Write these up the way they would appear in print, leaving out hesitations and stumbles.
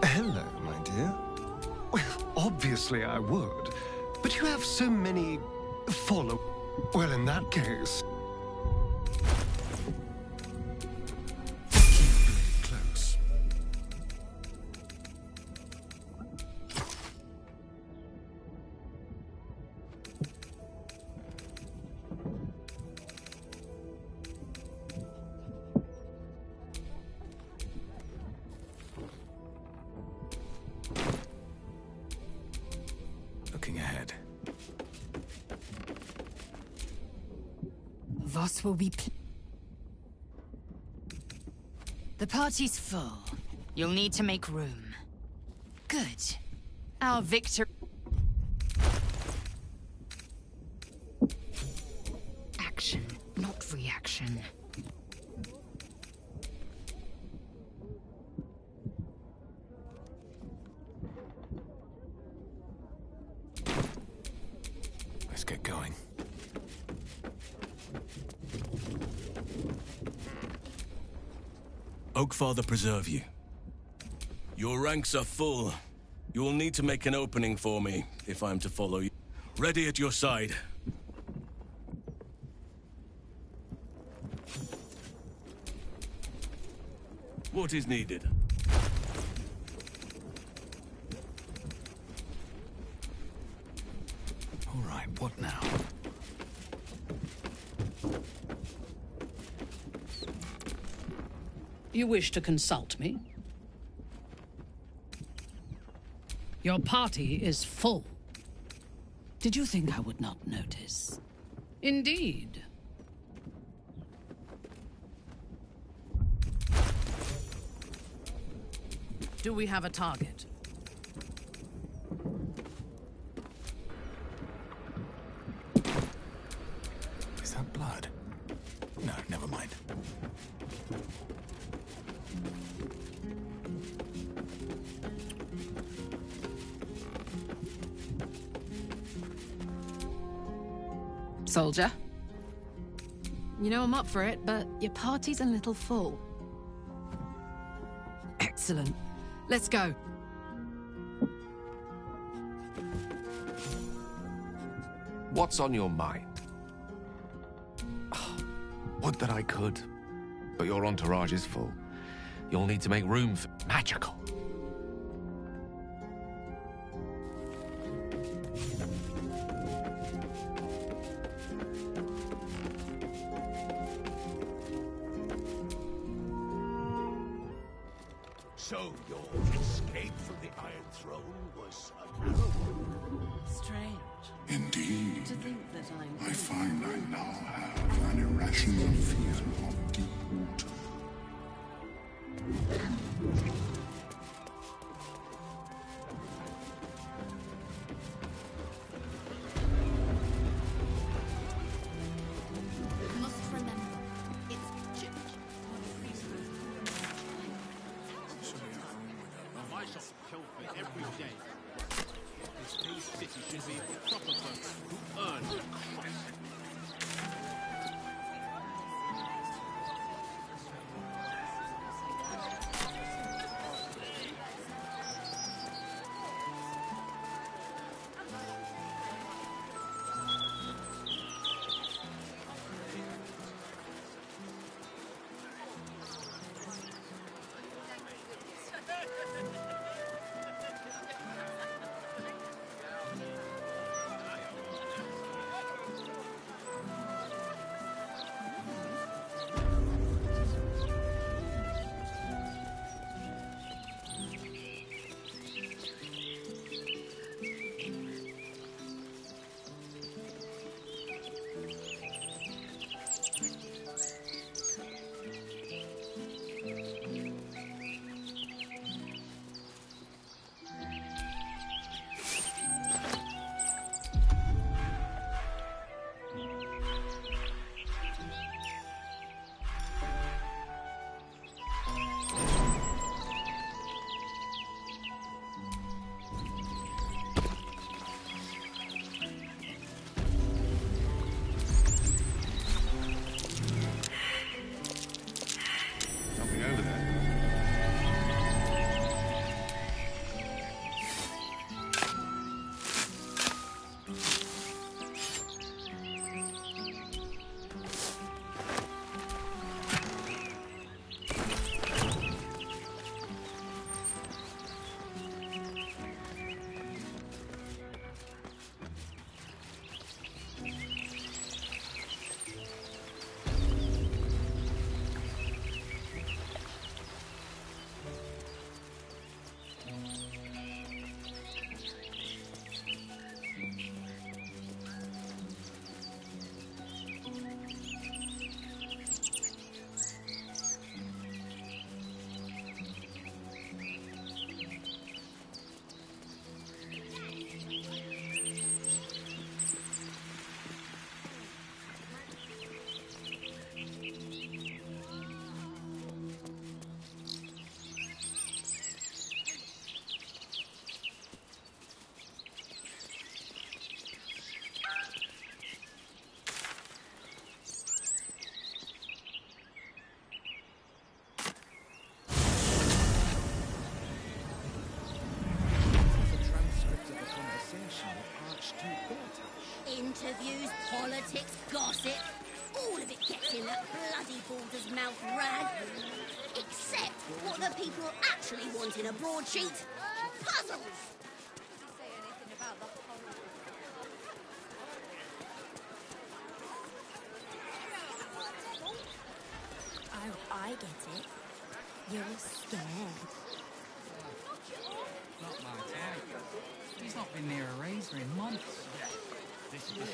Hello, my dear. Well, obviously I would, but you have so many follow. Well, in that case, keep really close. Looking ahead. Voss will be the party's full. You'll need to make room. Good. Our victor... Action, not reaction. Let's get going. Oakfather preserve you. Your ranks are full. You will need to make an opening for me, if I am to follow you. Ready at your side. What is needed? All right, what now? You wish to consult me? Your party is full. Did you think I would not notice? Indeed. Do we have a target? Is that blood? No, never mind. Soldier? You know I'm up for it, but your party's a little full. Excellent. Let's go. What's on your mind? Would that I could, but your entourage is full. You'll need to make room for magical. So your escape from the Iron Throne was a narrow one? Strange. Indeed. To think that I find I now have an irrational fear of deep water. Must remember, it's just My shop's killed me every day. This whole city should be proper folks who earn the crest. interviews, politics, gossip. All of it gets in that bloody Balder's mouth rag. Except what the people actually want in a broadsheet. Puzzles! Oh, I get it. You're scared. Not my dad. He's not been near a razor in months. This is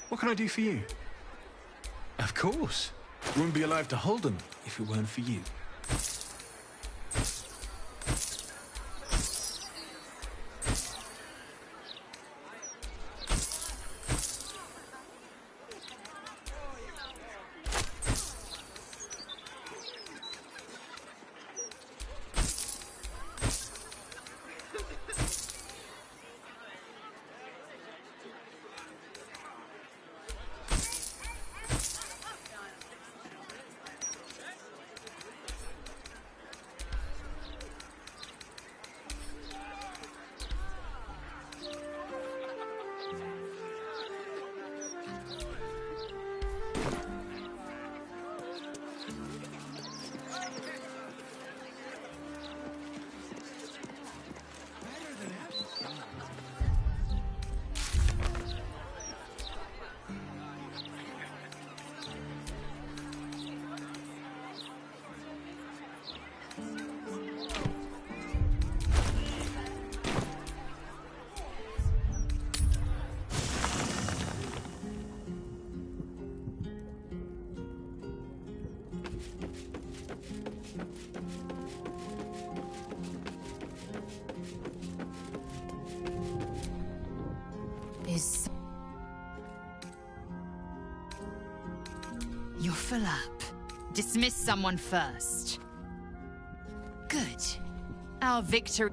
What can I do for you? Of course. We wouldn't be alive to hold them if it weren't for you. You're full up. Dismiss someone first. Good. Our victory...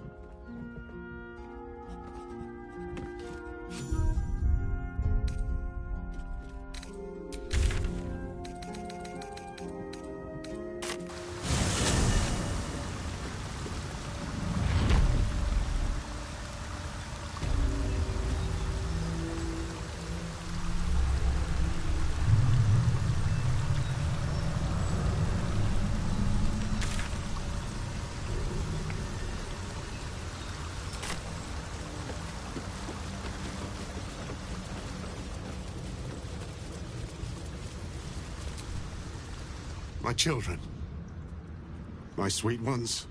My children. My sweet ones.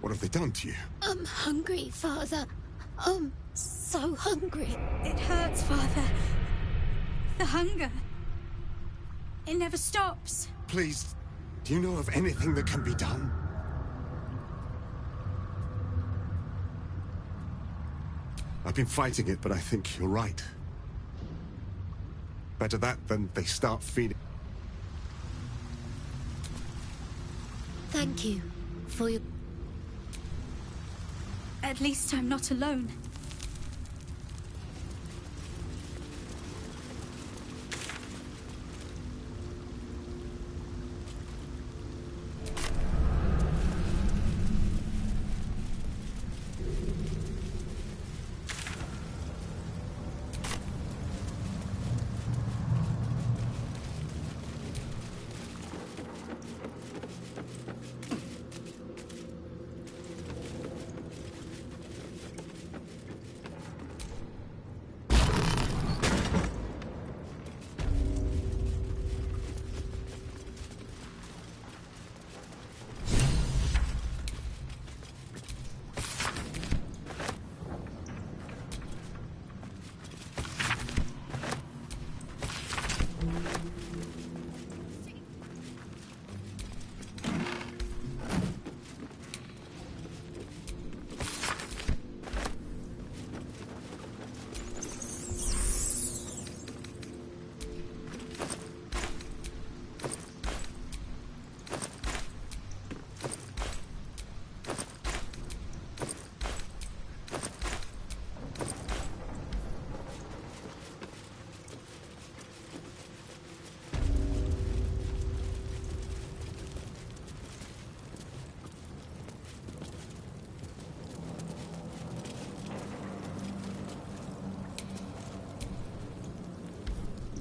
What have they done to you? I'm hungry, Father. I'm so hungry. It hurts, Father. The hunger. It never stops. Please, do you know of anything that can be done? I've been fighting it, but I think you're right. Better that than they start feeding. Thank you for your... At least I'm not alone.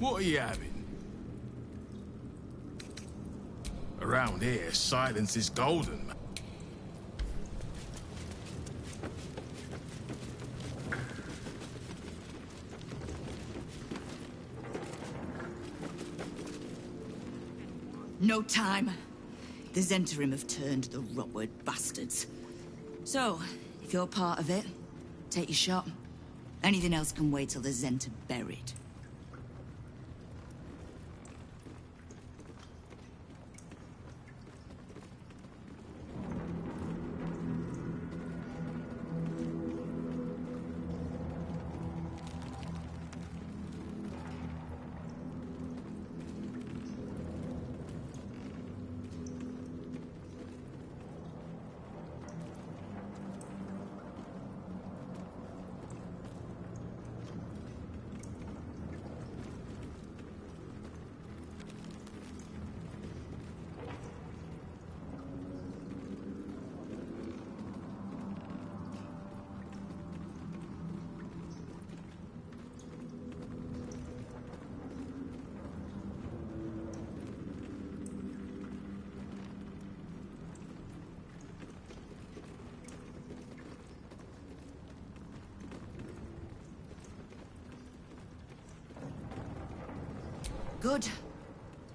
What are you having? Around here, silence is golden, man. No time. The Zentarim have turned, the rotward bastards. So, if you're part of it, take your shot. Anything else can wait till the Zent are buried. Good.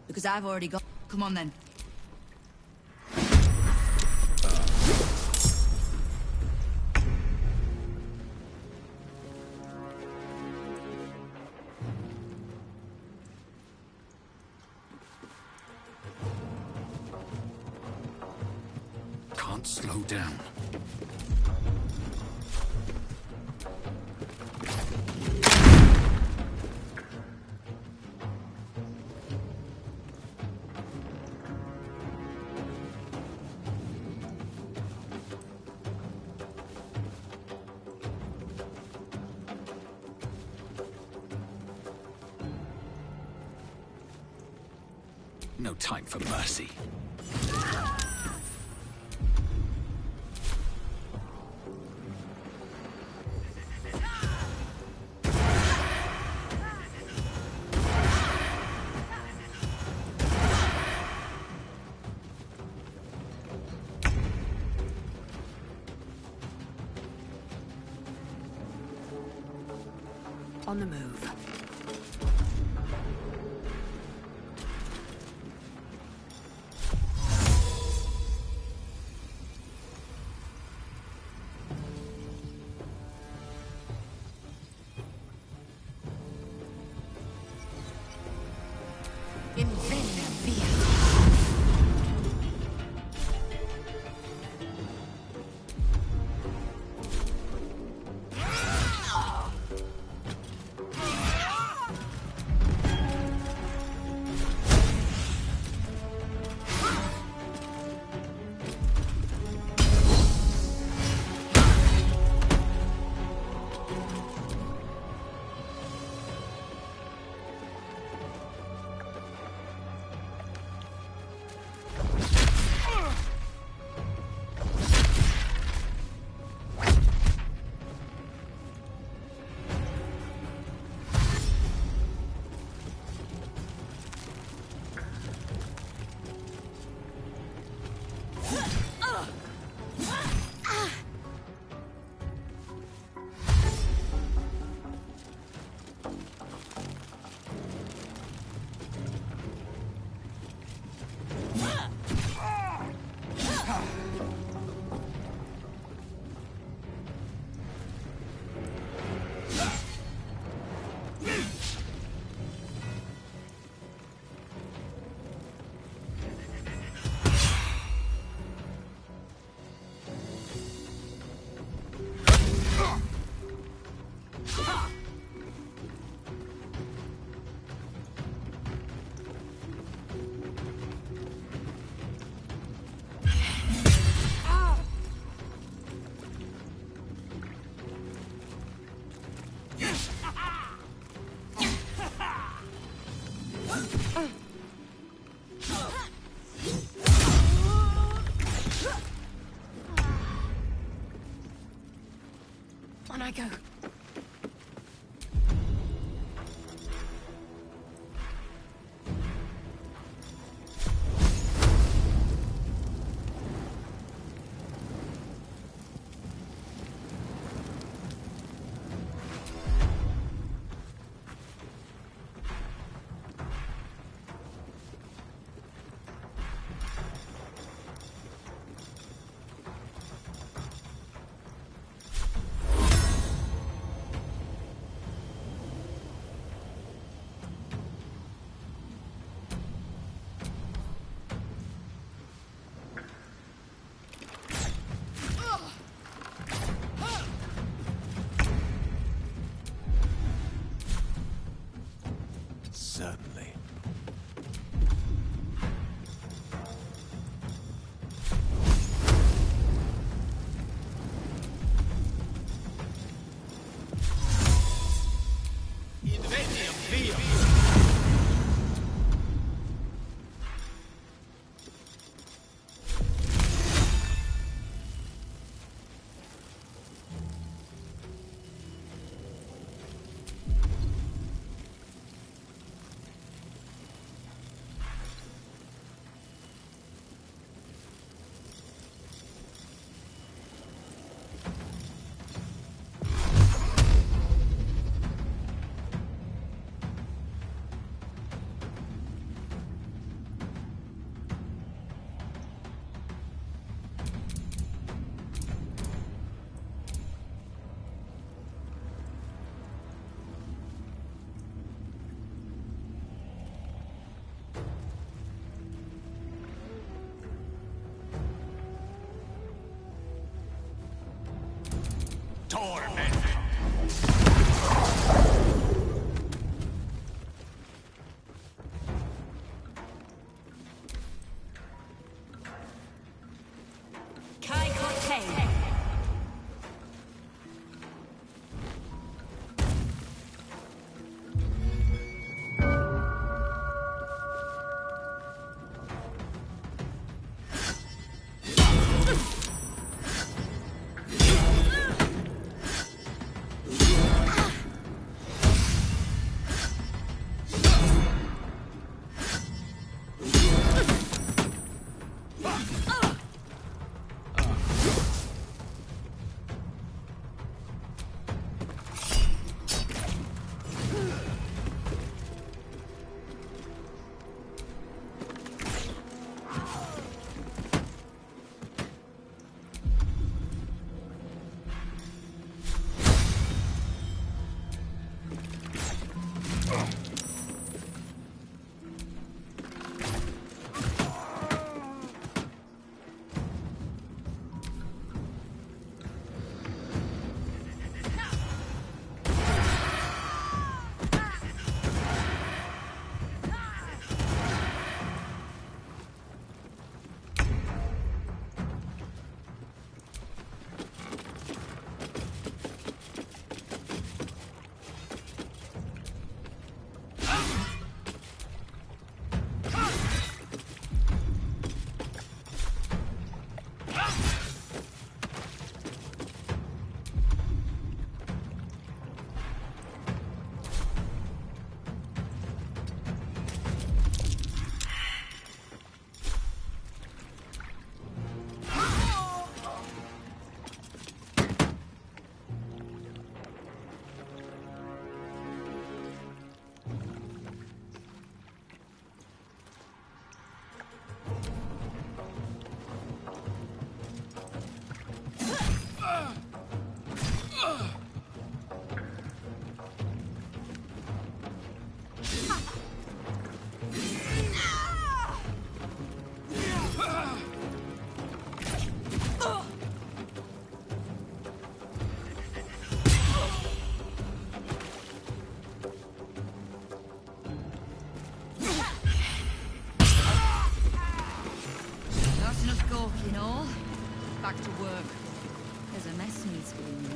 Because I've already got... Come on, then. Can't slow down. No time for mercy. On the move. On I go. Torment. You know, back to work. There's a mess needs being made.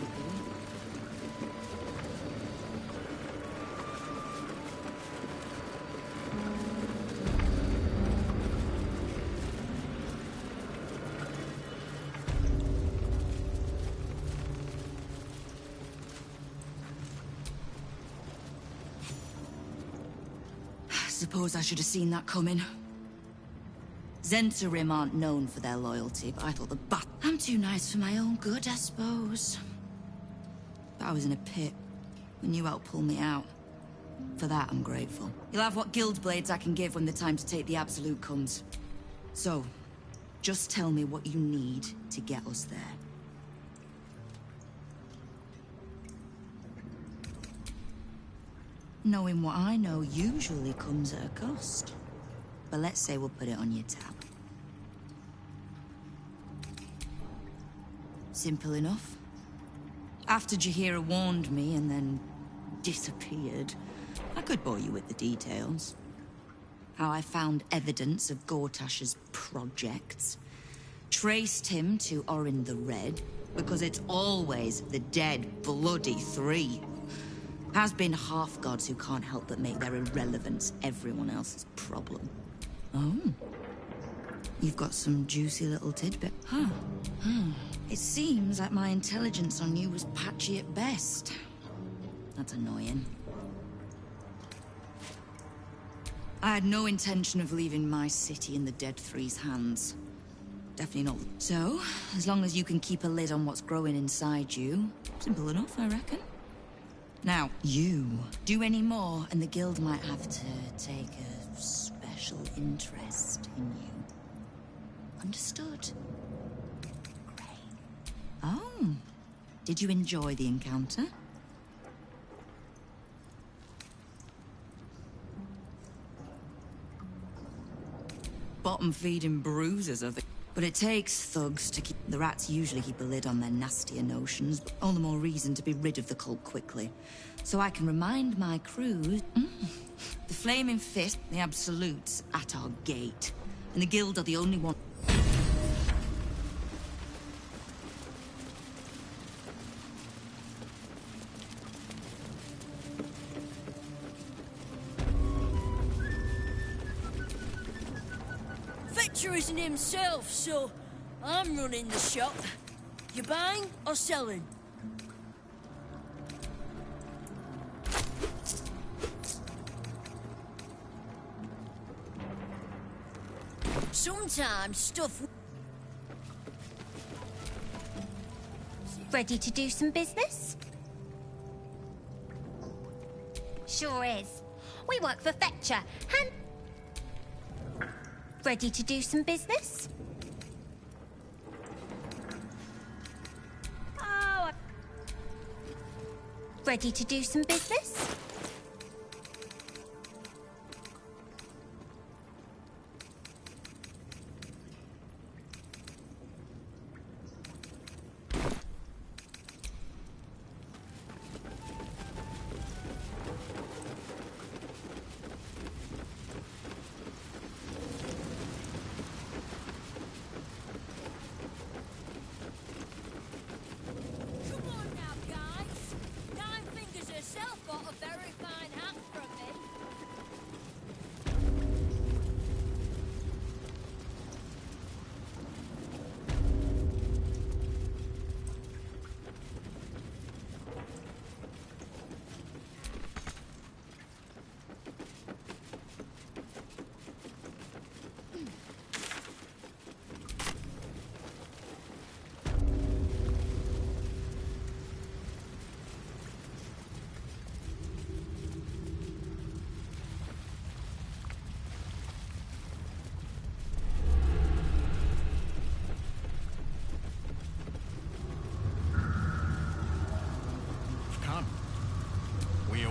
Suppose I should have seen that coming. Zentarim aren't known for their loyalty, but I thought I'm too nice for my own good, I suppose. But I was in a pit when you helped pull me out. For that, I'm grateful. You'll have what guild blades I can give when the time to take the absolute comes. So, just tell me what you need to get us there. Knowing what I know usually comes at a cost. But let's say we'll put it on your tab. Simple enough. After Jaheira warned me and then disappeared, I could bore you with the details. How I found evidence of Gortash's projects. Traced him to Orin the Red, because it's always the dead, bloody three. Has been half-gods who can't help but make their irrelevance everyone else's problem. Oh. You've got some juicy little tidbit. Huh. It seems like my intelligence on you was patchy at best. That's annoying. I had no intention of leaving my city in the Dead Three's hands. Definitely not. So, as long as you can keep a lid on what's growing inside you, simple enough, I reckon. Now, you do any more, and the guild might have to take a special interest in you. Understood? Great. Oh, did you enjoy the encounter? Bottom-feeding bruises, I think. But it takes thugs to keep... The rats usually keep a lid on their nastier notions. All the more reason to be rid of the cult quickly. So I can remind my crew... The Flaming Fist, the Absolutes, at our gate. And the Guild are the only one... Victor isn't himself, so I'm running the shop. You buying or selling? Sometimes stuff... Ready to do some business? Sure is. We work for Fetcher. Ready to do some business? Oh. Ready to do some business?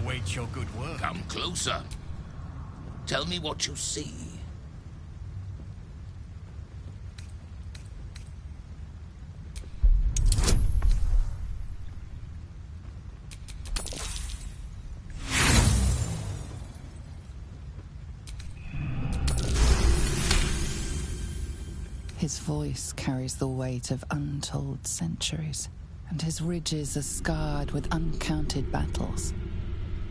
Await your good work. Come closer. Tell me what you see. His voice carries the weight of untold centuries, and his ridges are scarred with uncounted battles.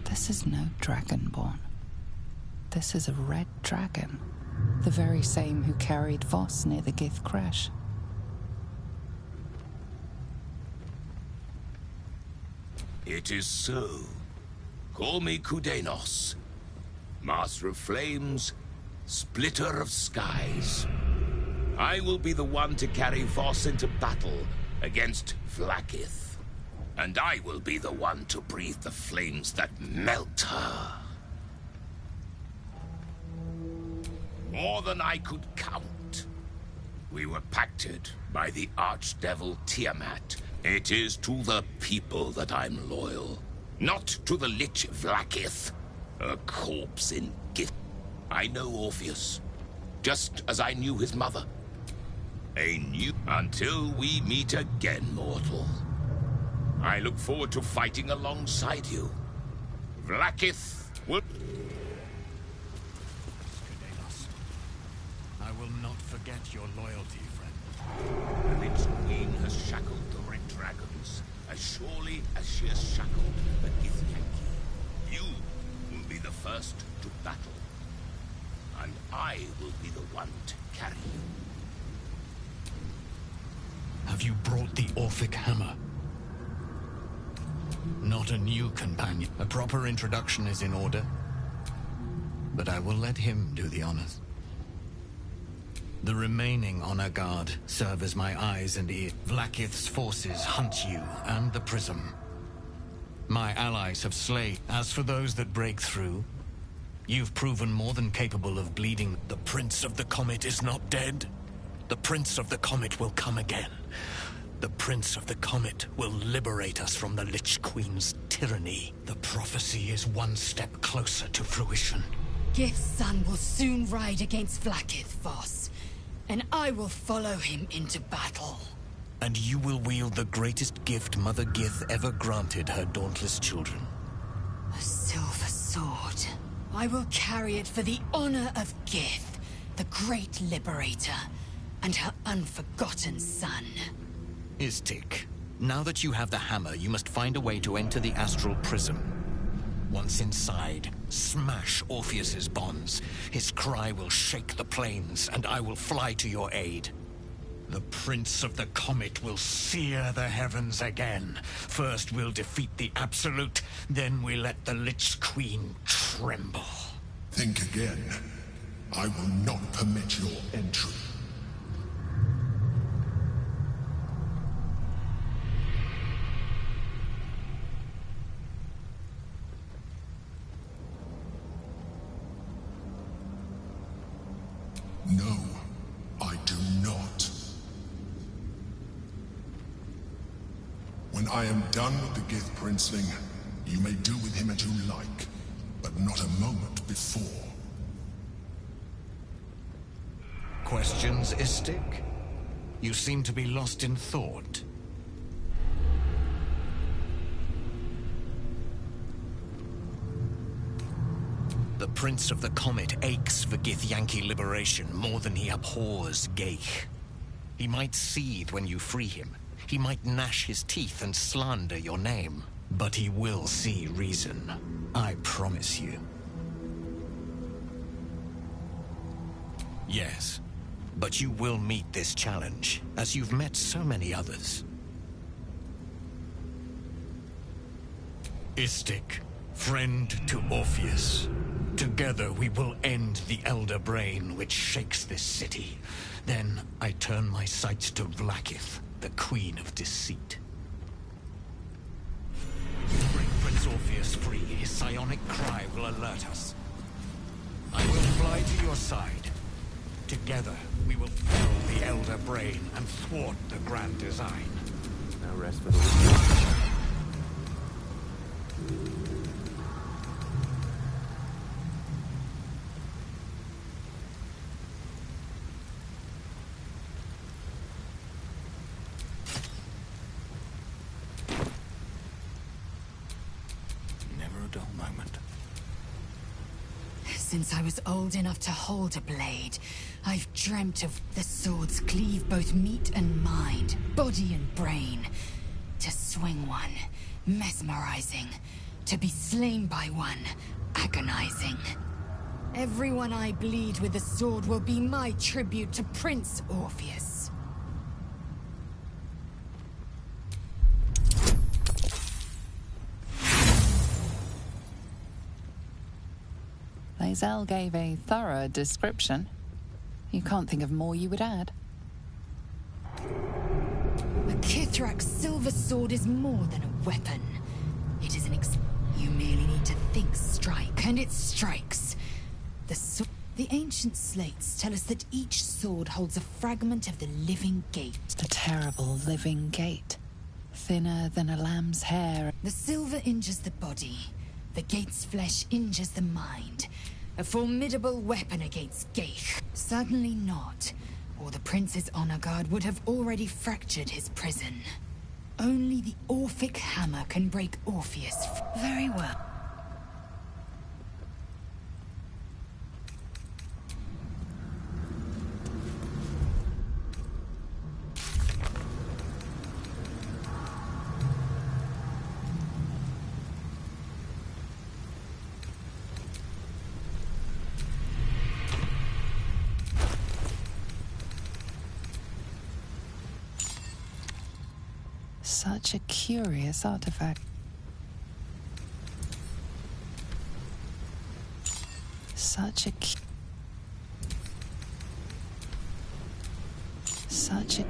This is no dragonborn. This is a red dragon, the very same who carried Voss near the Gith crash. It is so. Call me Kudenos, Master of Flames, Splitter of Skies. I will be the one to carry Voss into battle against Vlaakith. And I will be the one to breathe the flames that melt her. More than I could count. We were pacted by the archdevil Tiamat. It is to the people that I'm loyal, not to the lich Vlaakith, a corpse in Gith. I know Orpheus, just as I knew his mother. Until we meet again, mortal. I look forward to fighting alongside you. Vlaakith will... I will not forget your loyalty, friend. The Lich Queen has shackled the Red Dragons, as surely as she has shackled the Githyanki. You will be the first to battle, and I will be the one to carry you. Have you brought the Orphic hammer? Not a new companion. A proper introduction is in order. But I will let him do the honors. The remaining honor guard serve as my eyes and ears. Vlaakith's forces hunt you and the prism. My allies have slain. As for those that break through, you've proven more than capable of bleeding. The Prince of the Comet is not dead. The Prince of the Comet will come again. The Prince of the Comet will liberate us from the Lich Queen's tyranny. The prophecy is one step closer to fruition. Gith's son will soon ride against Vlaakith, Voss. and I will follow him into battle. And you will wield the greatest gift Mother Gith ever granted her dauntless children. A silver sword. I will carry it for the honor of Gith, the great liberator, and her unforgotten son. Istik, now that you have the hammer, you must find a way to enter the astral prism. Once inside, smash Orpheus's bonds. His cry will shake the plains, and I will fly to your aid. The Prince of the Comet will sear the heavens again. First we'll defeat the Absolute, then we let the Lich Queen tremble. Think again. I will not permit your entry. No, I do not. When I am done with the Gith Princeling, you may do with him as you like, but not a moment before. Questions, Istik? You seem to be lost in thought. The Prince of the Comet aches for Githyanki liberation more than he abhors Geich. He might seethe when you free him. He might gnash his teeth and slander your name. But he will see reason. I promise you. Yes, but you will meet this challenge, as you've met so many others. Istik, friend to Orpheus. Together we will end the Elder Brain which shakes this city. Then I turn my sights to Vlaakith, the Queen of Deceit. Bring Prince Orpheus free. His psionic cry will alert us. I will fly to your side. Together we will fell the Elder Brain and thwart the grand design. No rest for the wicked. Since I was old enough to hold a blade, I've dreamt of the swords cleave both meat and mind, body and brain. To swing one, mesmerizing. To be slain by one, agonizing. Everyone I bleed with the sword will be my tribute to Prince Orpheus. Lae'zel gave a thorough description. You can't think of more you would add. A Kithrak's silver sword is more than a weapon. It is an You merely need to think strike, and it strikes. The ancient slates tell us that each sword holds a fragment of the living gate. The terrible living gate. Thinner than a lamb's hair. The silver injures the body. The gate's flesh injures the mind. A formidable weapon against Geich. Certainly not, or the Prince's honor guard would have already fractured his prison. Only the Orphic hammer can break Orpheus. Very well. Such a curious artifact. Such a cute. Such a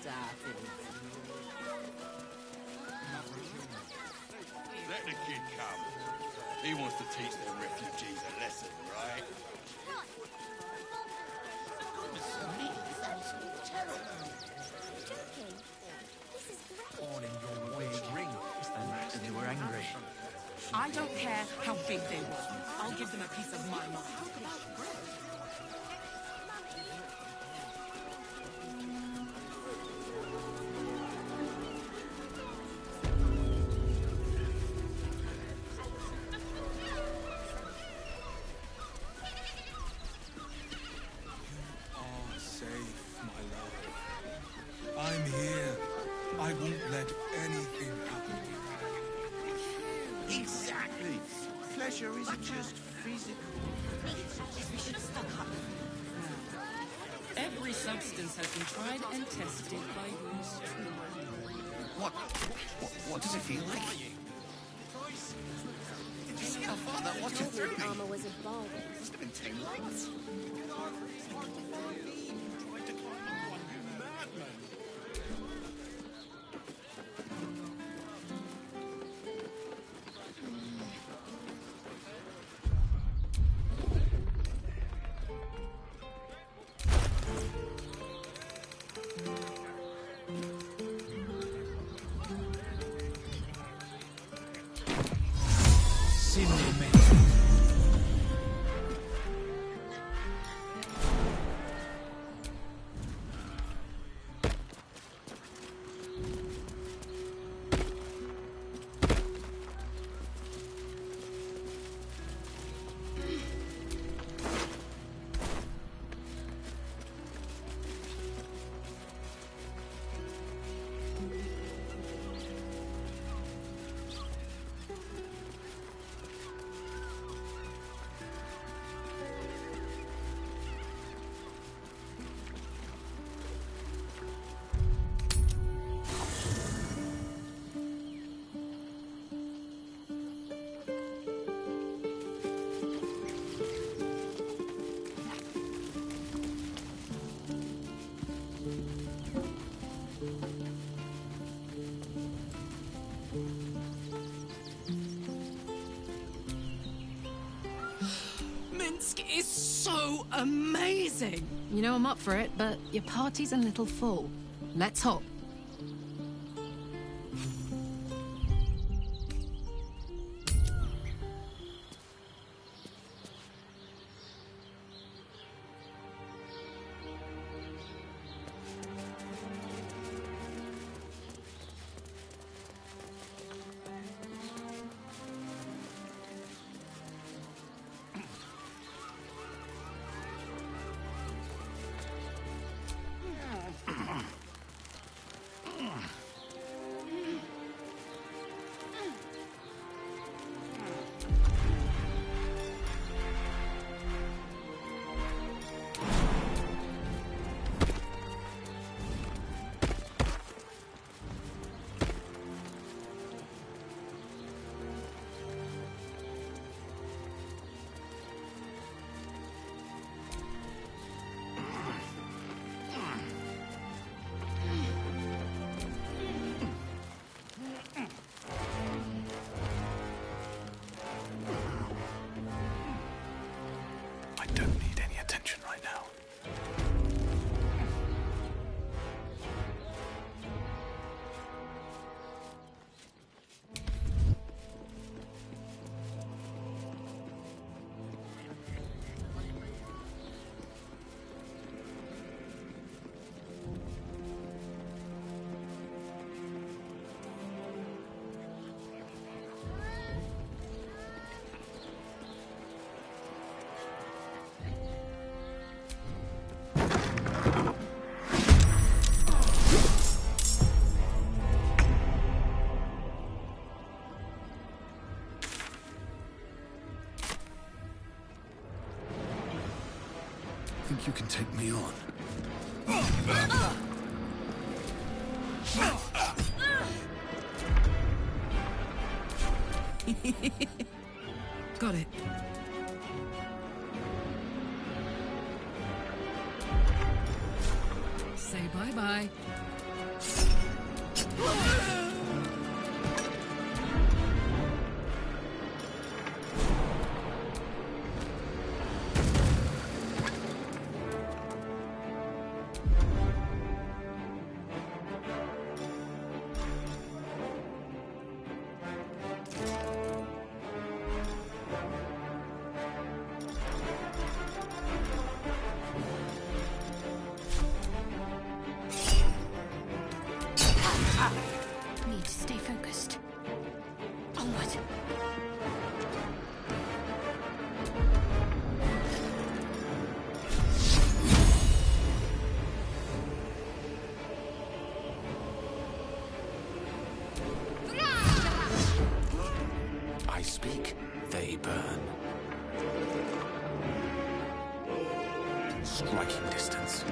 excited. Let the kid come. He wants to teach them refugees a lesson, right? All in your weird ring. And they were angry. I don't care how big they were. I'll give them a piece of my mind. I'm here. I won't let anything happen. Exactly. Pleasure isn't just physical. We should have stuck up. Every substance has been tried and tested by use. What does it feel like? Did you see how far that water threw me? Armor was a bargain. Must have been 10 lights. Is so amazing. You know I'm up for it, but your party's a little full. Let's hop. Think you can take me on? Got it. Say bye-bye. need to stay focused. Onward. I speak, they burn. Striking distance.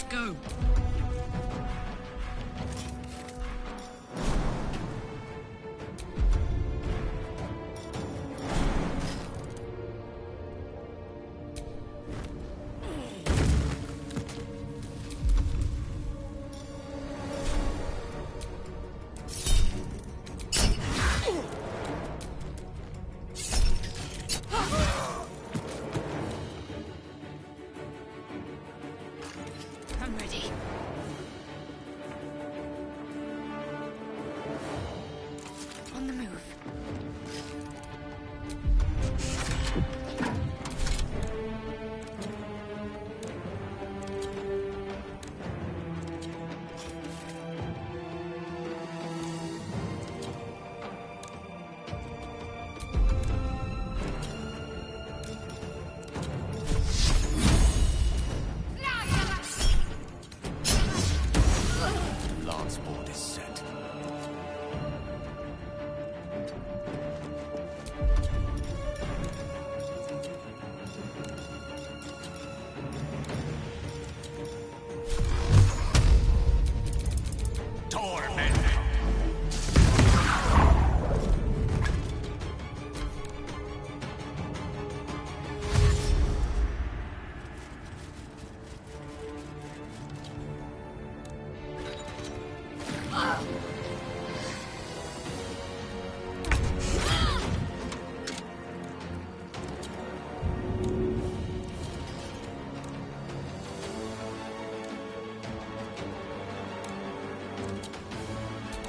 Go. I'm ready. On the move. Lance board is set. Torment!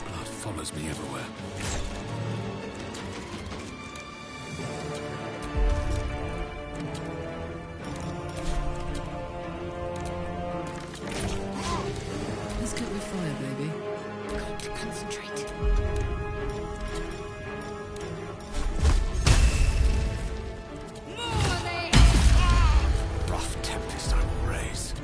Blood follows me everywhere. Let's get with fire, baby. Got to concentrate. Rough tempest I will raise.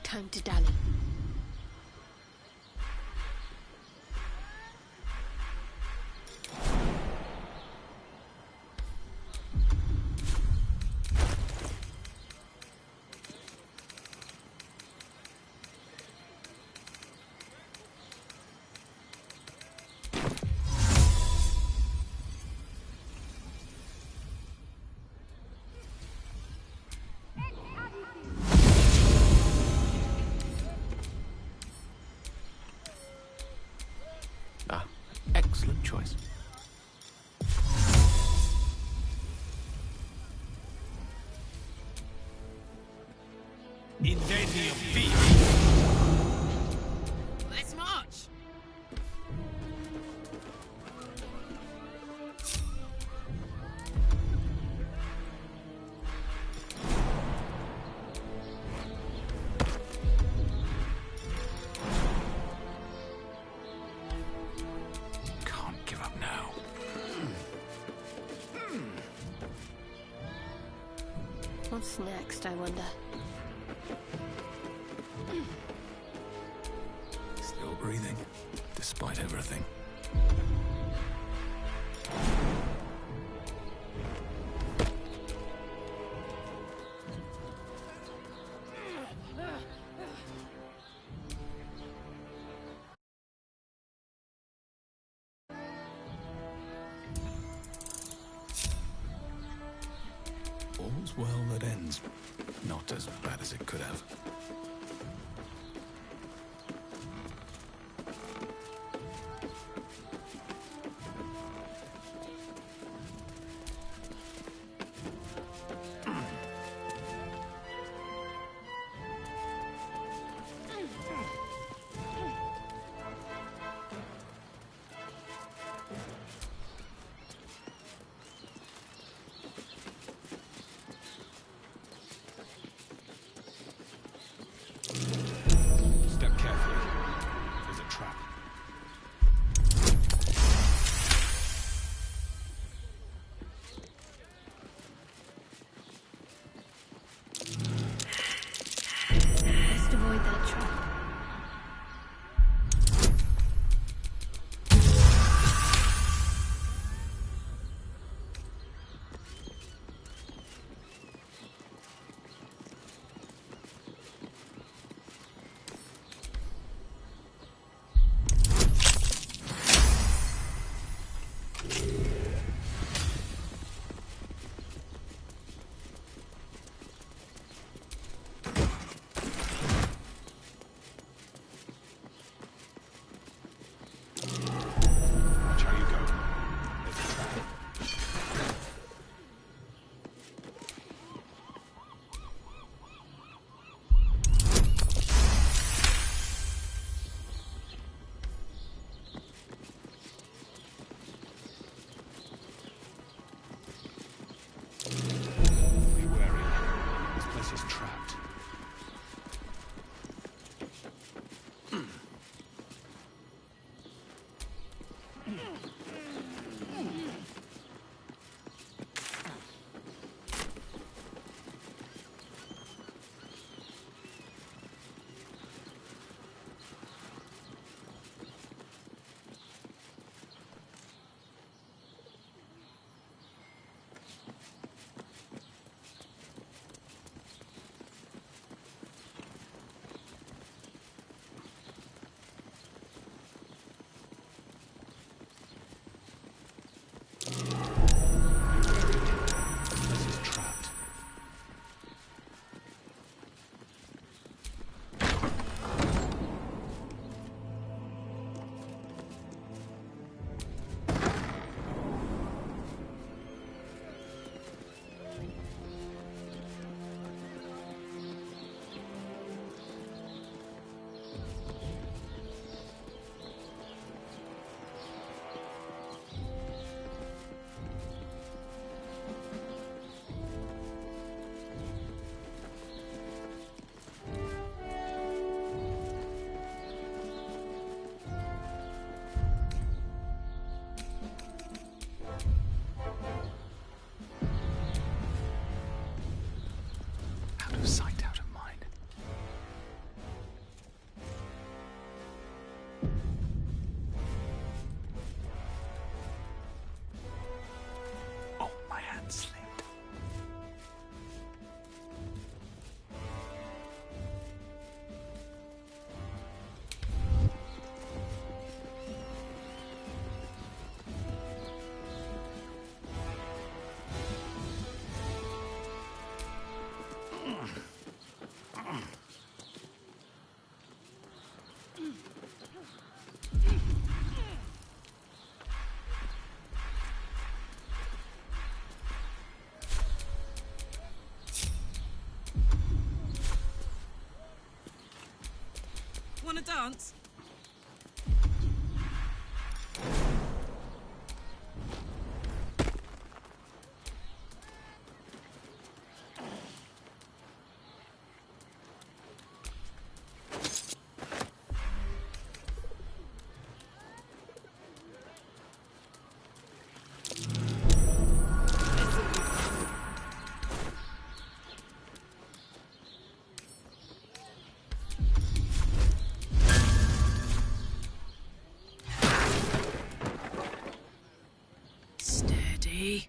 time to dally. Excellent choice. Incendium feet. Let's march! Can't give up now. What's next, I wonder? Still breathing, despite everything. All's well that ends. Not as bad as it could have. dance? Steady.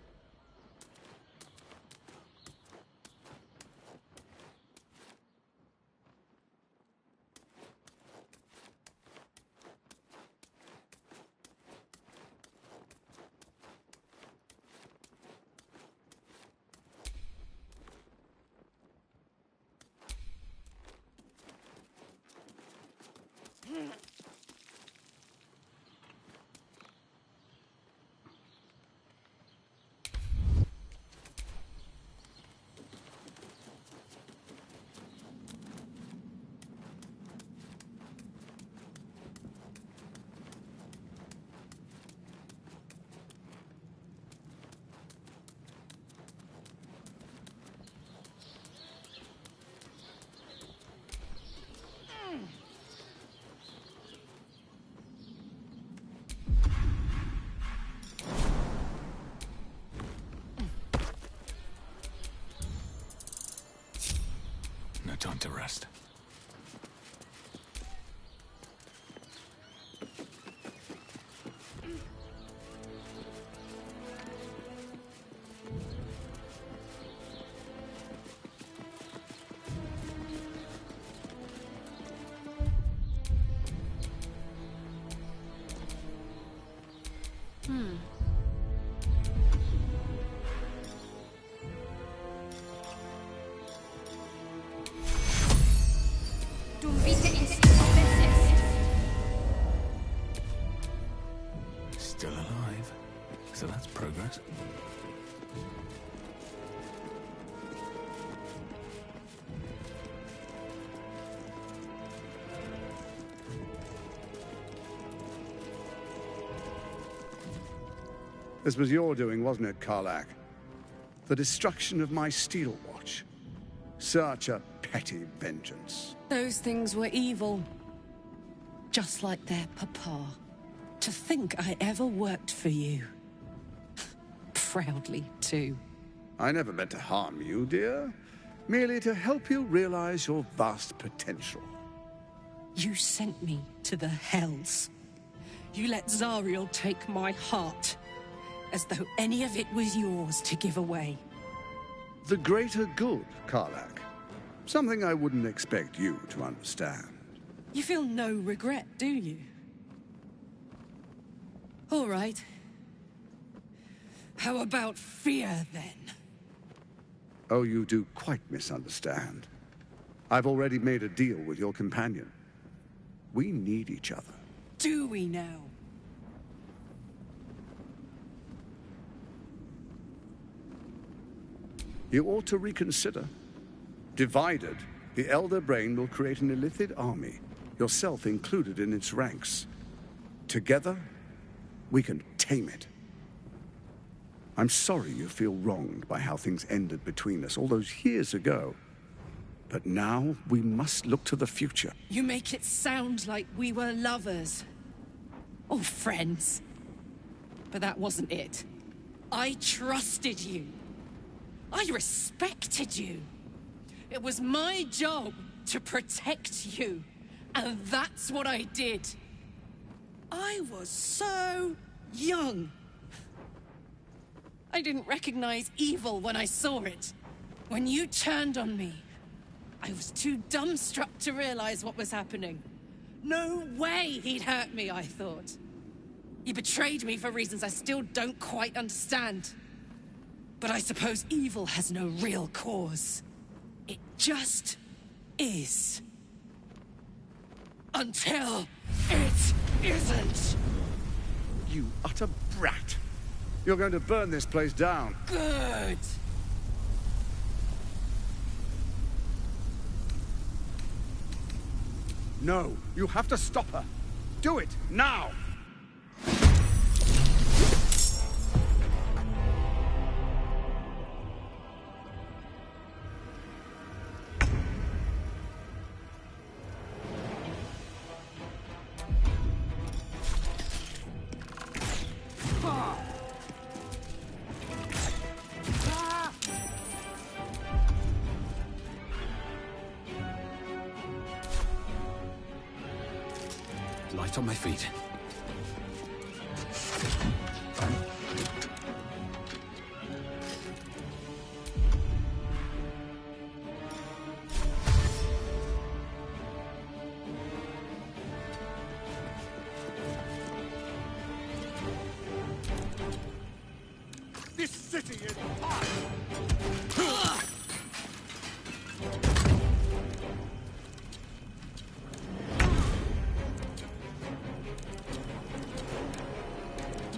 No time to rest. Still alive. So that's progress. This was your doing, wasn't it, Karlach? The destruction of my steel watch. Such a petty vengeance. Those things were evil. Just like their papa. To think I ever worked for you. Proudly, too. I never meant to harm you, dear. Merely to help you realize your vast potential. You sent me to the hells. You let Zariel take my heart. As though any of it was yours to give away. The greater good, Karlach. Something I wouldn't expect you to understand. You feel no regret, do you? All right. How about fear, then? Oh, you do quite misunderstand. I've already made a deal with your companion. We need each other. Do we now? You ought to reconsider. Divided, the Elder Brain will create an illithid army, yourself included in its ranks. Together, we can tame it. I'm sorry you feel wronged by how things ended between us all those years ago. But now, we must look to the future. You make it sound like we were lovers. Or friends. But that wasn't it. I trusted you. I respected you. It was my job to protect you. And that's what I did. I was so young. I didn't recognize evil when I saw it. When you turned on me, I was too dumbstruck to realize what was happening. No way he'd hurt me, I thought. He betrayed me for reasons I still don't quite understand. But I suppose evil has no real cause. It just is. Until it isn't. You utter brat. You're going to burn this place down. Good. No, you have to stop her. Do it, now! Light on my feet. This city is hot!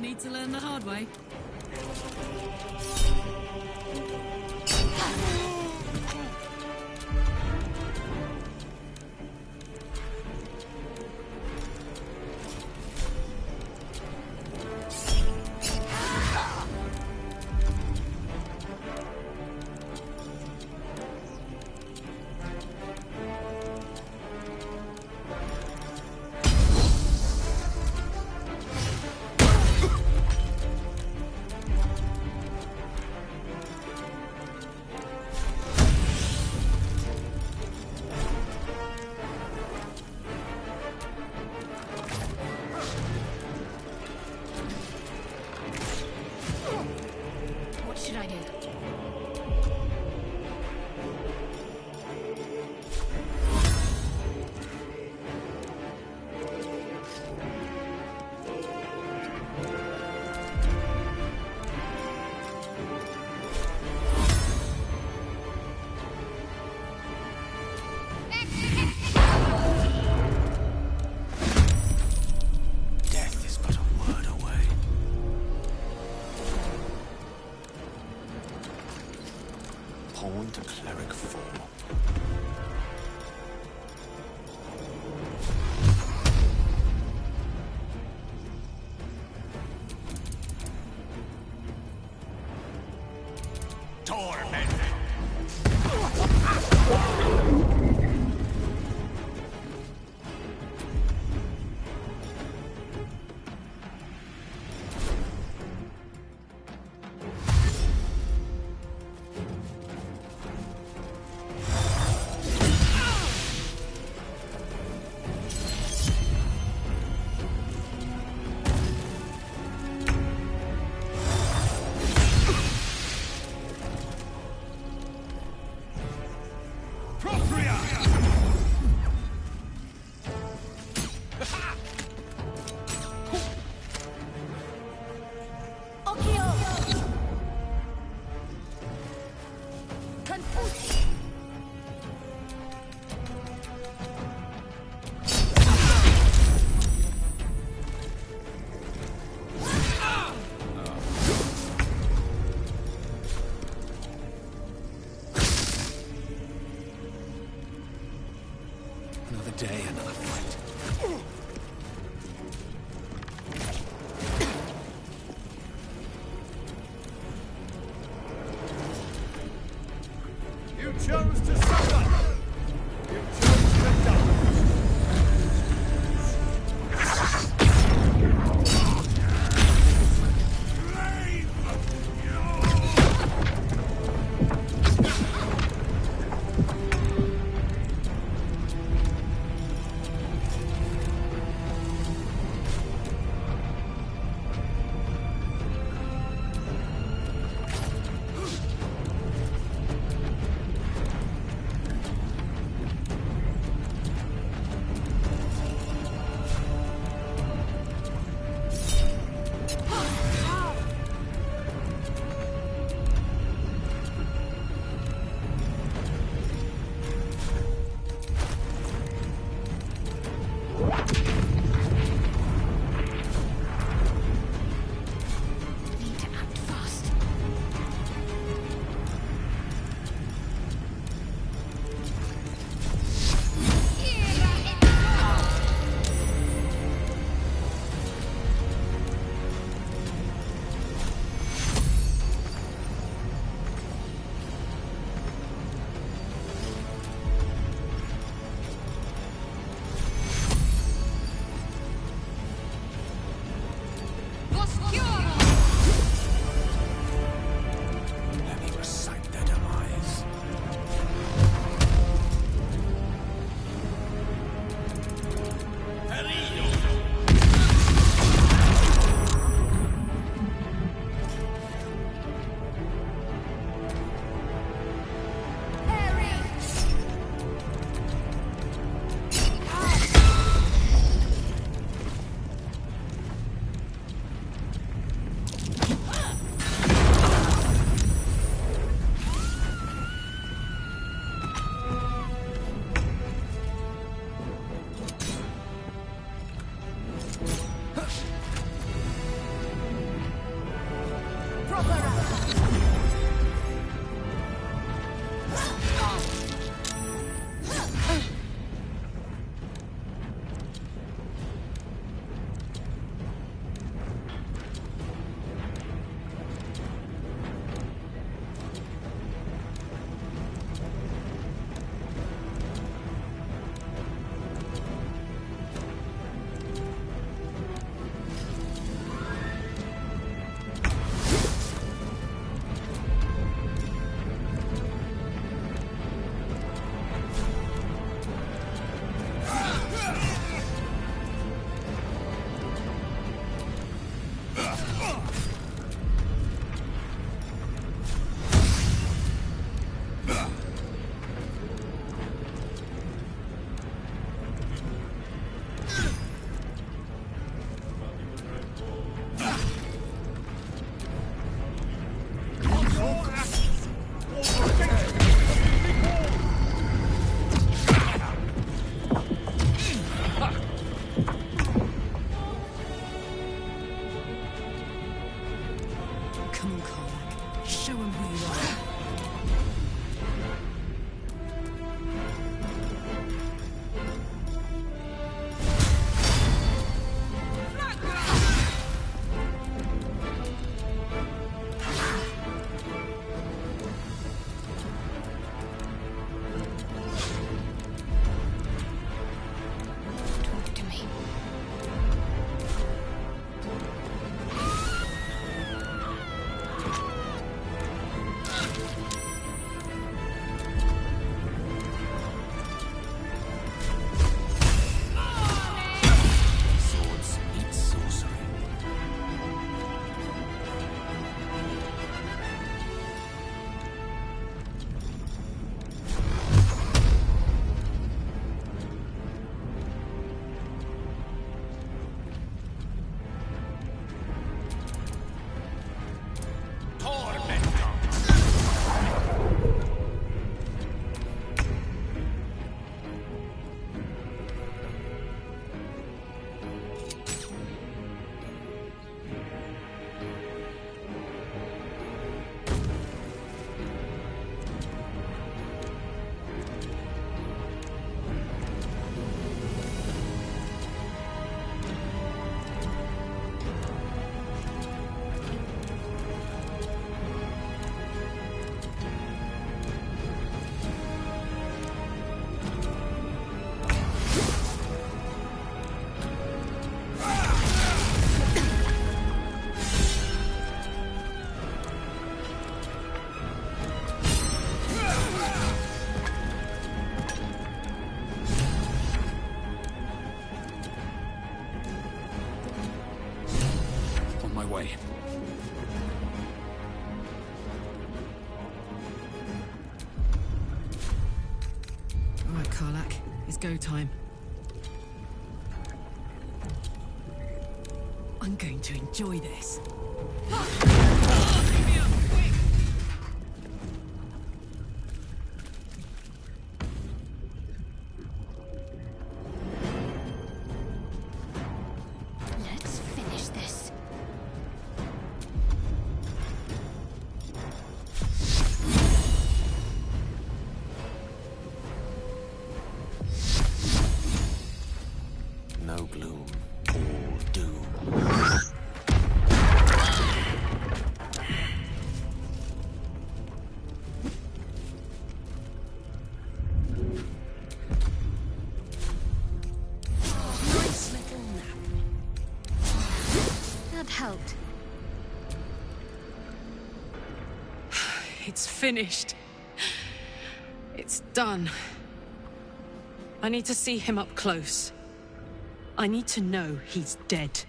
Need to learn the hard way. What should I do? Death is but a word away. Pawn to cleric form. Torment! Another day, another fight. You chose to suffer! You chose to die! Go time. I'm going to enjoy this. Let's finish this. No gloom, all doom. Nice little nap. That helped. It's finished. It's done. I need to see him up close. I need to know he's dead.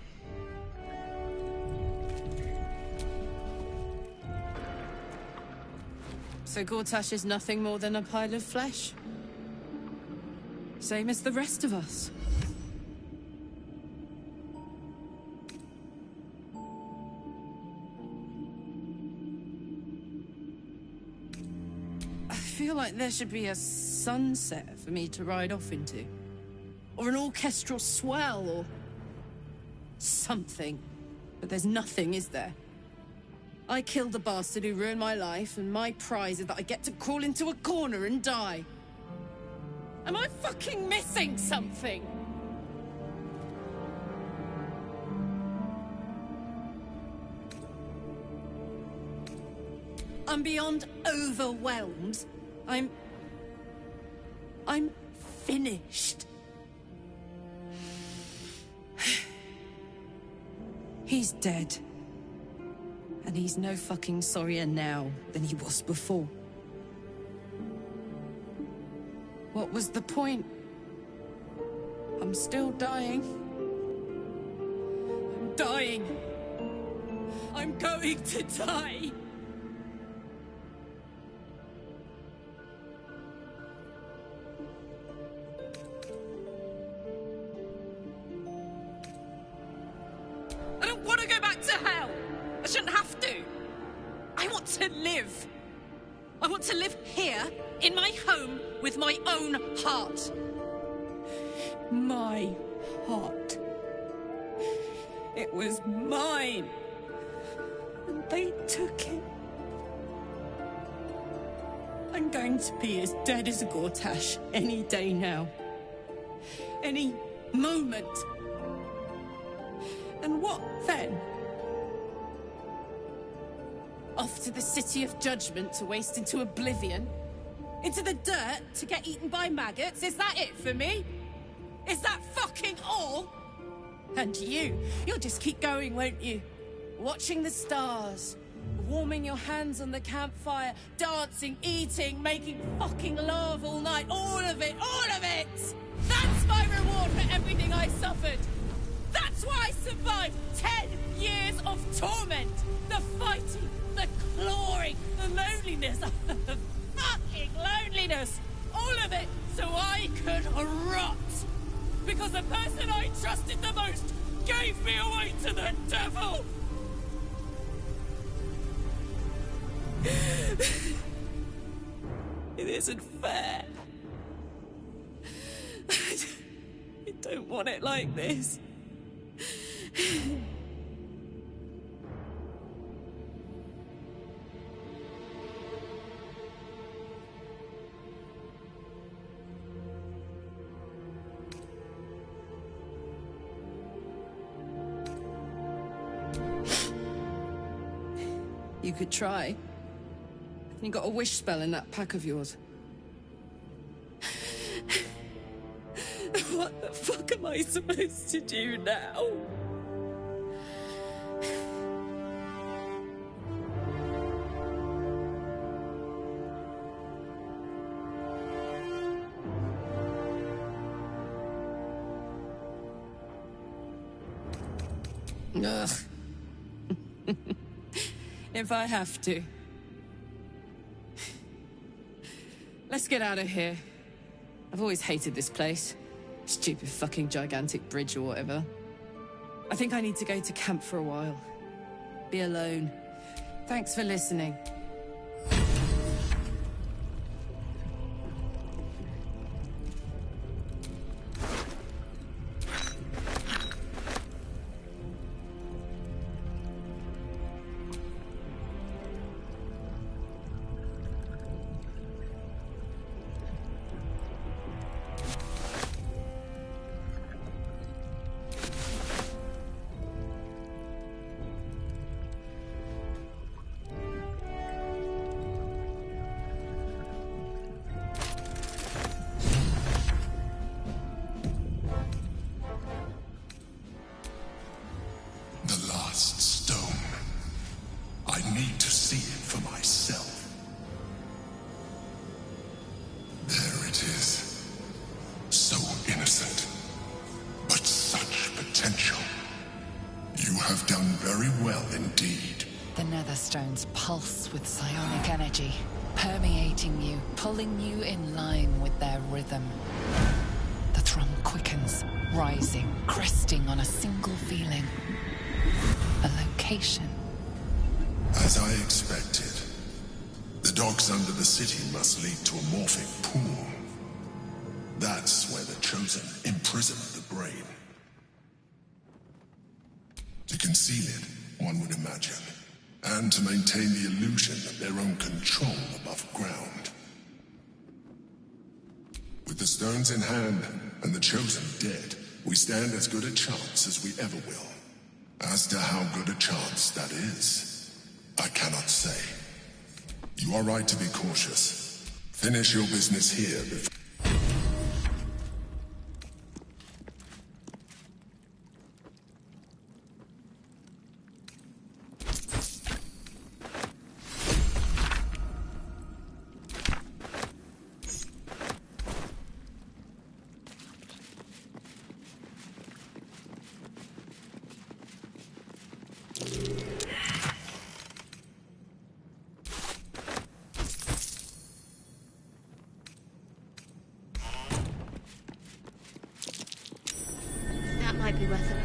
So Gortash is nothing more than a pile of flesh? Same as the rest of us. I feel like there should be a sunset for me to ride off into. Or an orchestral swell, or something. But there's nothing, is there? I killed the bastard who ruined my life, and my prize is that I get to crawl into a corner and die. Am I fucking missing something? I'm beyond overwhelmed. I'm finished. He's dead. And he's no fucking sorrier now than he was before. What was the point? I'm still dying. I'm dying. I'm going to die. I don't want to go back to hell. I shouldn't have to. I want to live. I want to live here, in my home, with my own heart. My heart. It was mine. And they took it. I'm going to be as dead as a Gortash any day now. Any moment. And what then? Off to the City of Judgment to waste into oblivion? Into the dirt to get eaten by maggots? Is that it for me? Is that fucking all? And you'll just keep going, won't you? Watching the stars, warming your hands on the campfire, dancing, eating, making fucking love all night. All of it, all of it! That's my reward for everything I suffered. That's why I survived 10 years of torment. The fighting, the clawing, the loneliness, the fucking loneliness. All of it so I could rot. Because the person I trusted the most gave me away to the devil. It isn't fair. I don't want it like this. You could try. You got a wish spell in that pack of yours. What the fuck am I supposed to do now? Ugh. If I have to. Let's get out of here. I've always hated this place. Stupid fucking gigantic bridge or whatever. I think I need to go to camp for a while. Be alone. Thanks for listening. Stones pulse with psionic energy, permeating you, pulling you in line with their rhythm. The thrum quickens, rising, cresting on a single feeling. A location. As I expected, the docks under the city must lead to a morphic pool. That's where the Chosen imprison the brain. To conceal it, one would imagine. And to maintain the illusion of their own control above ground. With the stones in hand and the Chosen dead, we stand as good a chance as we ever will. As to how good a chance that is, I cannot say. You are right to be cautious. Finish your business here before... Might be worth it.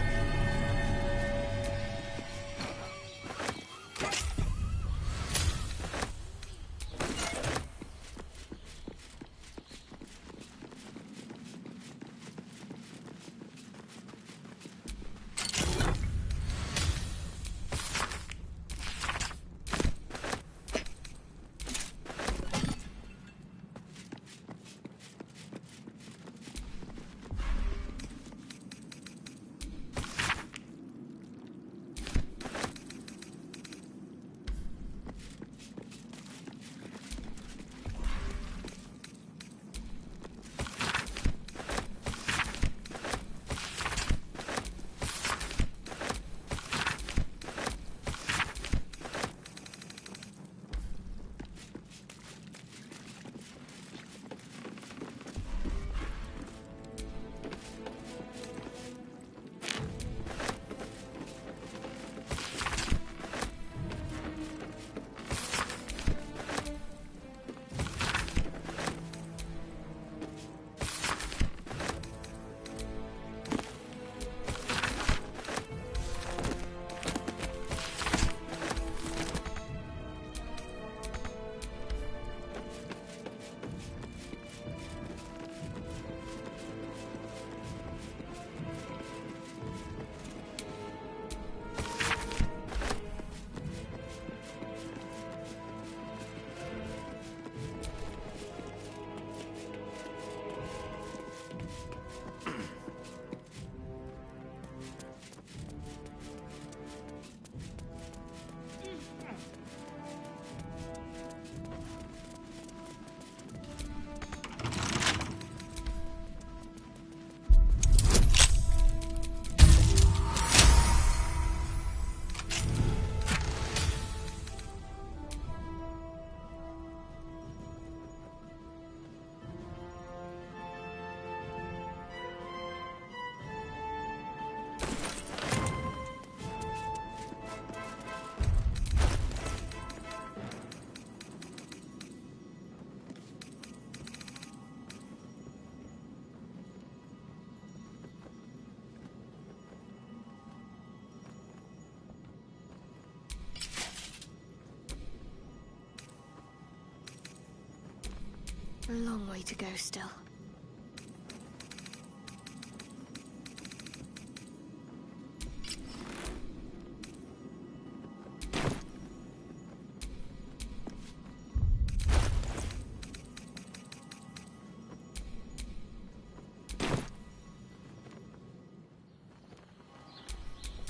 A long way to go still.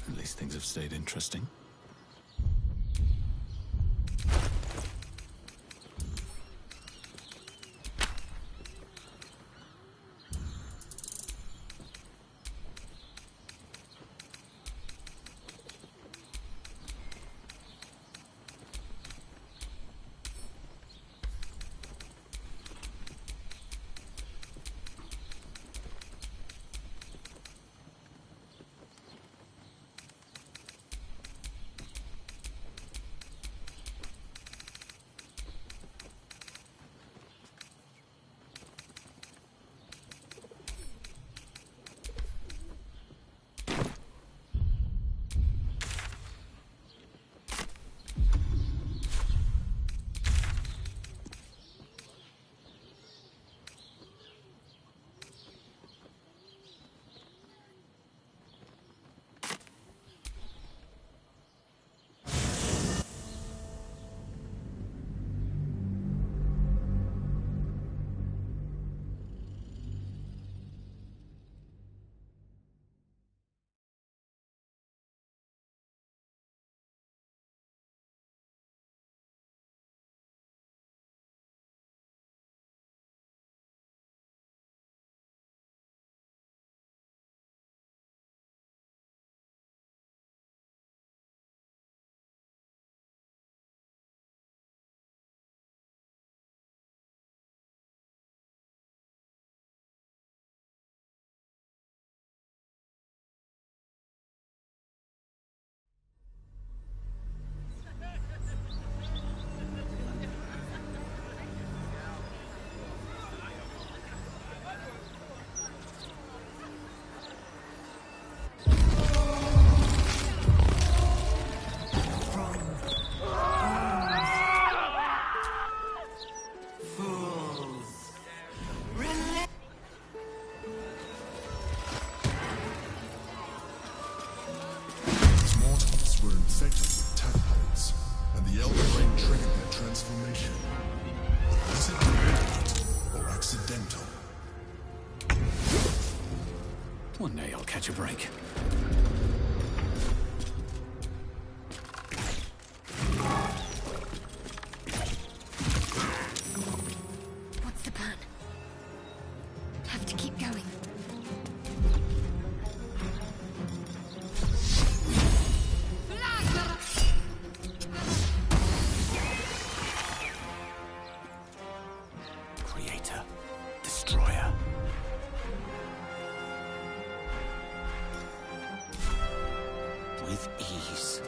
At least things have stayed interesting. One day I'll catch a break. What's the plan? Have to keep going. Creator. Destroyer. With ease.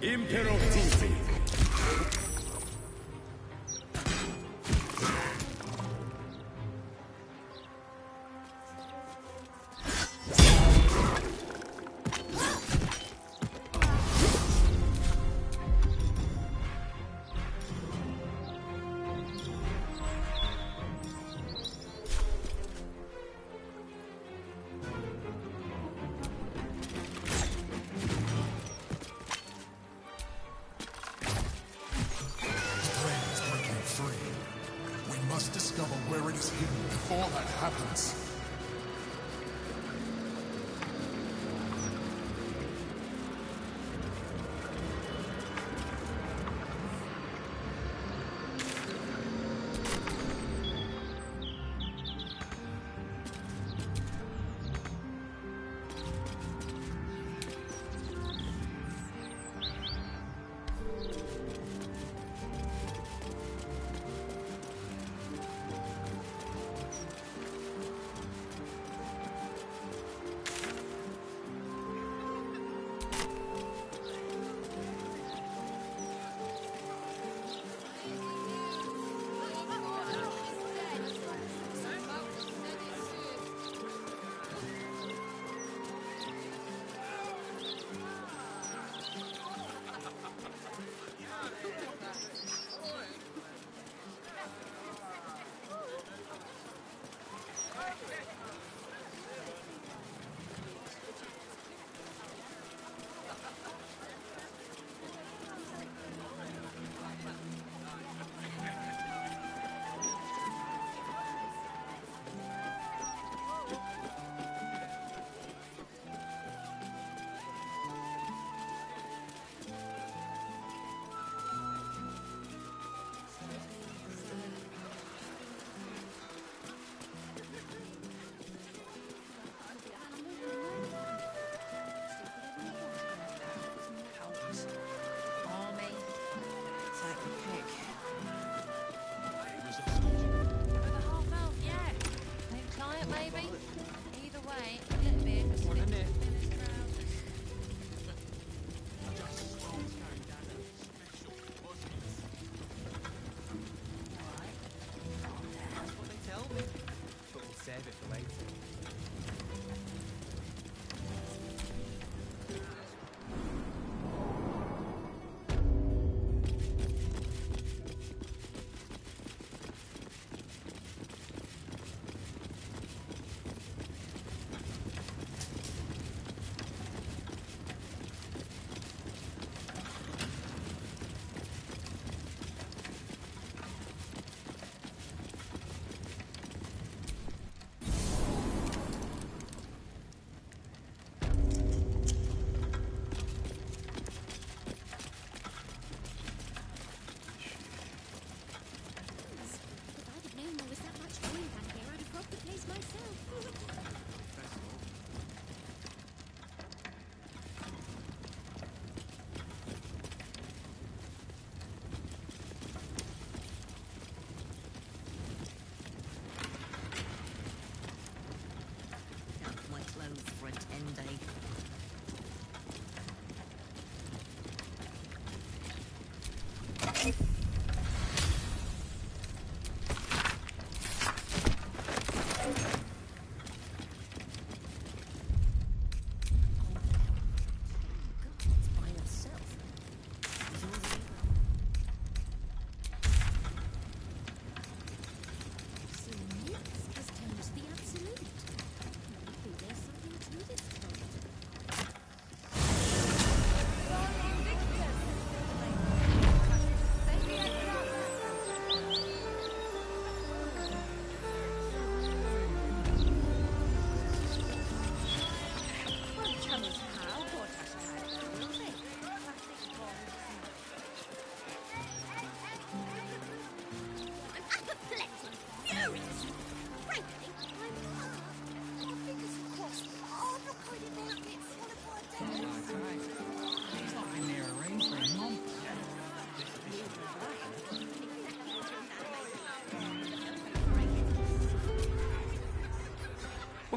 Imperativi.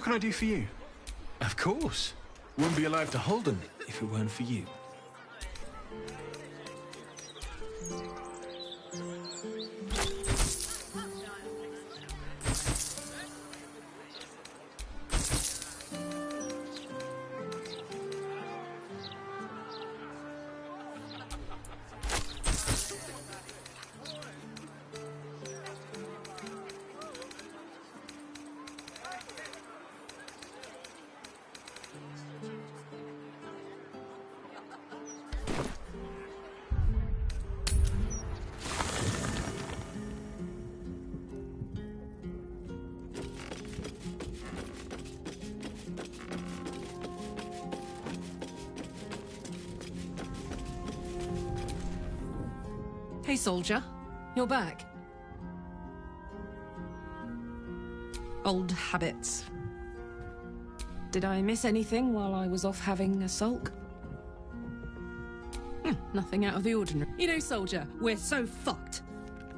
What can I do for you? Of course. Wouldn't be alive to hold them if it weren't for you. Hey, soldier. You're back. Old habits. Did I miss anything while I was off having a sulk? Nothing out of the ordinary. You know, soldier, we're so fucked.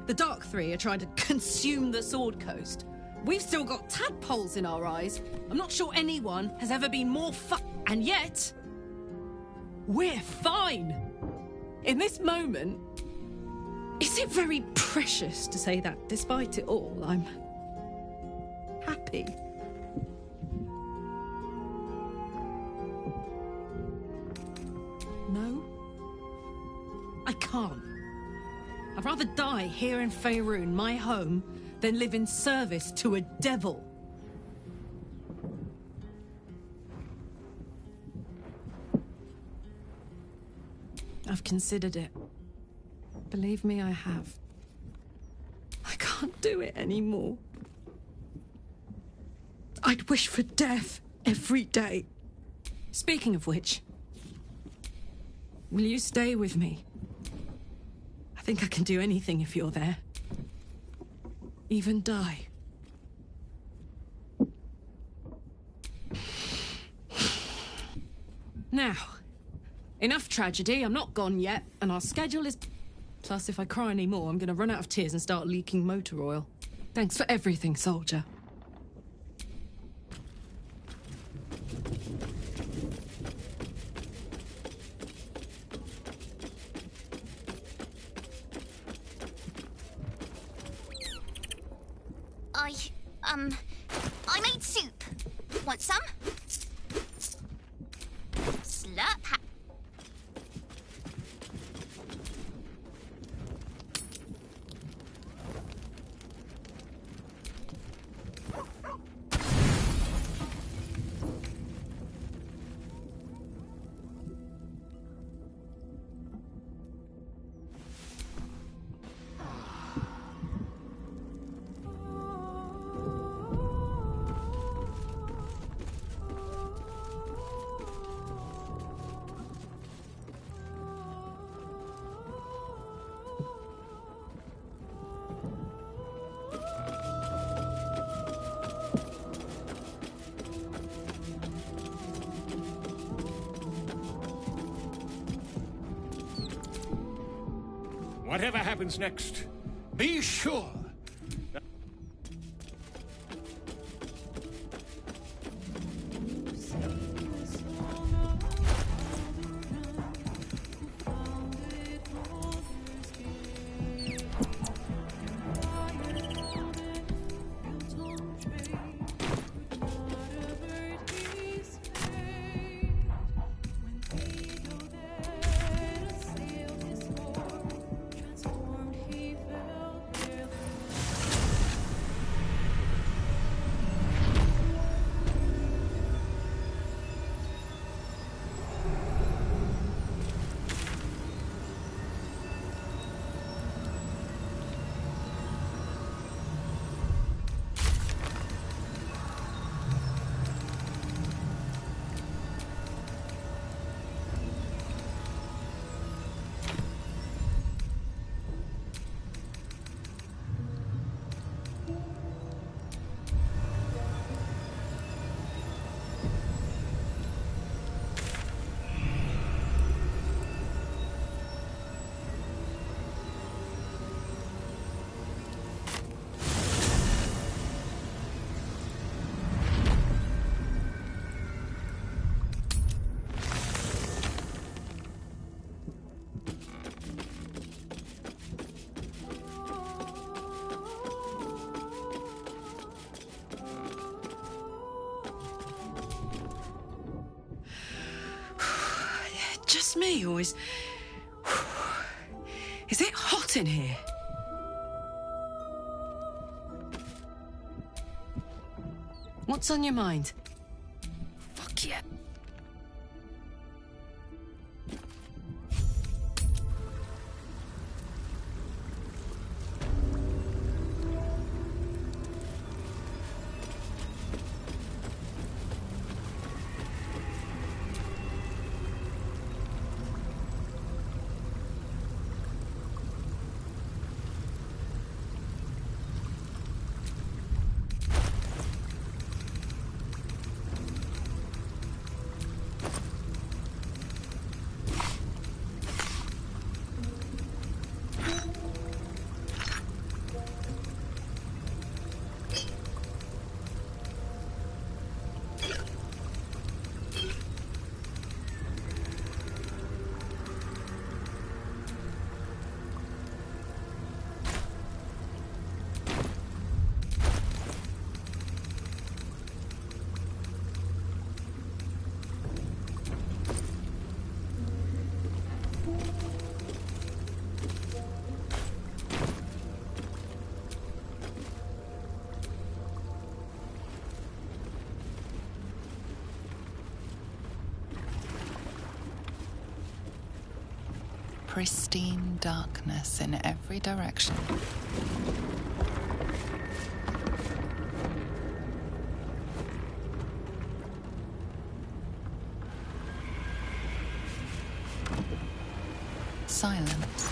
The Dark Three are trying to consume the Sword Coast. We've still got tadpoles in our eyes. I'm not sure anyone has ever been more and yet, we're fine. In this moment, is it very precious to say that despite it all, I'm happy? No? I can't. I'd rather die here in Faerun, my home, than live in service to a devil. I've considered it. Believe me, I have. I can't do it anymore. I'd wish for death every day. Speaking of which, will you stay with me? I think I can do anything if you're there. Even die. Now, enough tragedy. I'm not gone yet, and our schedule is... Plus, if I cry any more, I'm going to run out of tears and start leaking motor oil. Thanks for everything, soldier. I made soup. Want some? Slurp. Whatever happens next, be sure. just me, or is it hot in here? What's on your mind? Fuck yeah. Pristine darkness in every direction. Silence,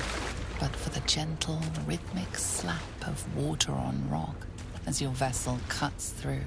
but for the gentle, rhythmic slap of water on rock as your vessel cuts through.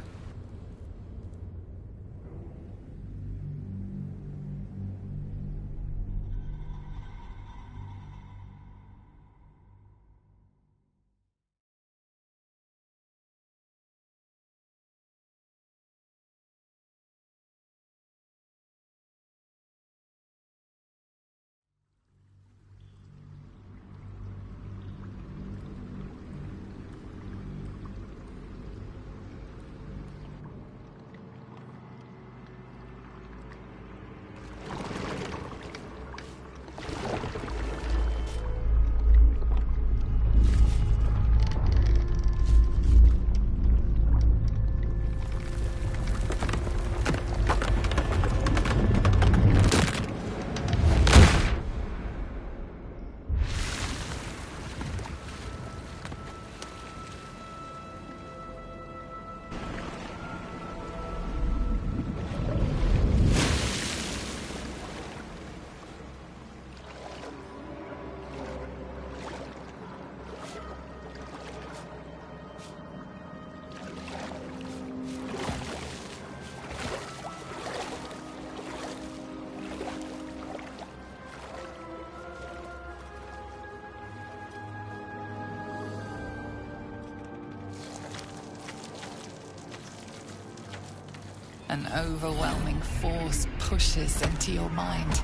An overwhelming force pushes into your mind.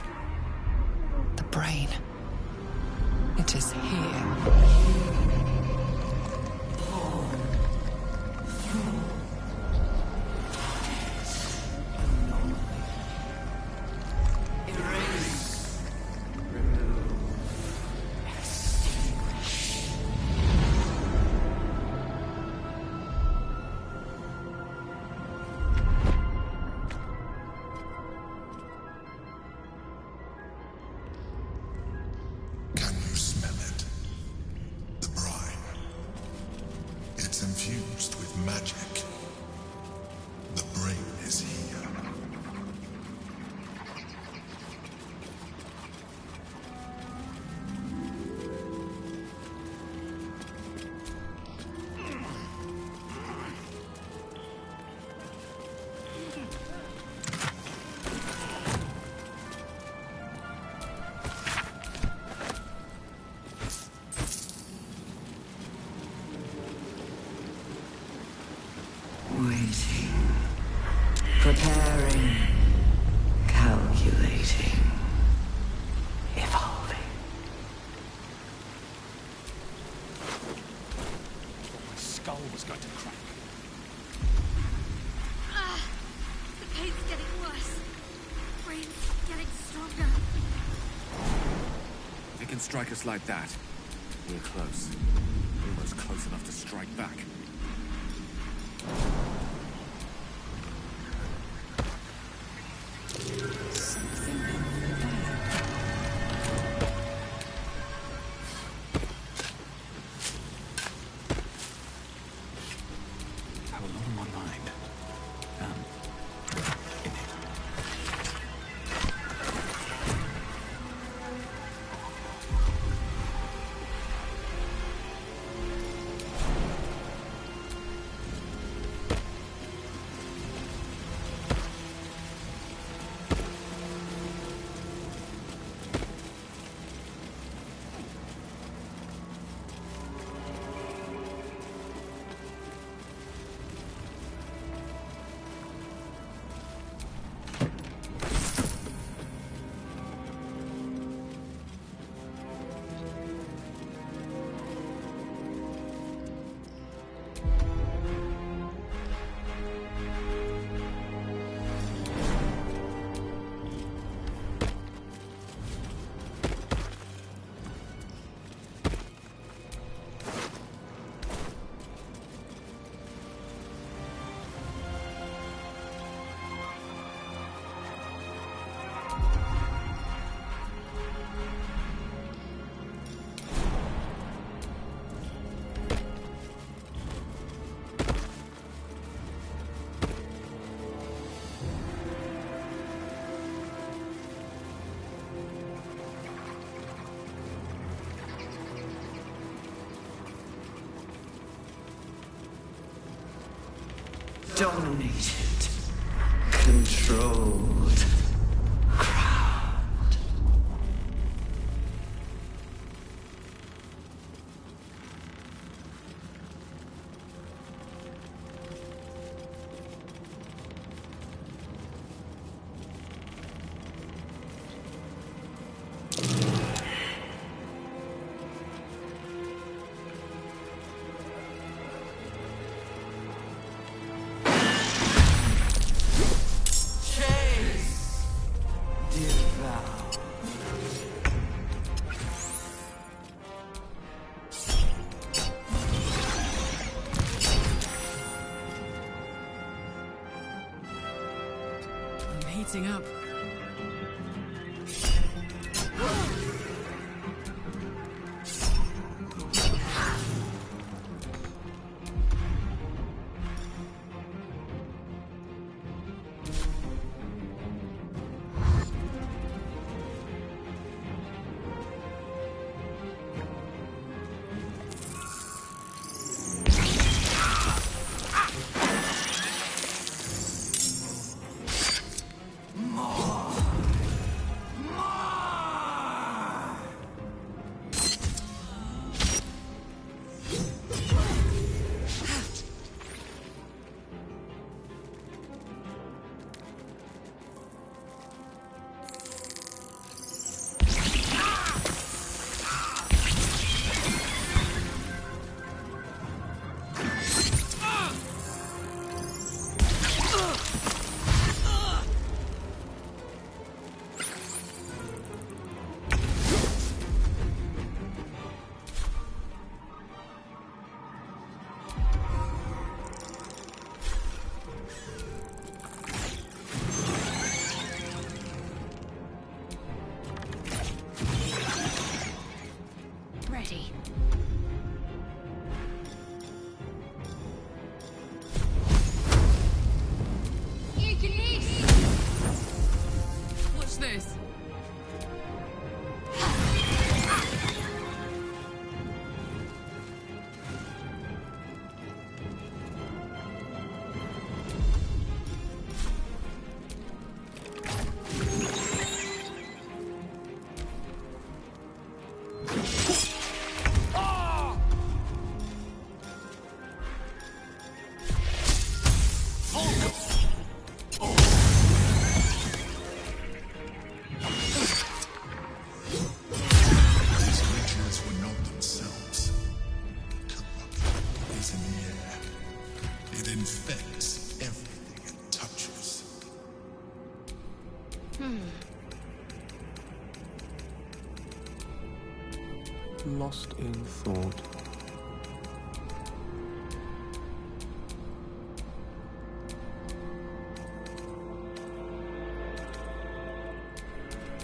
The brain. It is here. can strike us like that. We're close. Almost close enough to strike back. Dominated, controlled, crowned. Heating up. More. Lost in thought.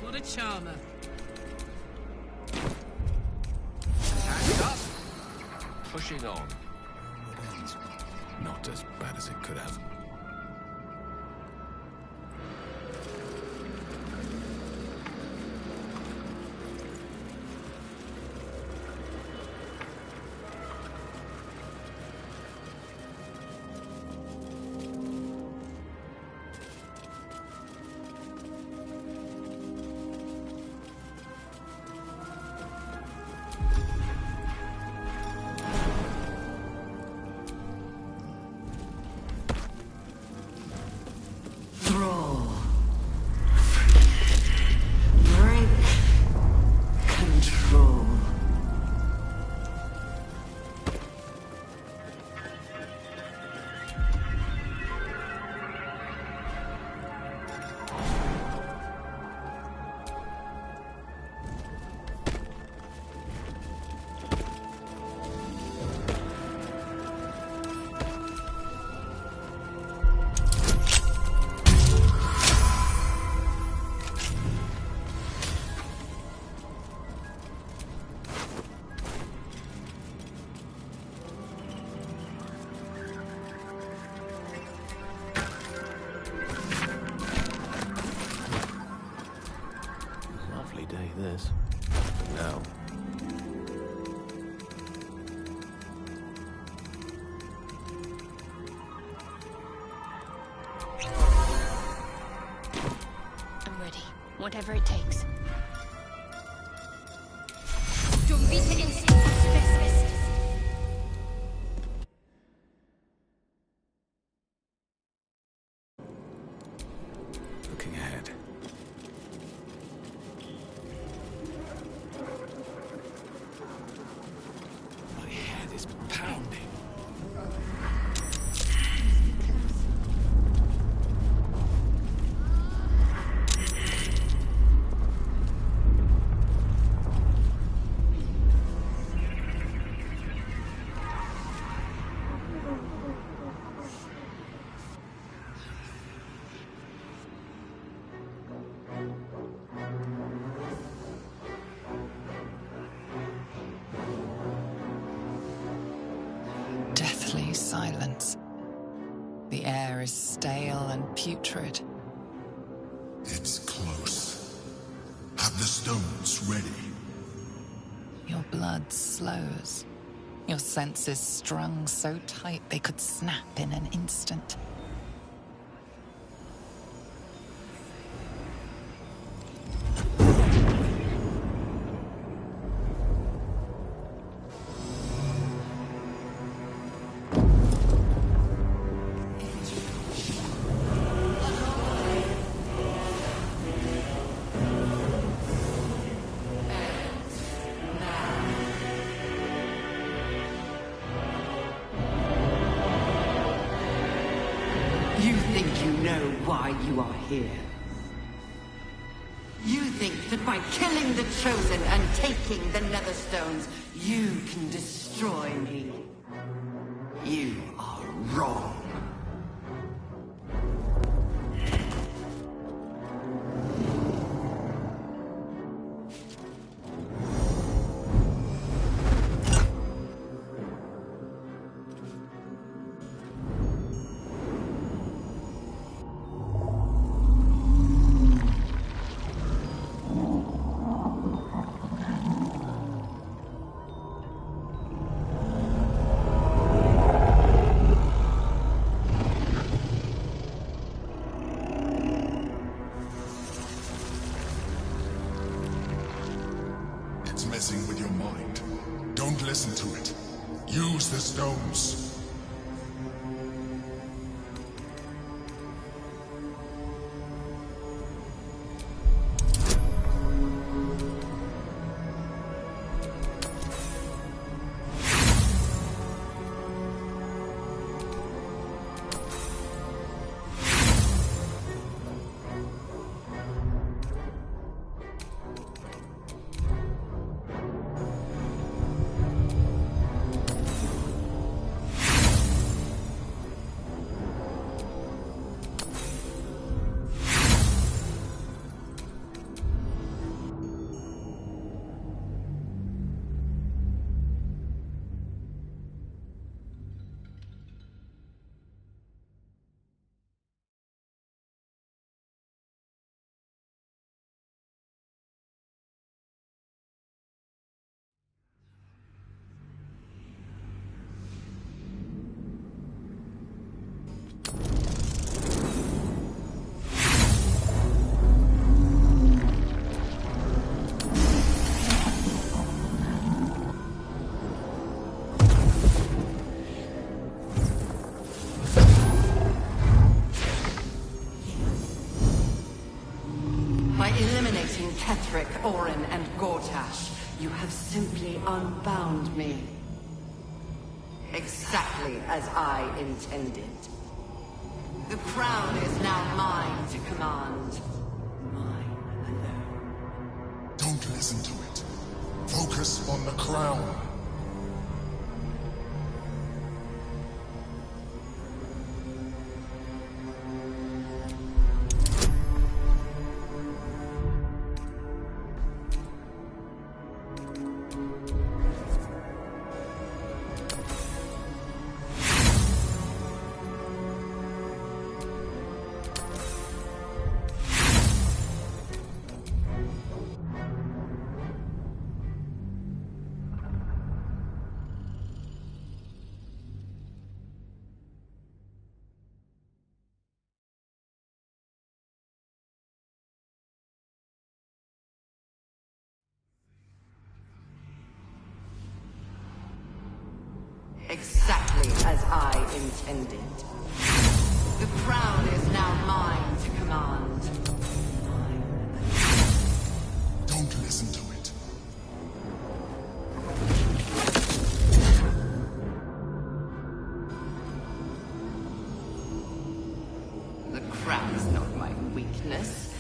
What a charmer. Hands up! Pushing on. It ends. Not as bad as it could have. This. Now. I'm ready. Whatever it takes. Looking ahead. My head is pounding. Deathly silence. The air is stale and putrid. It's close. Have the stones ready. Your blood slows. Your senses strung so tight they could snap in an instant. You think you know why you are here. You think that by killing the Chosen and taking the Netherstones, you can destroy me. You are wrong. It's messing with your mind. Don't listen to it. Use the stones. eliminating Ketheric, Orin, and Gortash, you have simply unbound me. Exactly as I intended. The crown is now mine to command. Mine alone. Don't listen to it. Focus on the crown. Exactly as I intended. The crown is now mine to command. Don't listen to it. The crown is not my weakness.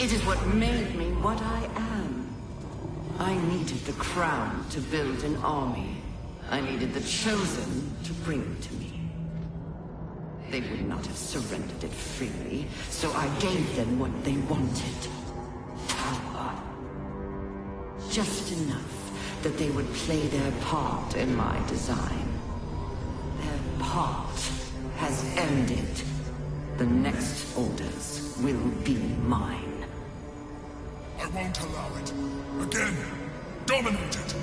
It is what made me what I am. I needed the crown to build an army. I needed the Chosen to bring it to me. They would not have surrendered it freely, so I gave them what they wanted. Power. Just enough that they would play their part in my design. Their part has ended. The next orders will be mine. I won't allow it. Again, dominate it.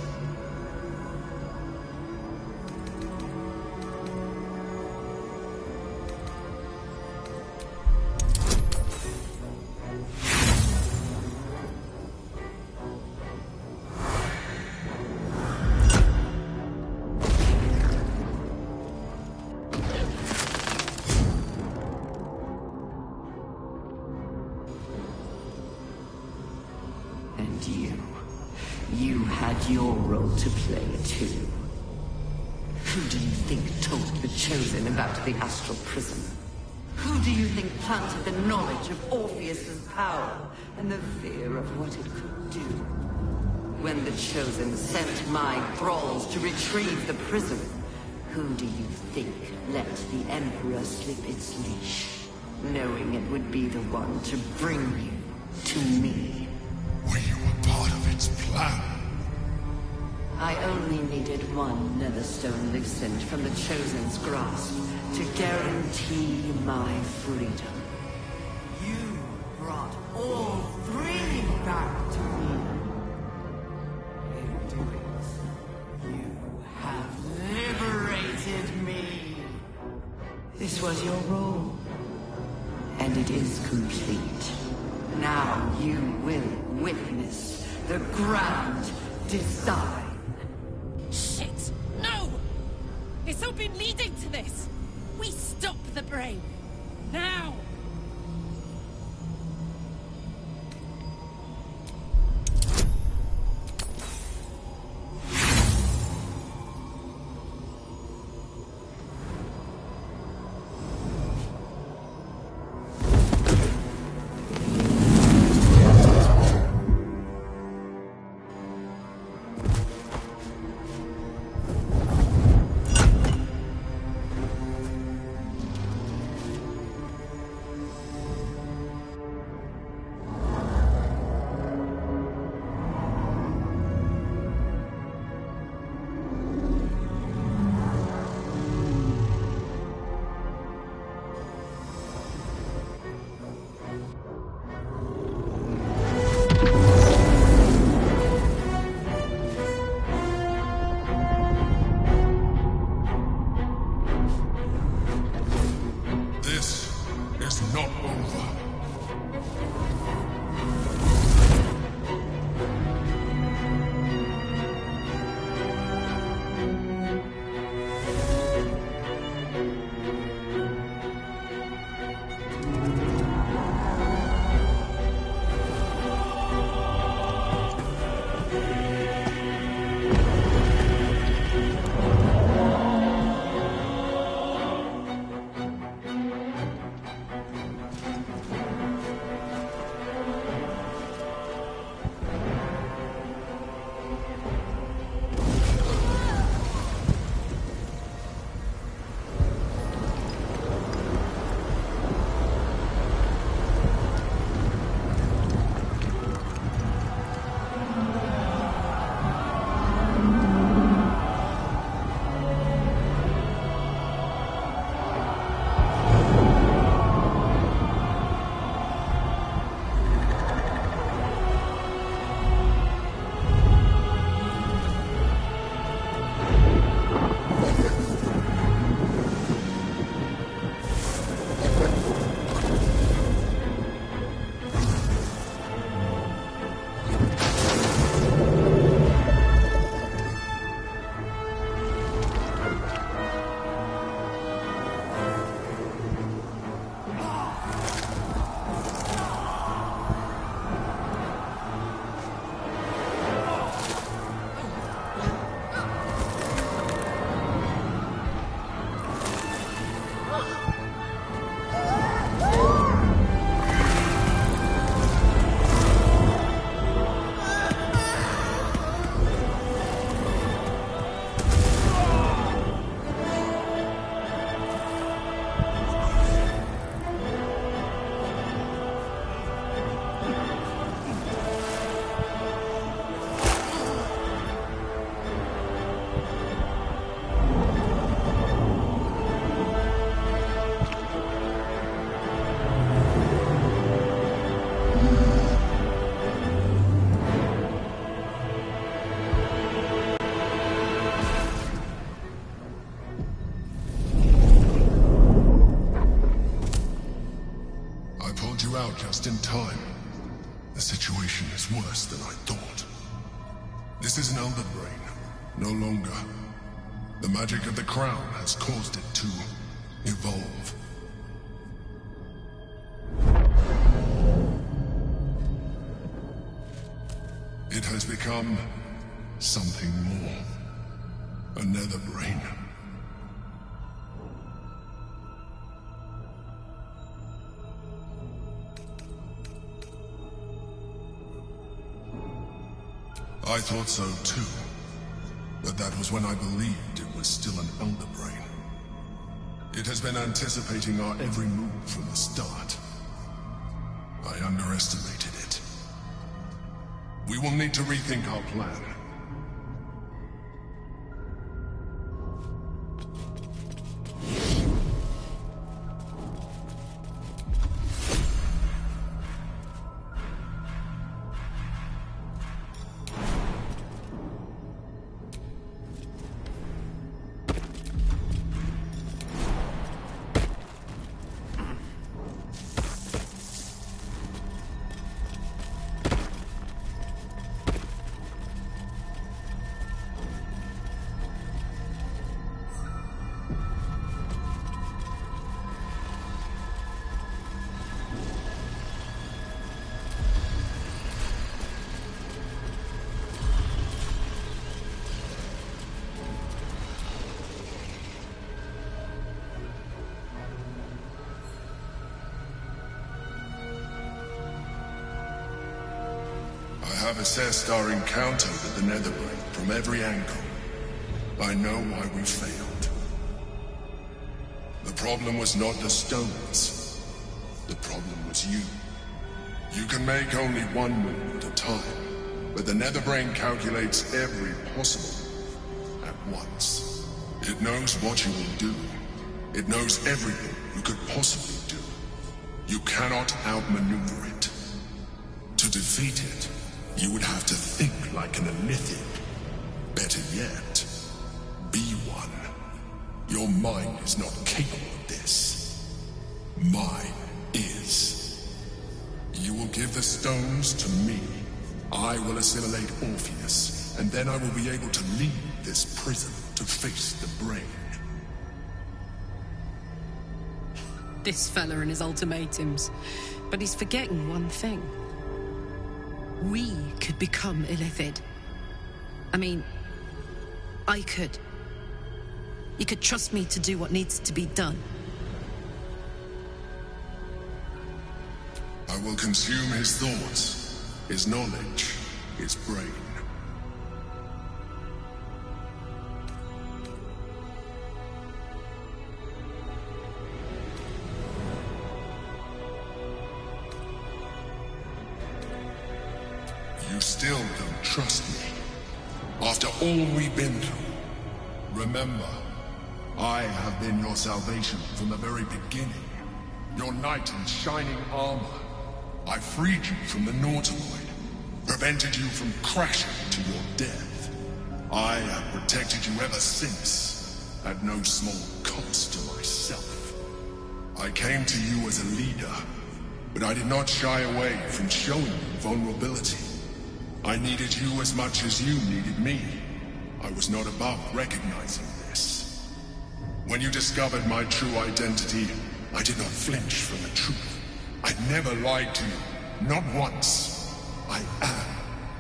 You had your role to play too. Who do you think told the Chosen about the astral prism? Who do you think planted the knowledge of Orpheus's power and the fear of what it could do? When the Chosen sent my thralls to retrieve the prism, who do you think let the Emperor slip its leash, knowing it would be the one to bring you to me? Were you a part of its plan? I only needed one Netherstone loosened from the Chosen's grasp to guarantee my freedom. You brought all three back to me. In doing so, you have liberated me. This was your role, and it is complete. Now you will witness the grand design. Shit! No! It's all been leading to this! We stop the brain! Now! just in time. The situation is worse than I thought. This is an elder brain, no longer. The magic of the crown has caused it to evolve. It has become something more. A nether brain. I thought so too, but that was when I believed it was still an elder brain. It has been anticipating our every move from the start. I underestimated it. We will need to rethink our plan. I have assessed our encounter with the Netherbrain from every angle. I know why we failed. The problem was not the stones. The problem was you. You can make only one move at a time, but the Netherbrain calculates every possible move at once. It knows what you will do. It knows everything you could possibly do. You cannot outmaneuver it. To defeat it, you would have to think like an Illithid. Better yet, be one. Your mind is not capable of this. Mine is. You will give the stones to me. I will assimilate Orpheus, and then I will be able to leave this prison to face the brain. This fella and his ultimatums. But he's forgetting one thing. We could become Illithid. I mean, I could. You could trust me to do what needs to be done. I will consume his thoughts, his knowledge, his brain. You still don't trust me. After all we've been through. Remember, I have been your salvation from the very beginning. Your knight in shining armor. I freed you from the Nautiloid. Prevented you from crashing to your death. I have protected you ever since. At no small cost to myself. I came to you as a leader. But I did not shy away from showing you vulnerability. I needed you as much as you needed me. I was not above recognizing this. When you discovered my true identity, I did not flinch from the truth. I never lied to you, not once. I am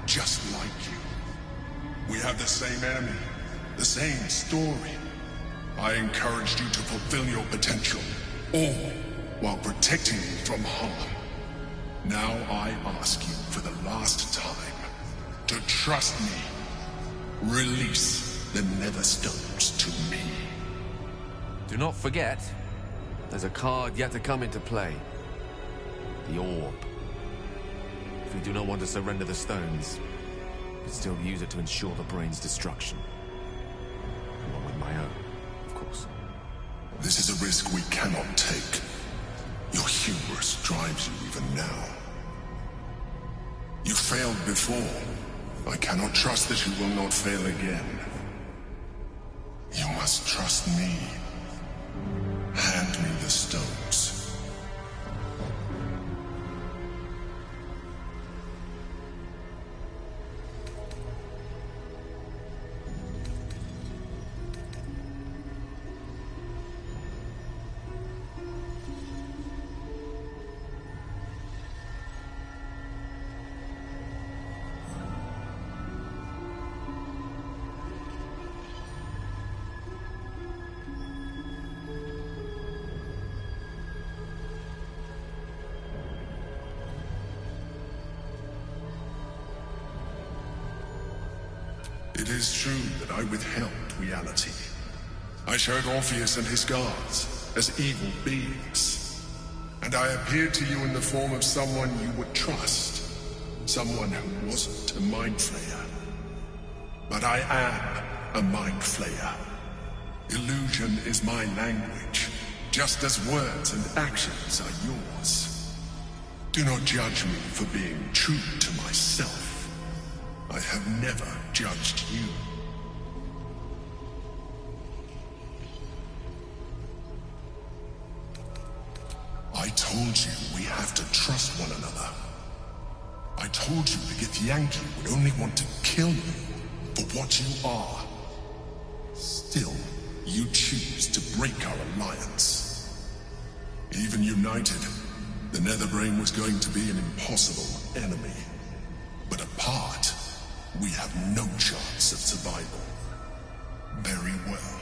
just like you. We have the same enemy, the same story. I encouraged you to fulfill your potential, all while protecting you from harm. Now I ask you for the last time to trust me. Release the Nether Stones to me. Do not forget, there's a card yet to come into play. The Orb. If we do not want to surrender the stones, we can still use it to ensure the brain's destruction. Along with my own, of course. This is a risk we cannot take. Your hubris drives you even now. You failed before. I cannot trust that you will not fail again. You must trust me. Hand me the stones. It is true that I withheld reality. I showed Orpheus and his guards as evil beings. And I appeared to you in the form of someone you would trust. Someone who wasn't a mind flayer. But I am a mind flayer. Illusion is my language, just as words and actions are yours. Do not judge me for being true to myself. I have never judged you. I told you we have to trust one another. I told you the Githyanki would only want to kill you for what you are. Still, you choose to break our alliance. Even united, the Netherbrain was going to be an impossible enemy. But apart, we have no chance of survival. Very well.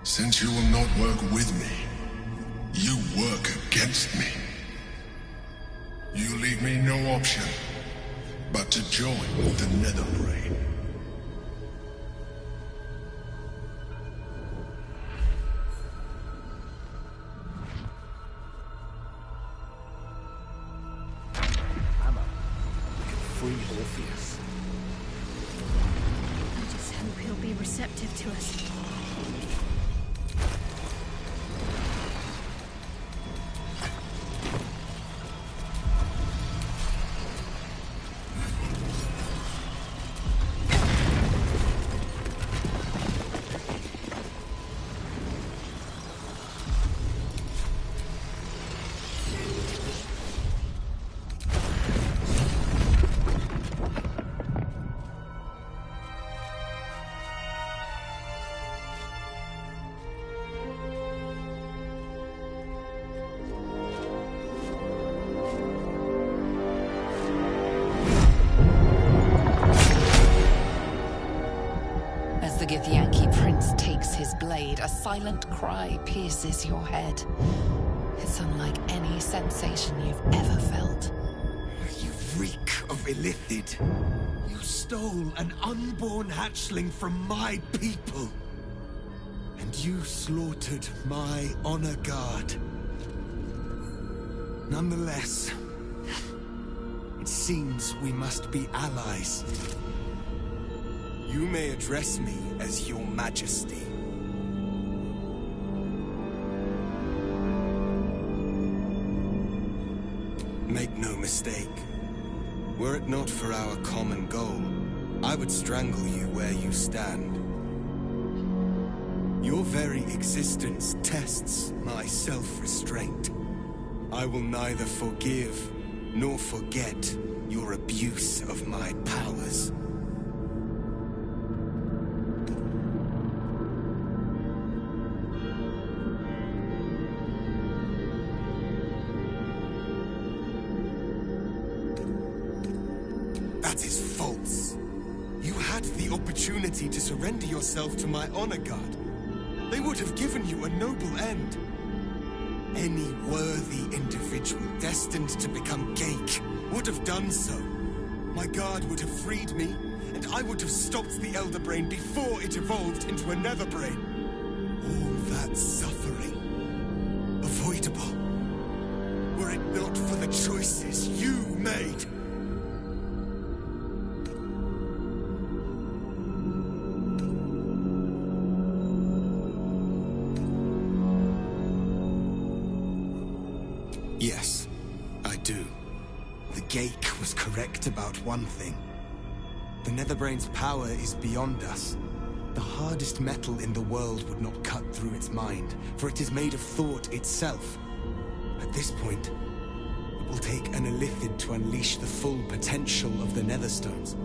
Since you will not work with me, you work against me. You leave me no option but to join the Netherbrain. Free Orpheus. I just hope he'll be receptive to us. Githyanki prince takes his blade, a silent cry pierces your head. It's unlike any sensation you've ever felt. You reek of illithid. You stole an unborn hatchling from my people. And you slaughtered my honor guard. Nonetheless, it seems we must be allies. You may address me as your majesty. Make no mistake. Were it not for our common goal, I would strangle you where you stand. Your very existence tests my self-restraint. I will neither forgive nor forget your abuse of my powers. That is false. You had the opportunity to surrender yourself to my honor guard. They would have given you a noble end. Any worthy individual destined to become Geik would have done so. My guard would have freed me, and I would have stopped the Elder Brain before it evolved into a Nether Brain. All that suffering, avoidable, were it not for the choices you made. Yes, I do. The Geik was correct about one thing. The Netherbrain's power is beyond us. The hardest metal in the world would not cut through its mind, for it is made of thought itself. At this point, it will take an illithid to unleash the full potential of the Netherstones.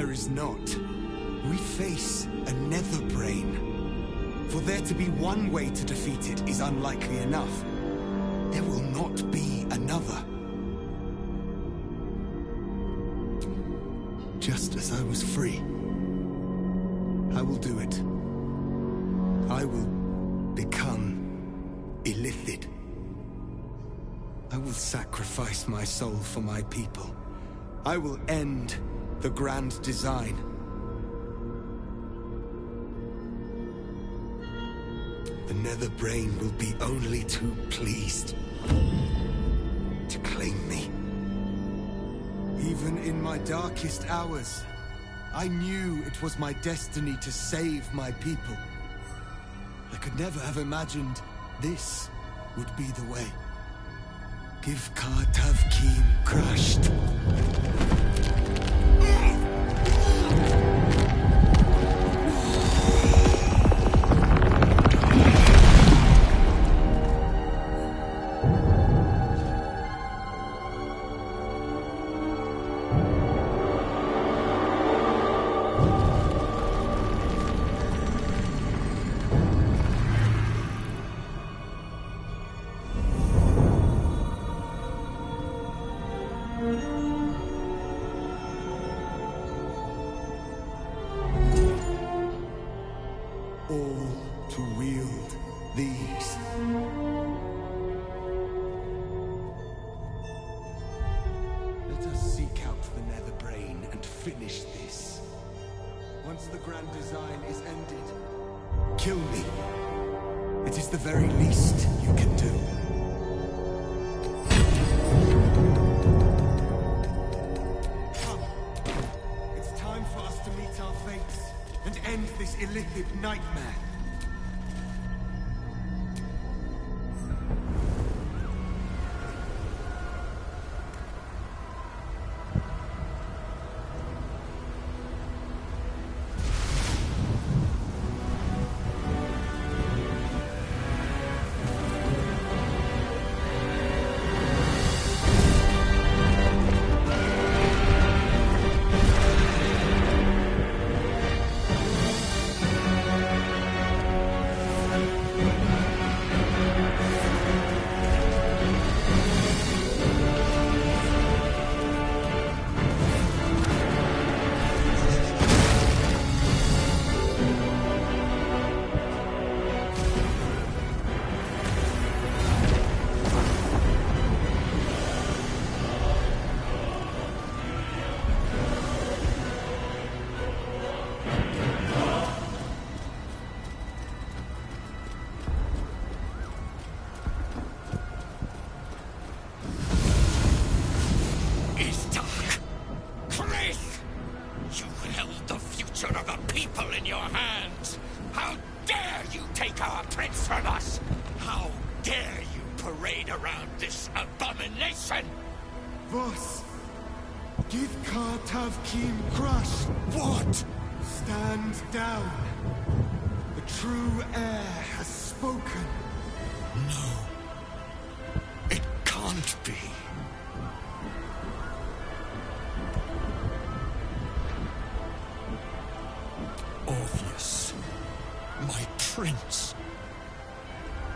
there is not. We face a nether brain. For there to be one way to defeat it is unlikely enough. There will not be another. Just as I was free, I will do it. I will become illithid. I will sacrifice my soul for my people. I will end the grand design. The nether brain will be only too pleased to claim me. Even in my darkest hours, I knew it was my destiny to save my people. I could never have imagined this would be the way. Give Tavkim crushed.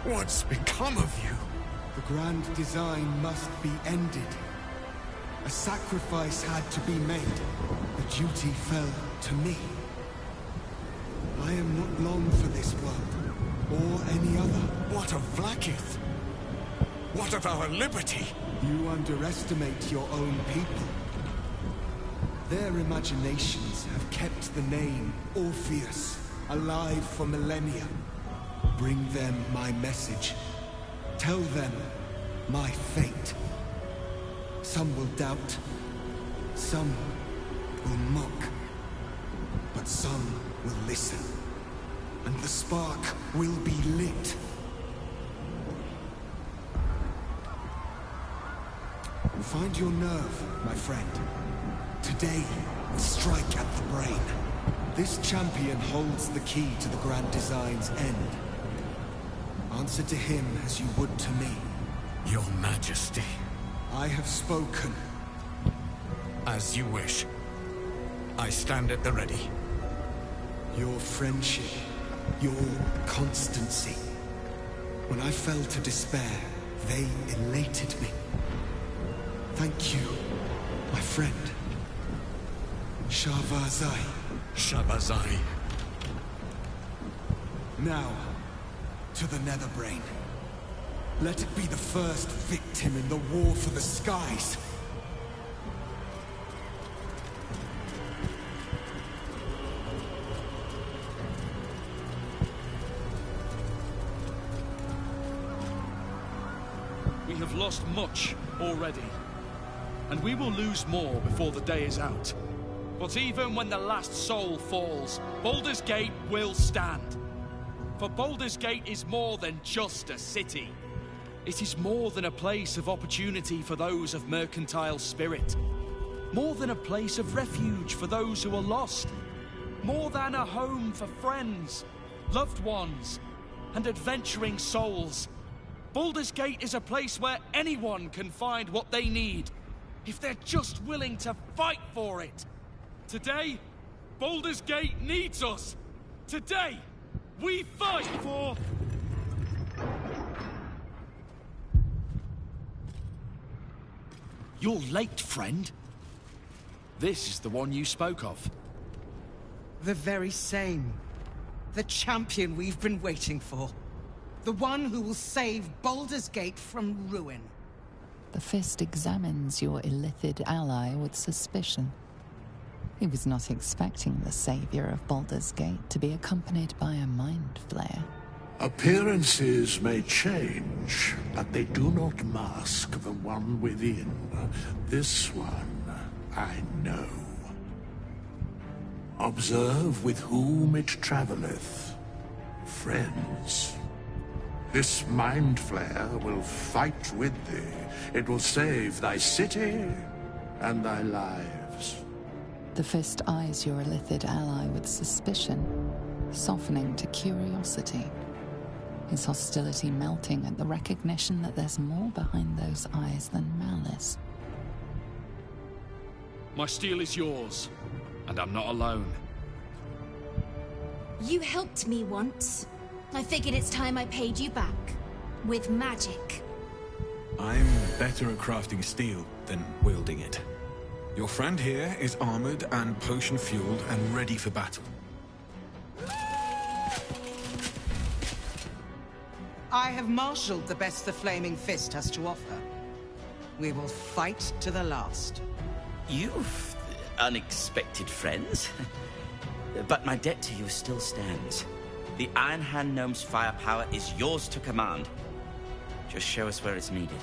What's become of you? The grand design must be ended. A sacrifice had to be made. The duty fell to me. I am not long for this world, or any other. What of Vlaakith? What of our liberty? You underestimate your own people. Their imaginations have kept the name Orpheus alive for millennia. Bring them my message. Tell them my fate. Some will doubt. Some will mock. But some will listen. And the spark will be lit. Find your nerve, my friend. Today, strike at the brain. This champion holds the key to the grand design's end. Answer to him as you would to me. Your Majesty. I have spoken. As you wish. I stand at the ready. Your friendship, your constancy. When I fell to despair, they elated me. Thank you, my friend. Shavazai. Shabazai. Now, to the Netherbrain. Let it be the first victim in the war for the skies. We have lost much already, and we will lose more before the day is out. But even when the last soul falls, Baldur's Gate will stand. For Baldur's Gate is more than just a city. It is more than a place of opportunity for those of mercantile spirit. More than a place of refuge for those who are lost. More than a home for friends, loved ones, and adventuring souls. Baldur's Gate is a place where anyone can find what they need, if they're just willing to fight for it. Today, Baldur's Gate needs us. Today, we fight for... You're late, friend. This is the one you spoke of. The very same. The champion we've been waiting for. The one who will save Baldur's Gate from ruin. The Fist examines your illithid ally with suspicion. He was not expecting the savior of Baldur's Gate to be accompanied by a mind flayer. Appearances may change, but they do not mask the one within. This one, I know. Observe with whom it traveleth. Friends. This mind flayer will fight with thee. It will save thy city and thy lives. The Fist eyes your illithid ally with suspicion, softening to curiosity. His hostility melting at the recognition that there's more behind those eyes than malice. My steel is yours, and I'm not alone. You helped me once. I figured it's time I paid you back. With magic. I'm better at crafting steel than wielding it. Your friend here is armored and potion-fueled and ready for battle. I have marshaled the best the Flaming Fist has to offer. We will fight to the last. You've unexpected friends. But my debt to you still stands. The Iron Hand Gnome's firepower is yours to command. Just show us where it's needed.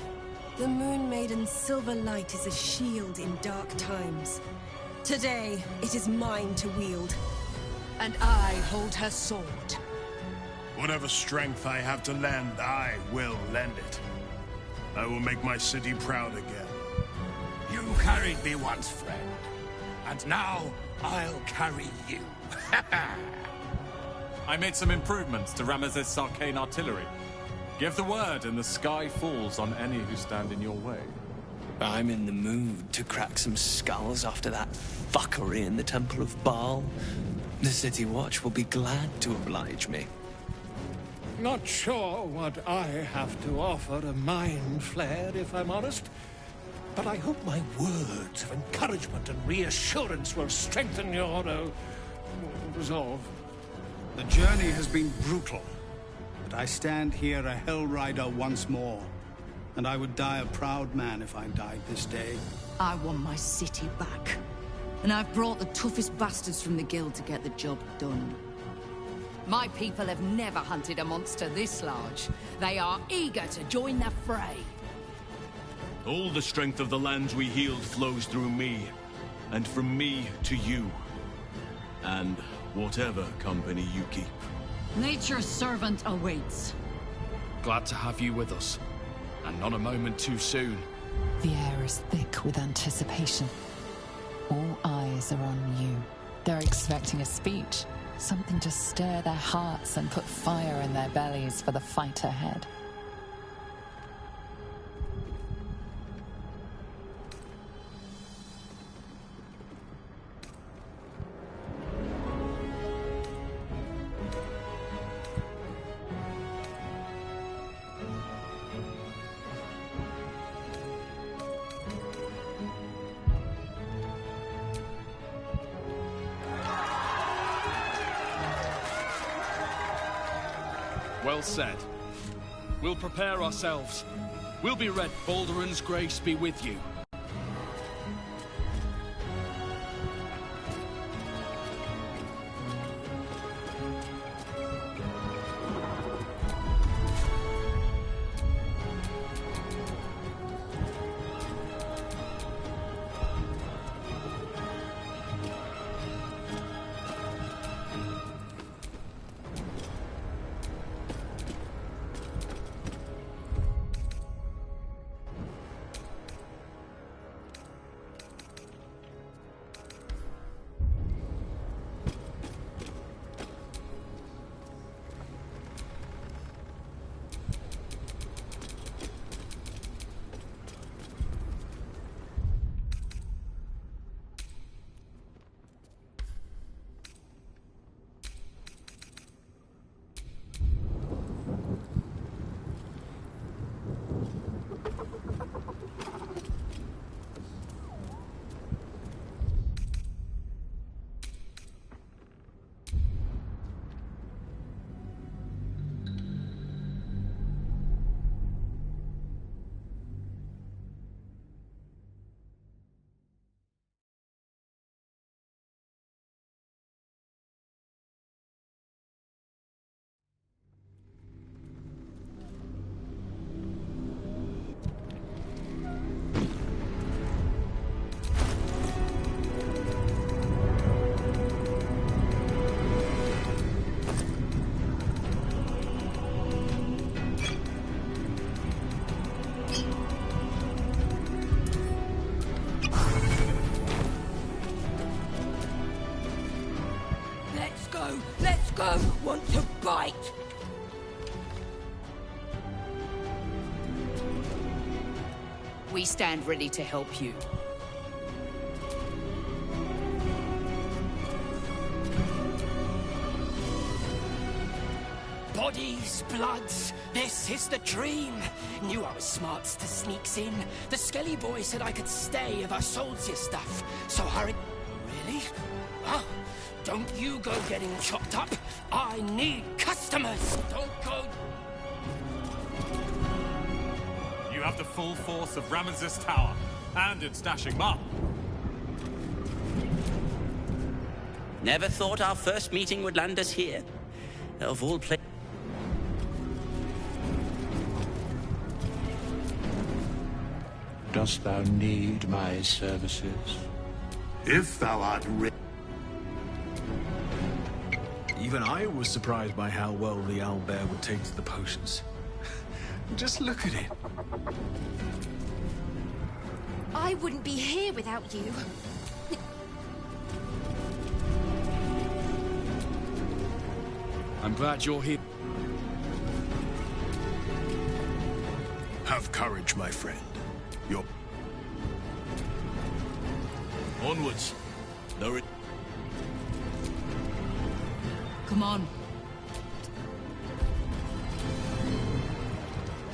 The Moon Maiden's silver light is a shield in dark times. Today, it is mine to wield. And I hold her sword. Whatever strength I have to lend, I will lend it. I will make my city proud again. You carried me once, friend. And now, I'll carry you. I made some improvements to Ramesses' arcane artillery. Give the word and the sky falls on any who stand in your way. I'm in the mood to crack some skulls after that fuckery in the Temple of Baal. The City Watch will be glad to oblige me. Not sure what I have to offer a mind flare, if I'm honest. But I hope my words of encouragement and reassurance will strengthen your resolve. The journey has been brutal, but I stand here a Hell Rider once more. And I would die a proud man if I died this day. I want my city back. And I've brought the toughest bastards from the guild to get the job done. My people have never hunted a monster this large. They are eager to join the fray. All the strength of the lands we healed flows through me, and from me to you. And whatever company you keep. Nature's servant awaits. Glad to have you with us, and not a moment too soon. The air is thick with anticipation. All eyes are on you. They're expecting a speech, something to stir their hearts and put fire in their bellies for the fight ahead. Well said. We'll prepare ourselves. We'll be ready. Balduran's grace be with you. Want to bite? We stand ready to help you. Bodies, bloods, this is the dream. Knew I was smart to sneaks in. The Skelly boy said I could stay if I sold your stuff. So hurry. Really? Huh? Don't you go getting chopped up. I need customers. Don't go. You have the full force of Ramesses Tower, and it's dashing up. Never thought our first meeting would land us here. Of all places. Dost thou need my services? If thou art ready. Even I was surprised by how well the owlbear would take to the potions. Just look at it. I wouldn't be here without you. I'm glad you're here. Have courage, my friend. You're... Onwards. No re... Come on.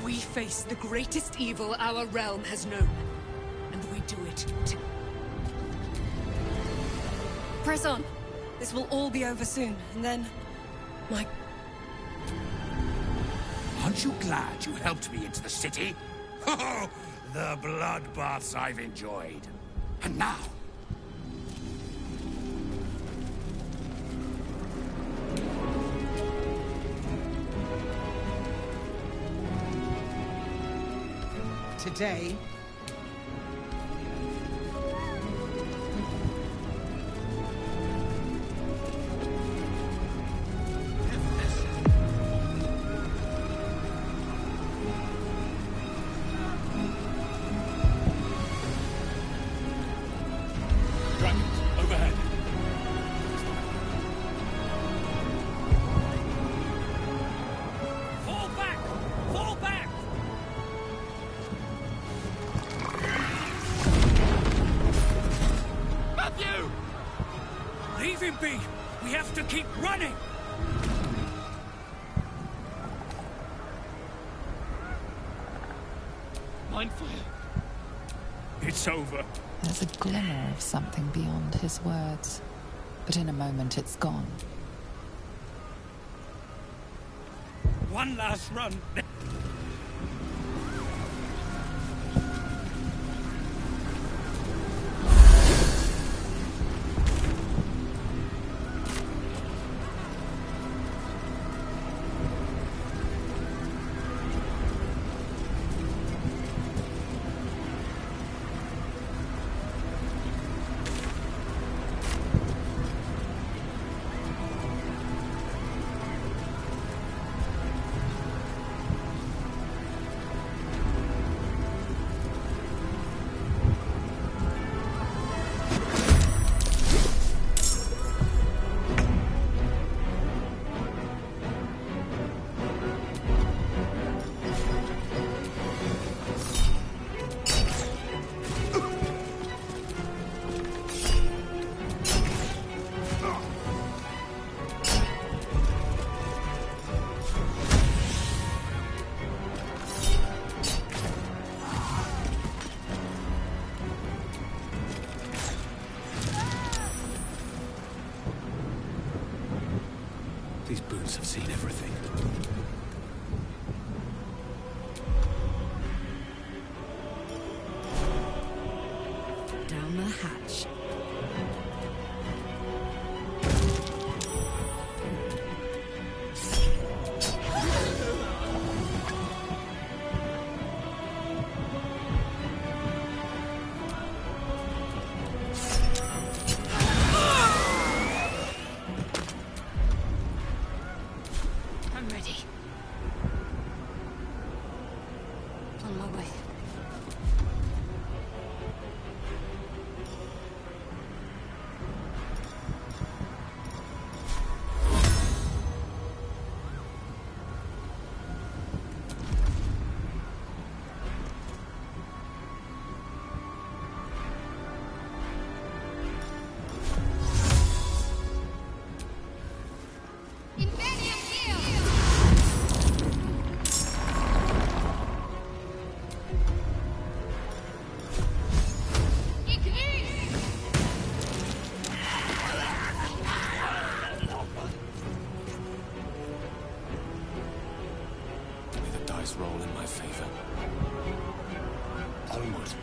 We face the greatest evil our realm has known. And we do it together. Press on. This will all be over soon, and then... Aren't you glad you helped me into the city? Oh, the bloodbaths I've enjoyed. And now... Today, Dragons, overhead. Fall back! Fall back! Matthew! Leave him be! We have to keep running! Mindful. It's over. There's a glimmer of something beyond his words, but in a moment it's gone. one last run. These boots have seen everything. Down the hatch. I'm ready. On my way. May the dice roll in my favor. Onward.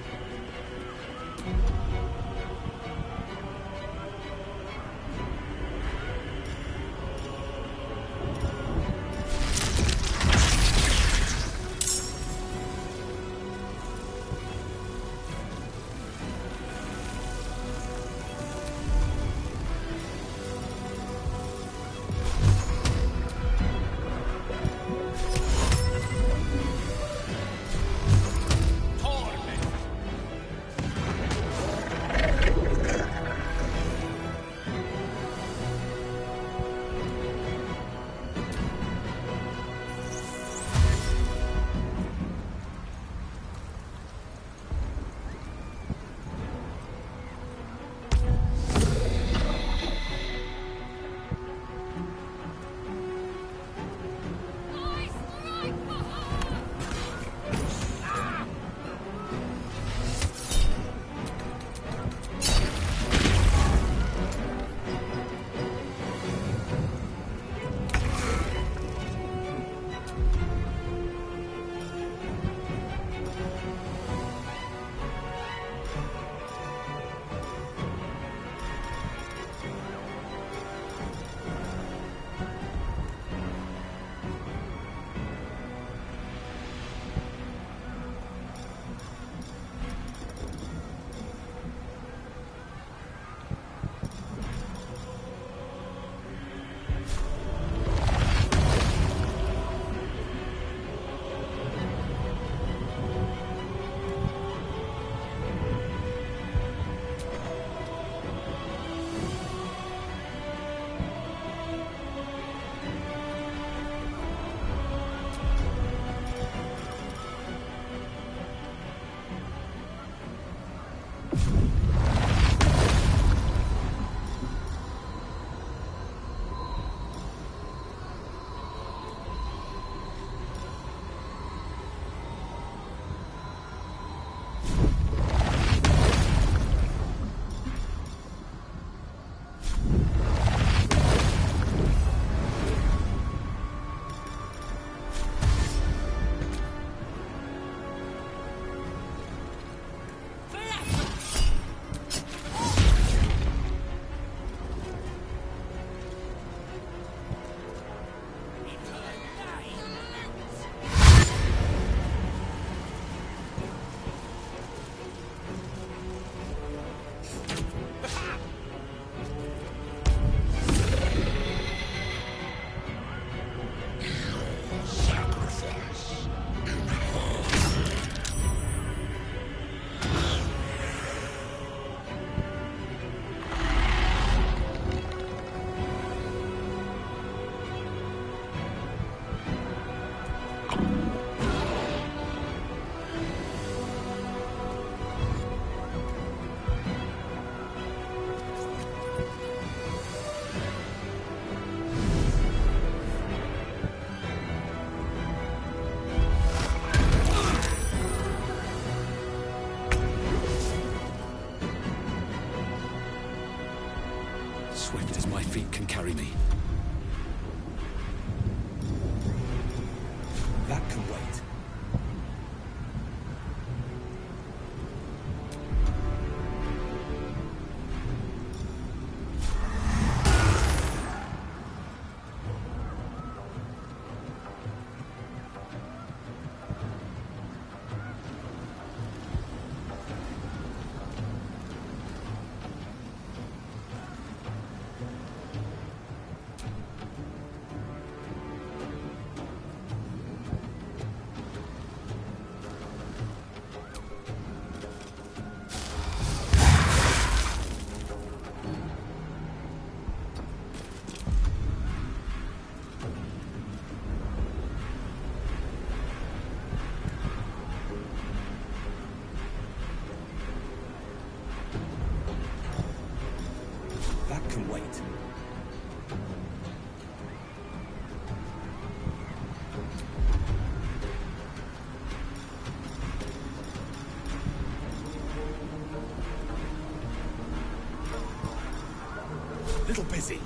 carry me. That can wait. Can wait. Little busy.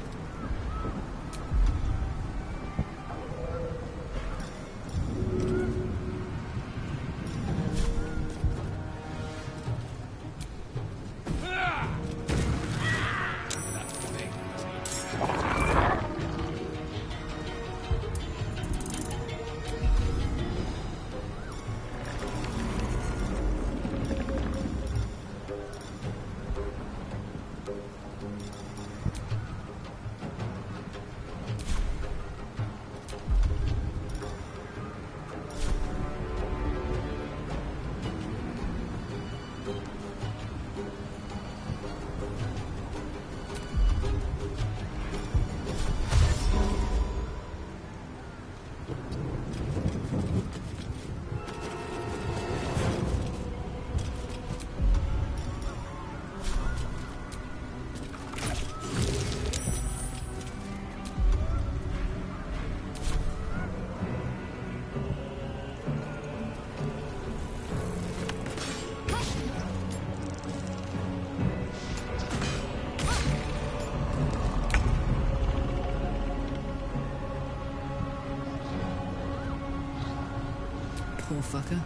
Poor fucker.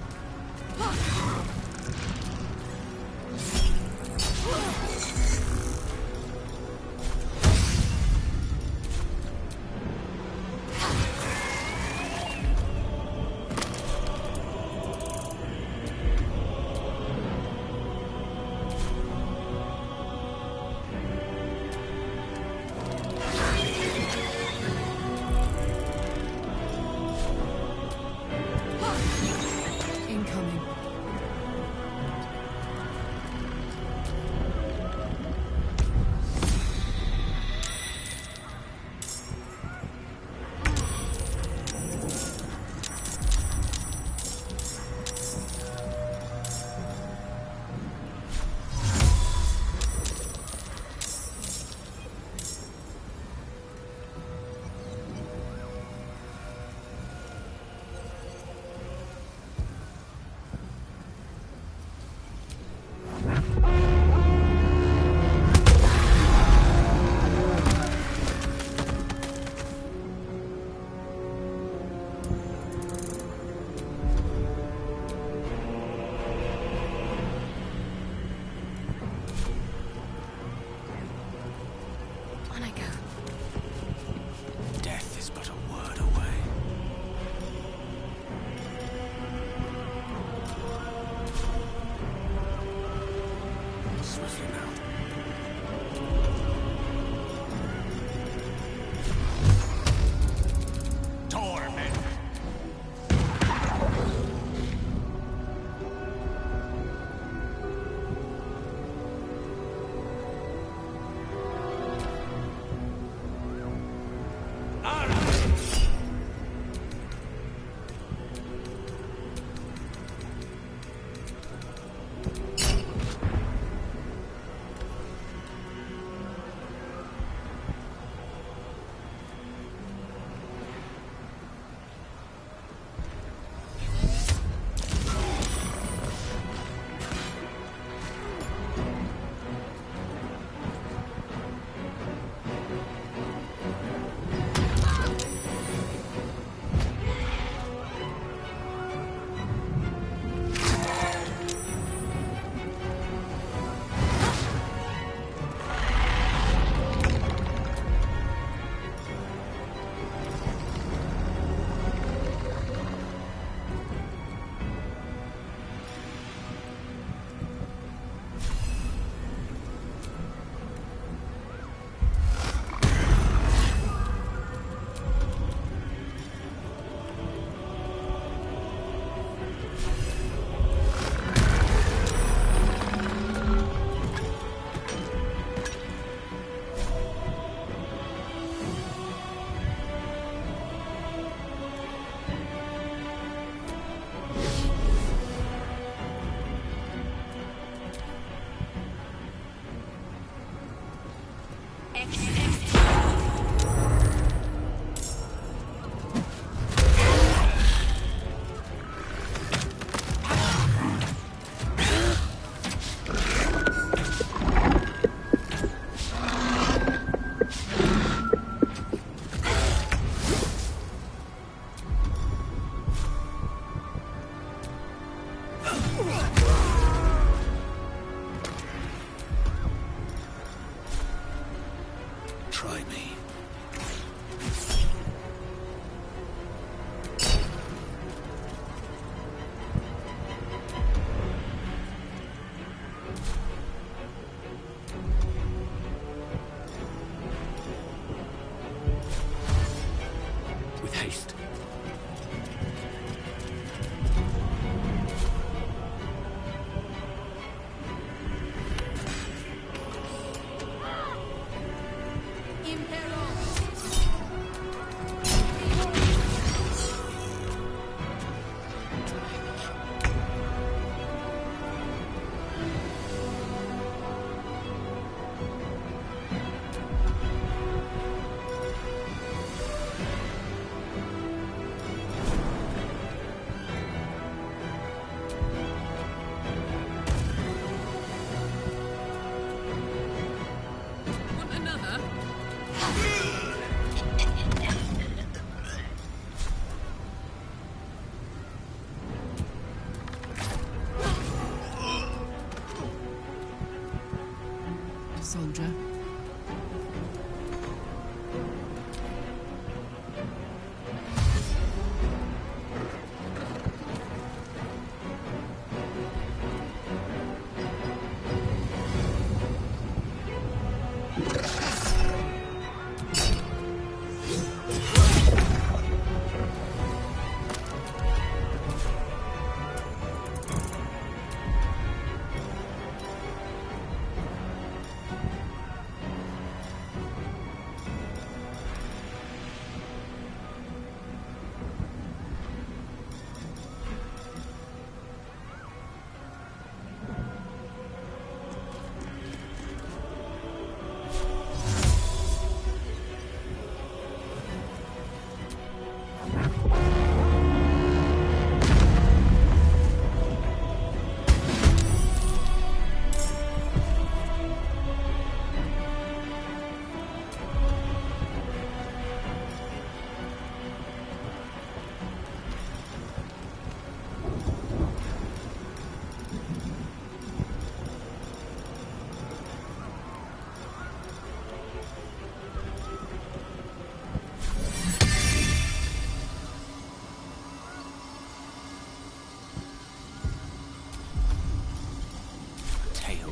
soldier.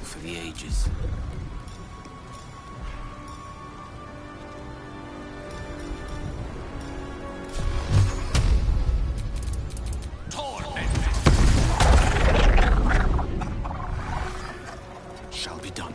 For the ages. Shall be done.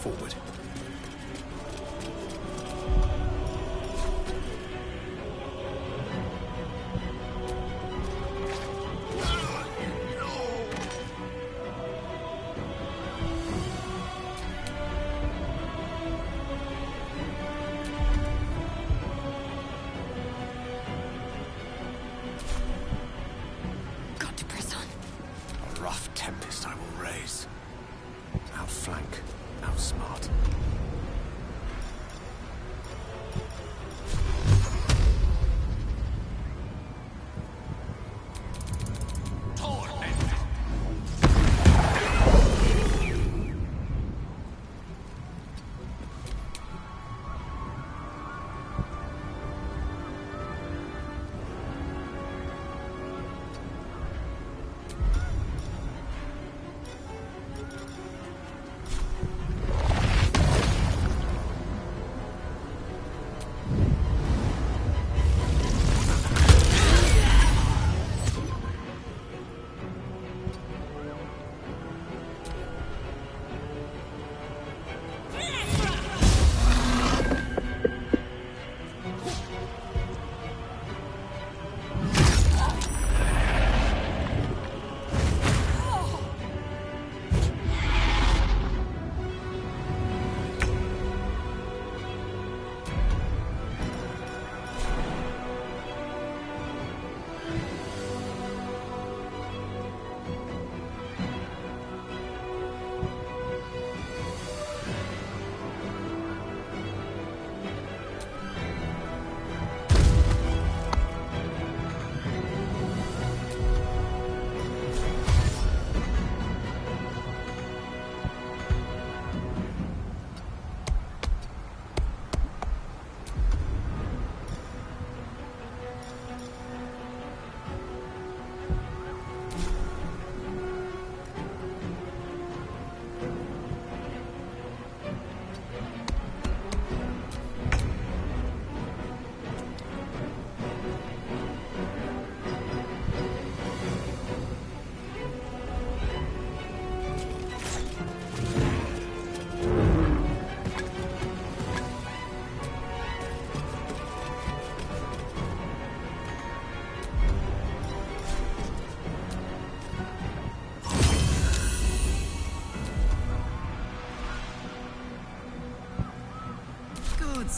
forward. Rough tempest I will raise. Outflank, outsmart.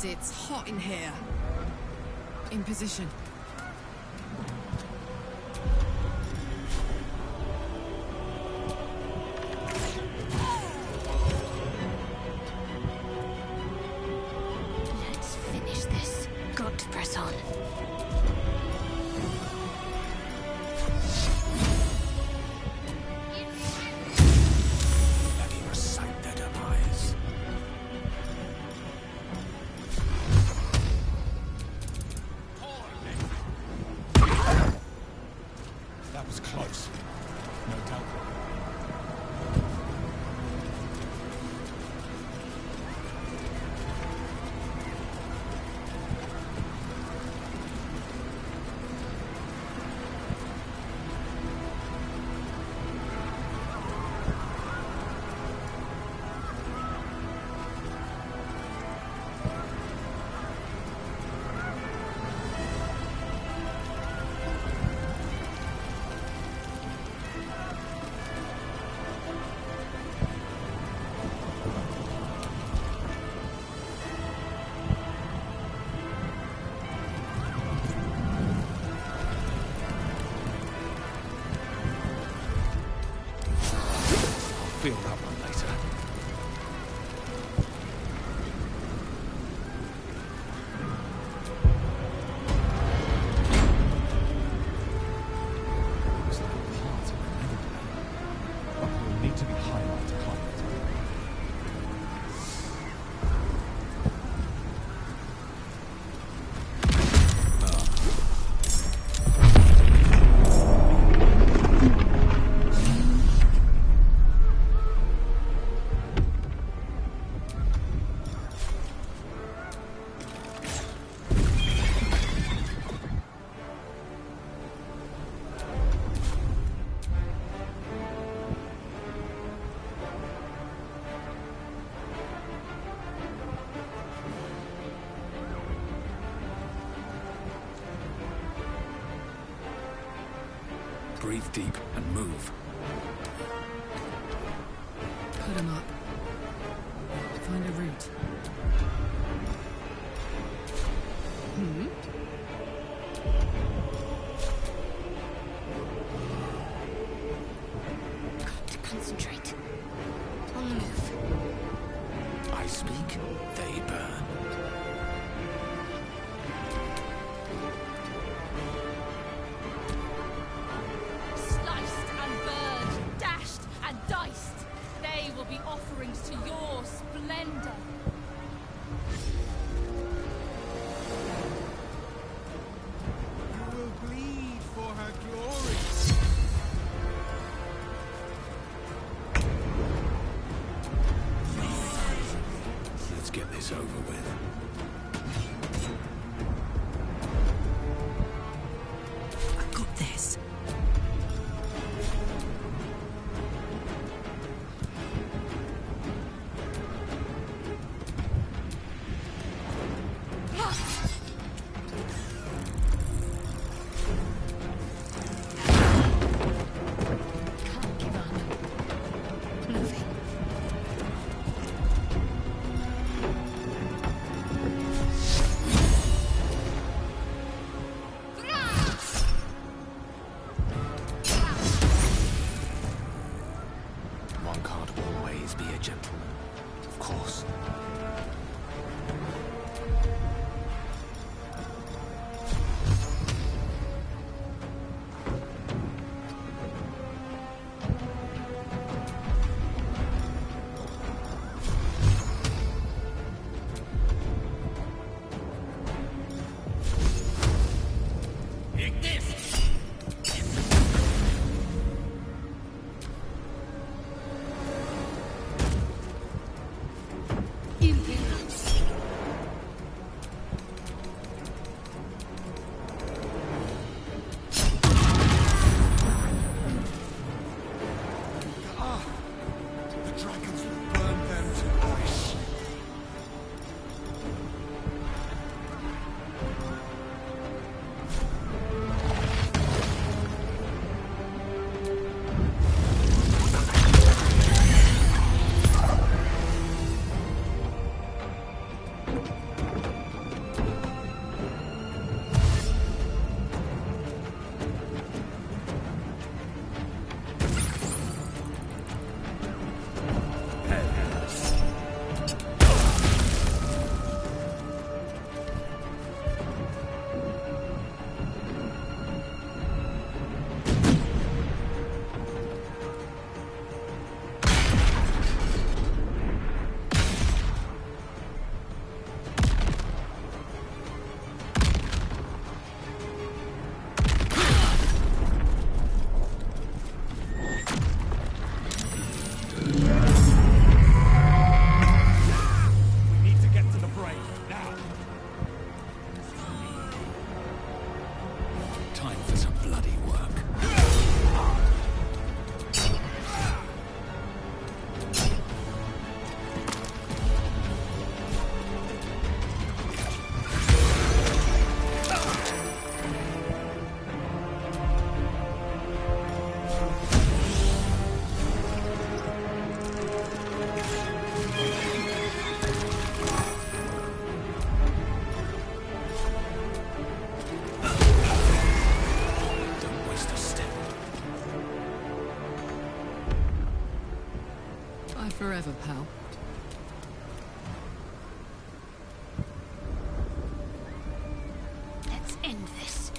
It's hot in here. In position. Let's finish this. Got to press on. Let me recite their demise. Breathe deep and move. Put him up. Find a route. Got to concentrate. On the move. I speak, they burn. Sliced and burned, dashed and diced. They will be offerings to your splendor. You will bleed for her glory. Let's get this over with. I've got this. Can't give up. Moving. One can't always be a gentleman, of course. The dragons will burn them to ash. We need to get to the brain, now. Time for some bloody work. Don't waste a step. Bye forever, pal. Let's end this.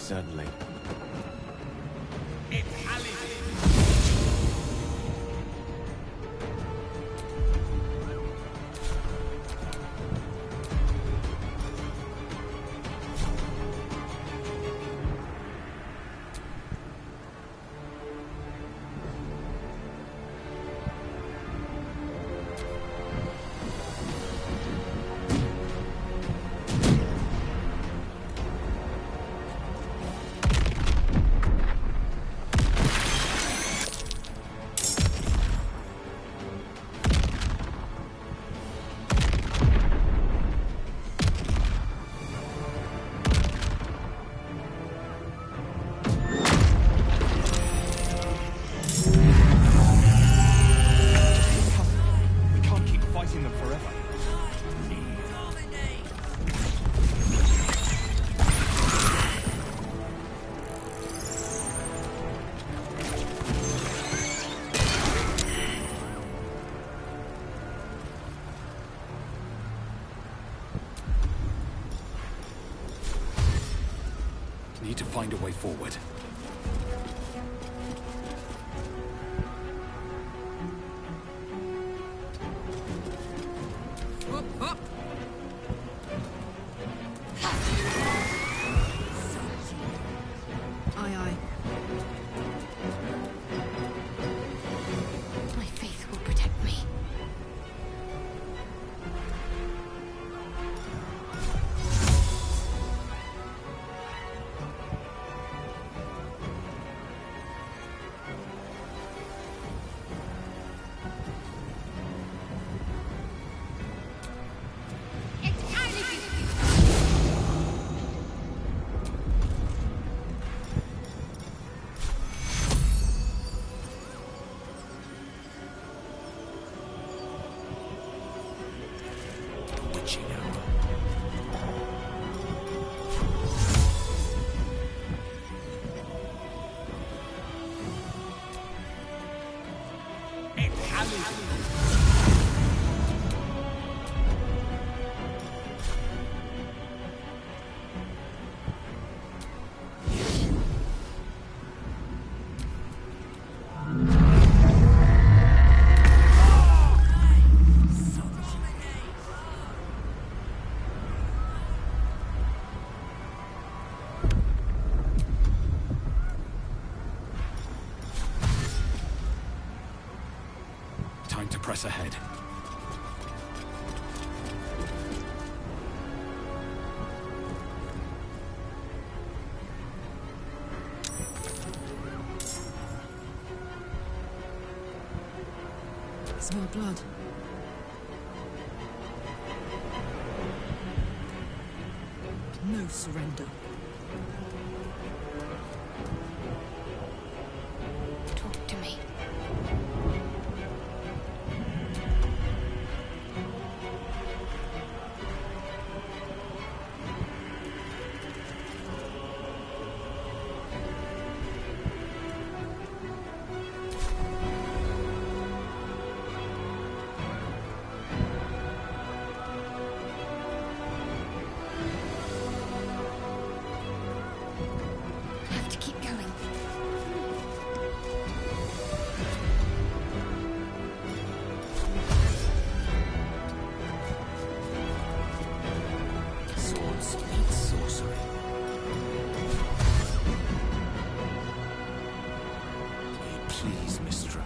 Certainly. Need to find a way forward. Aye, aye. My faith will protect me. Time to press ahead. Smell blood. No surrender. Talk to me. I have to keep going. Swords meet sorcery. Please, Mistra.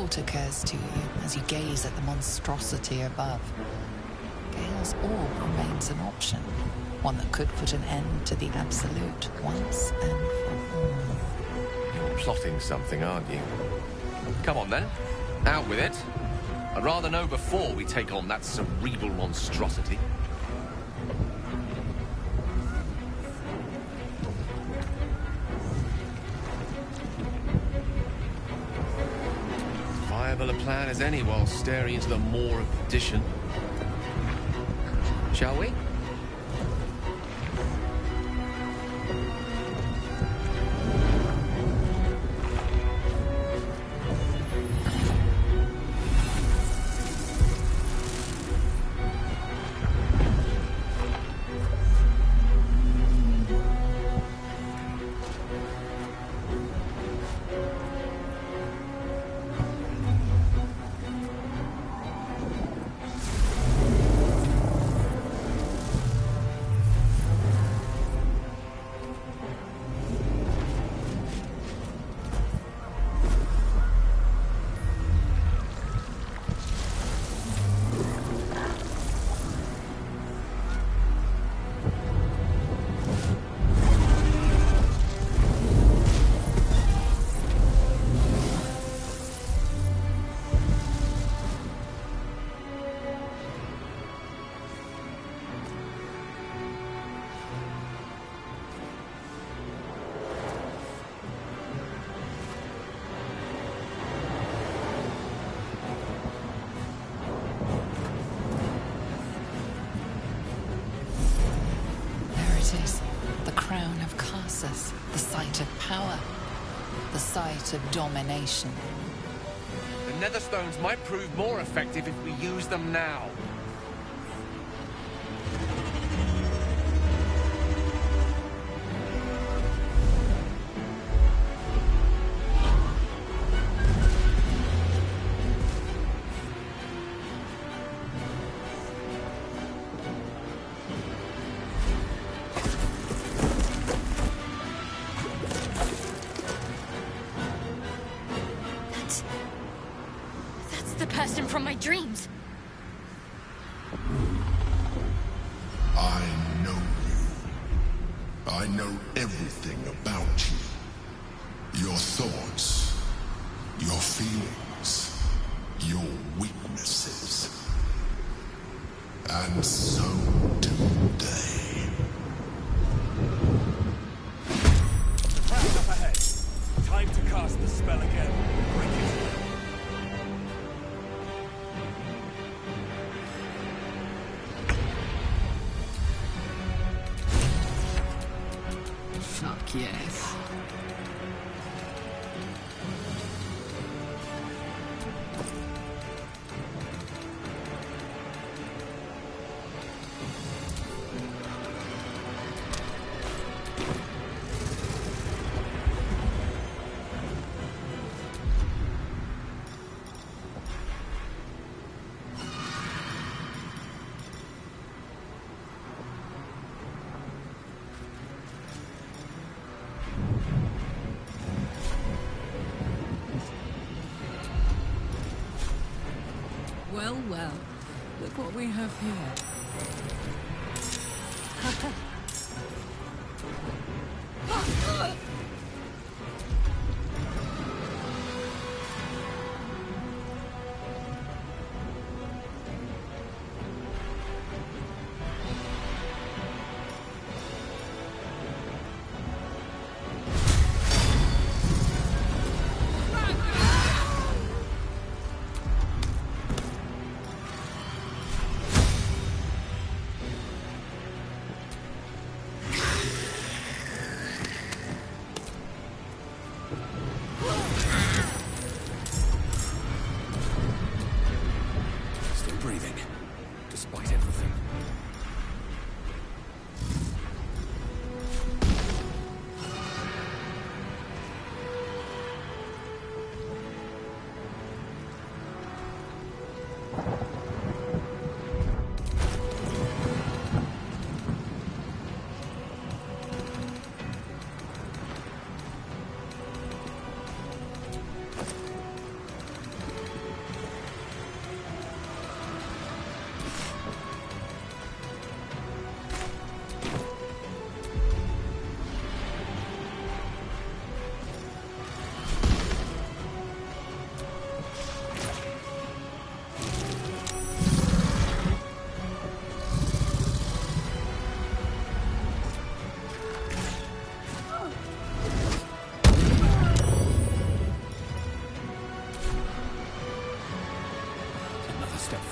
thought occurs to you as you gaze at the monstrosity above. Gale's orb remains an option, one that could put an end to the Absolute once and for all. You're plotting something, aren't you? Come on then, out with it. I'd rather know before we take on that cerebral monstrosity. Viable a plan as any while staring into the maw of perdition. Shall we? The site of power, the site of domination. The Netherstones might prove more effective if we use them now. From my dreams. I know you. I know everything about you. Your thoughts, your feelings, your weaknesses. And so do they. Crowd up ahead. Time to cast the spell again. Break it. Yes. Well, well. Look what we have here.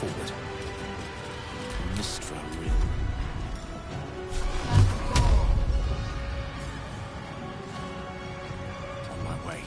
Forward. Mistra real. On my way.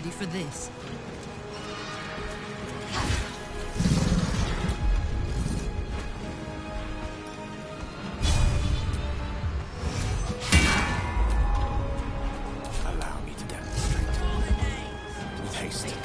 ready for this. Allow me to demonstrate. With haste.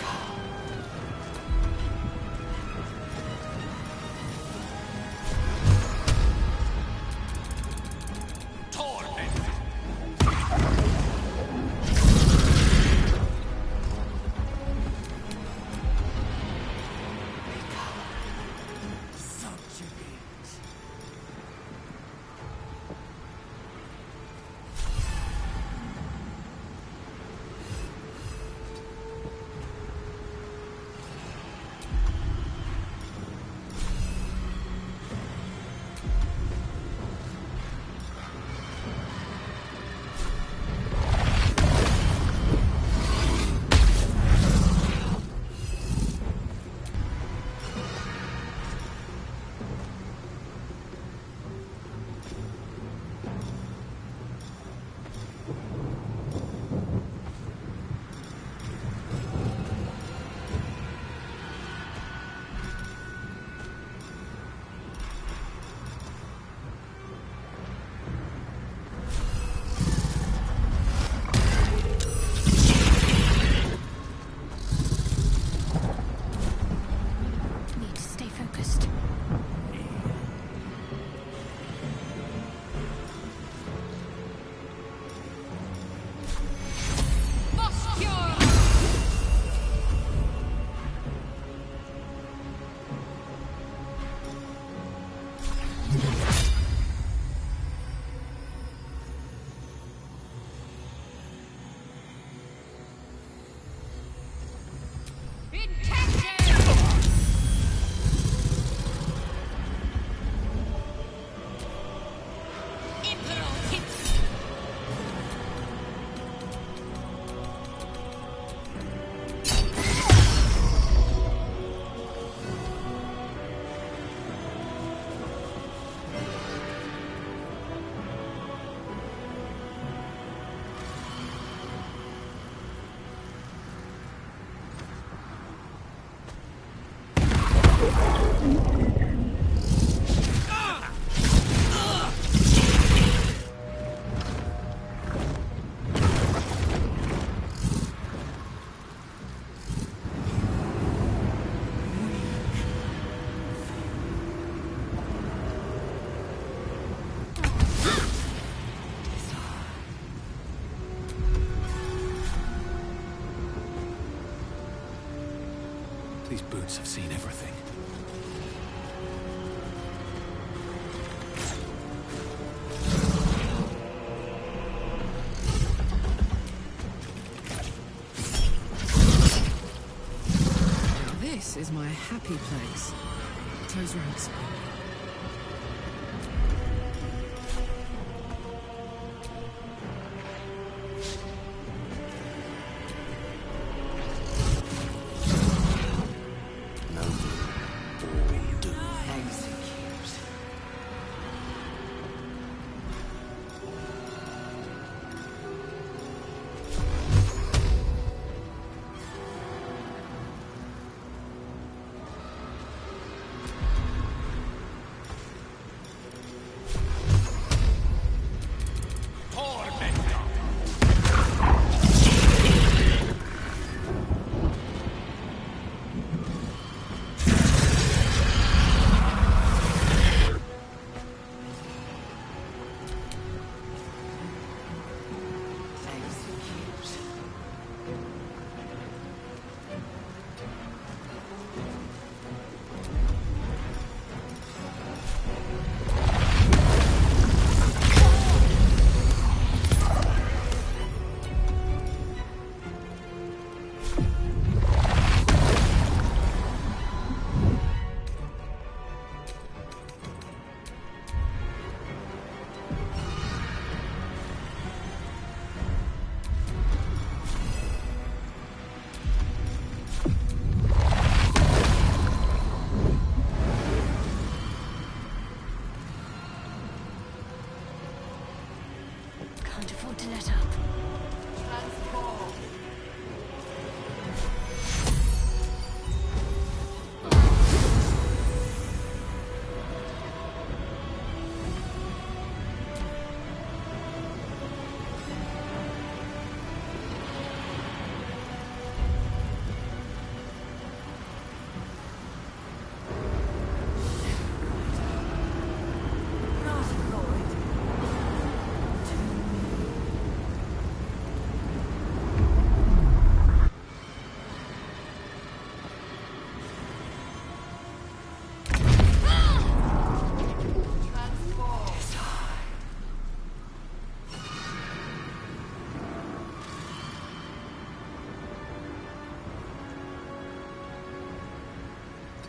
These boots have seen everything. This is my happy place. Close ranks. Can't afford to let up.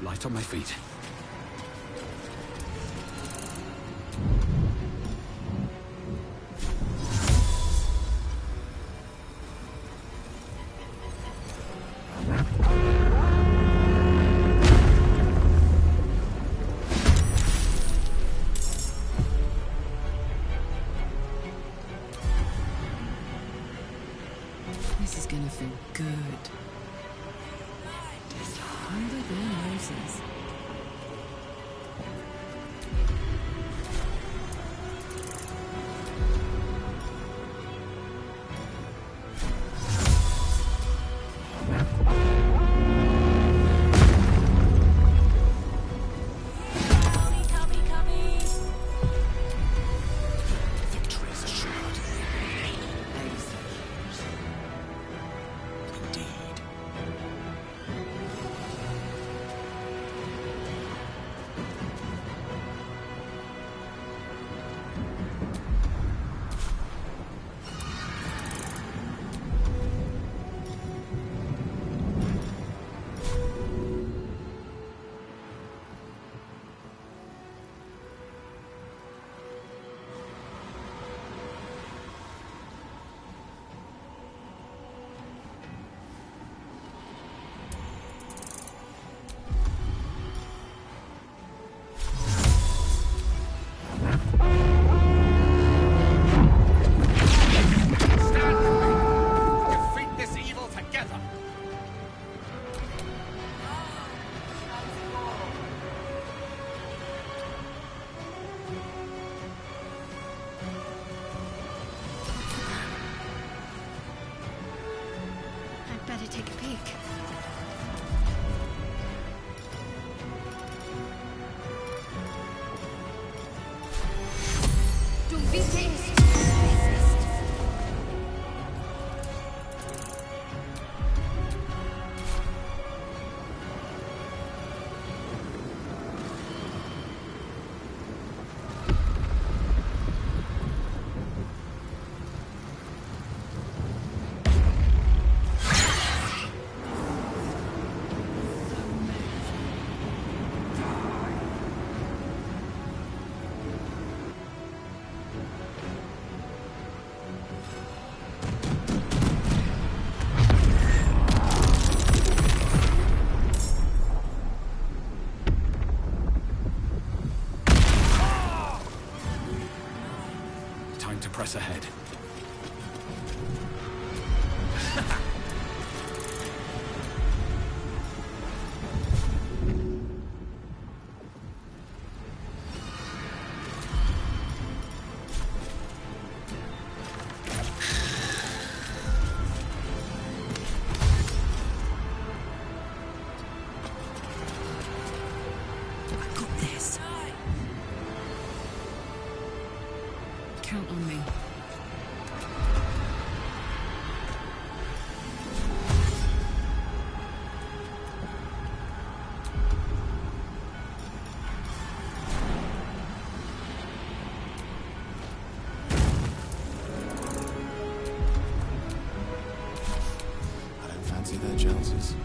Light on my feet. This is gonna feel good. Just under their noses. Better take a peek. Du Vite Time to press ahead. Count on me. I don't fancy their jealousies.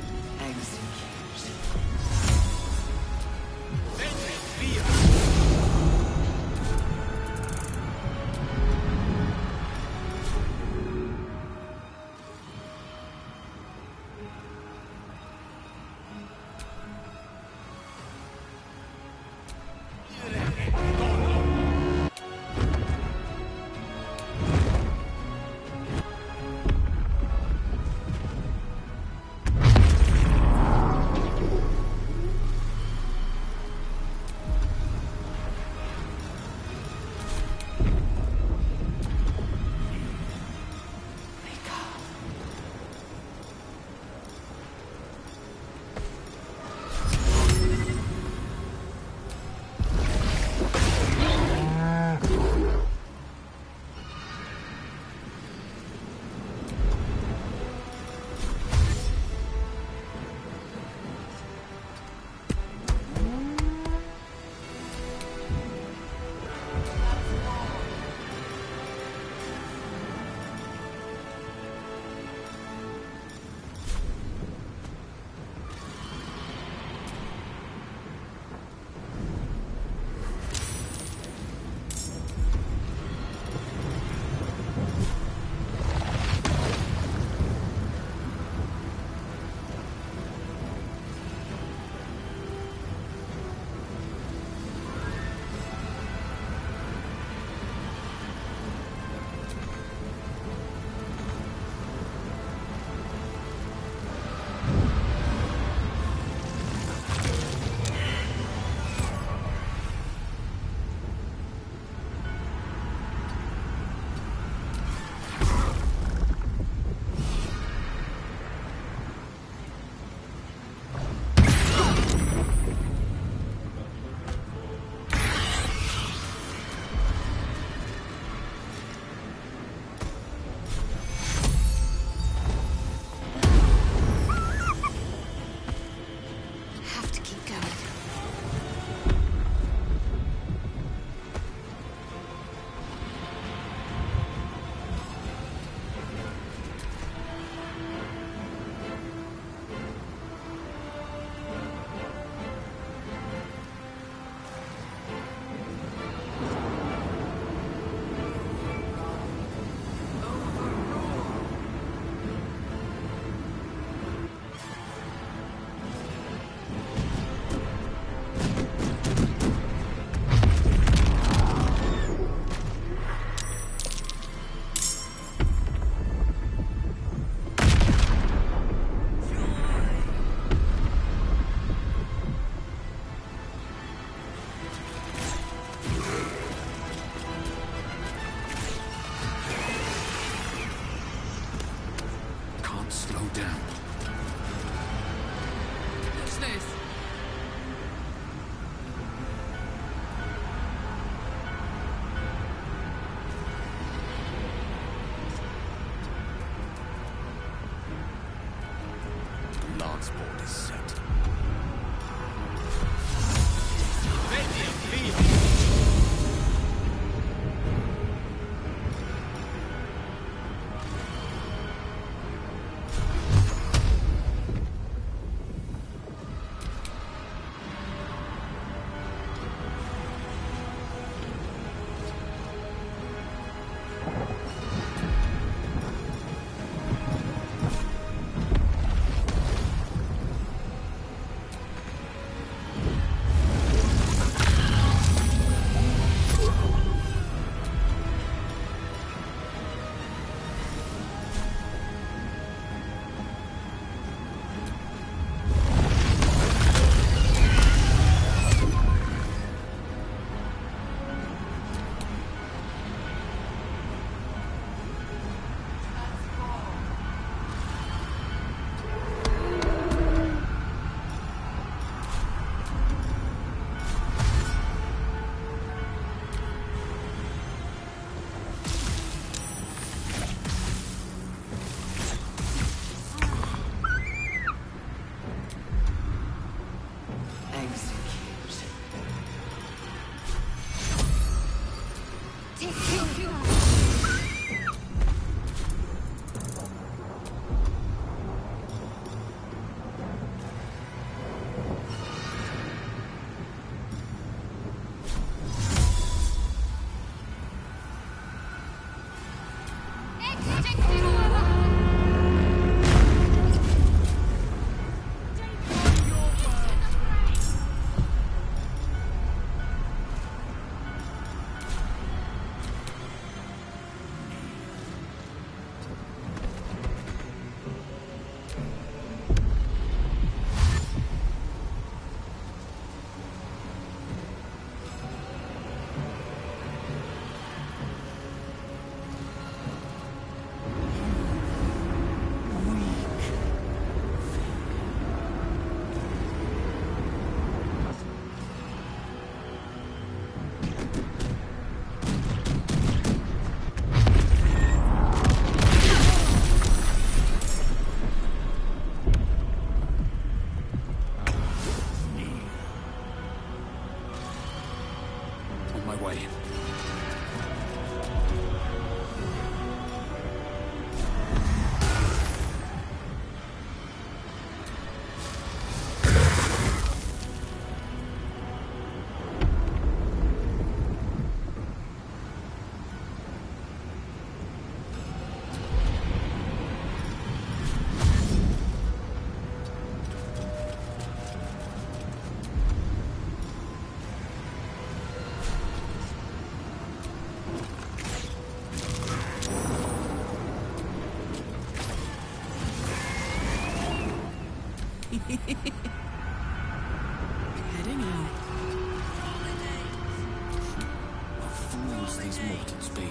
Slow down. What's this? The lance board is set. Heading out. What fools these mortals be.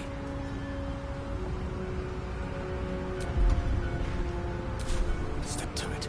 Step to it.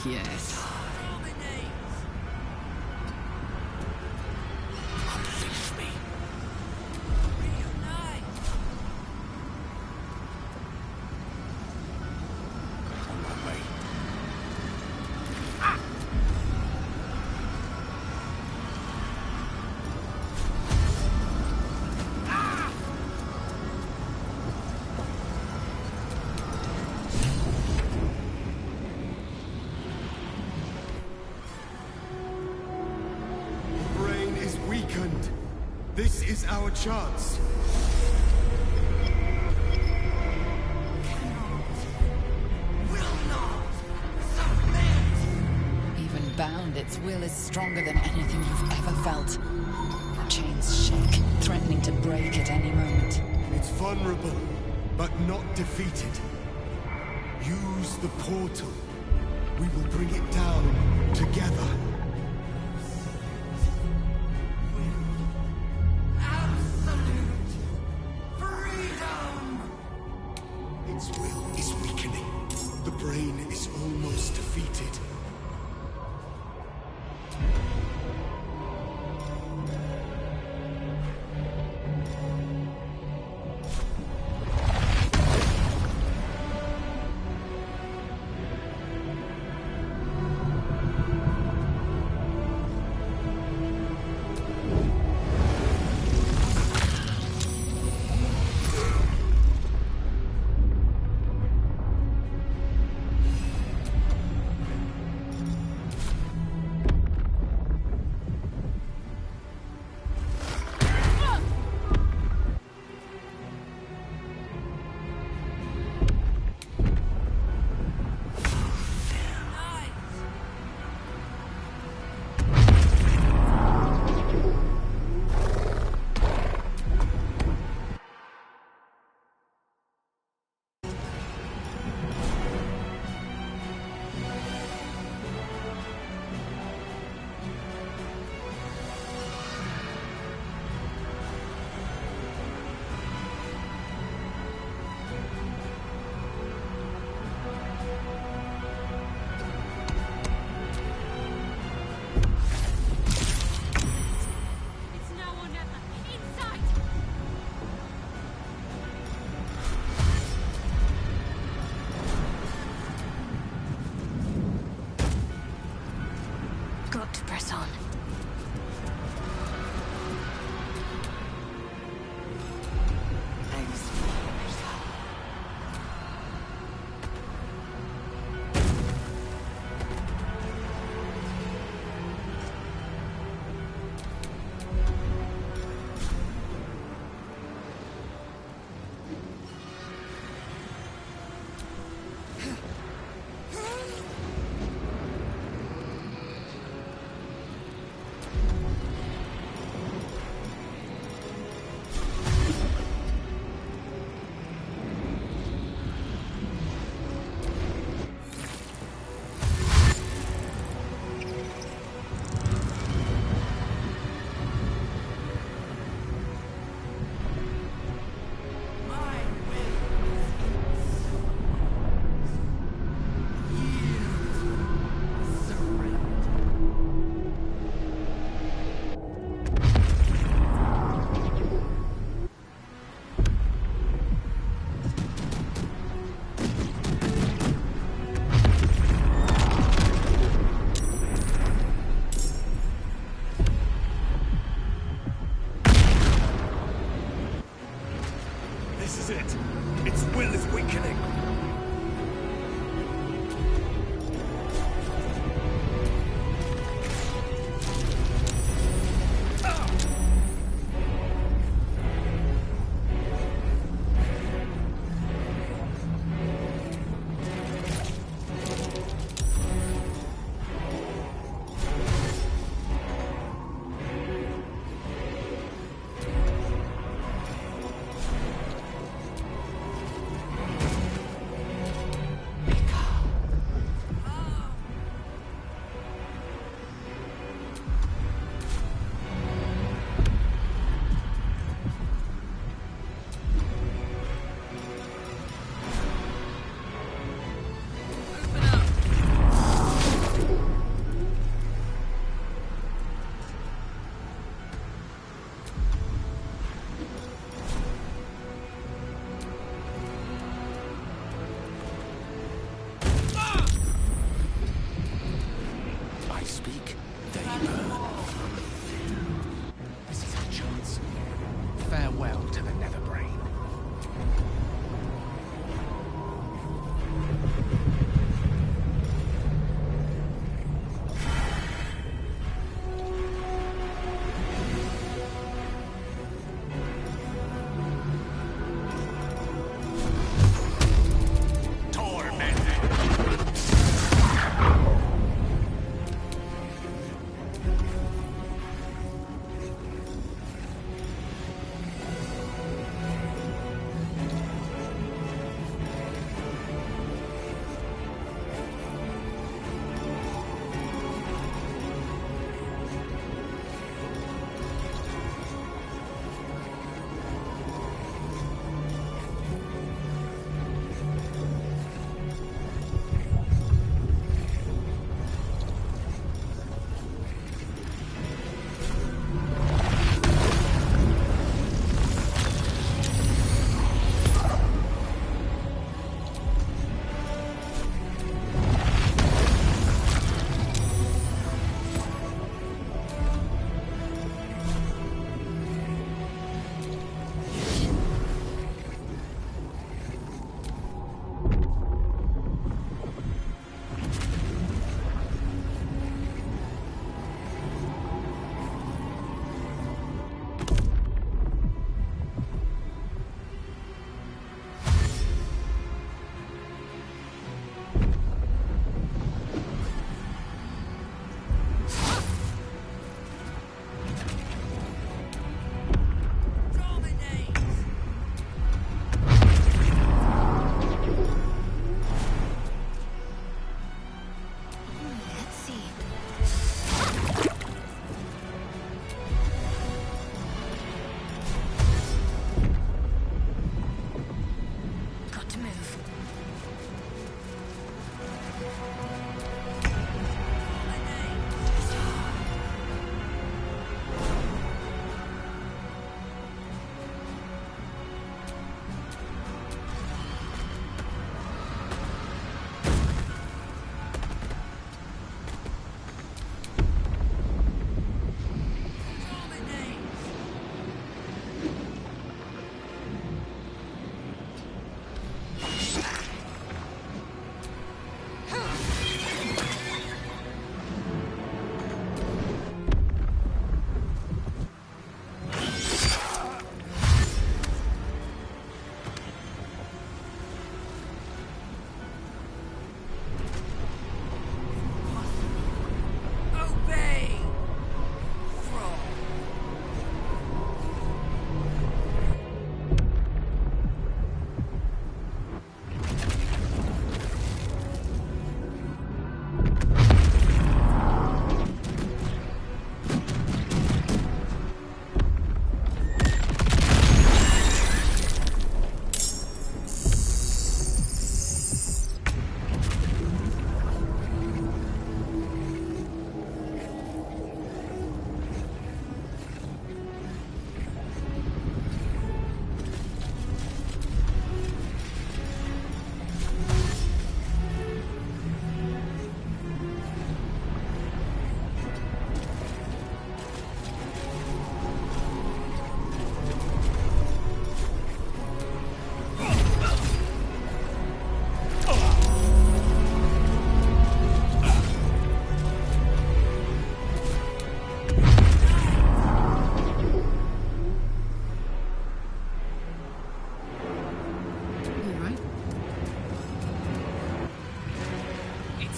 Yes. This is our chance. Even bound, its will is stronger than anything you've ever felt. Chains shake, threatening to break at any moment. It's vulnerable, but not defeated. Use the portal. We will bring it down together. Its will is weakening. The brain is almost defeated.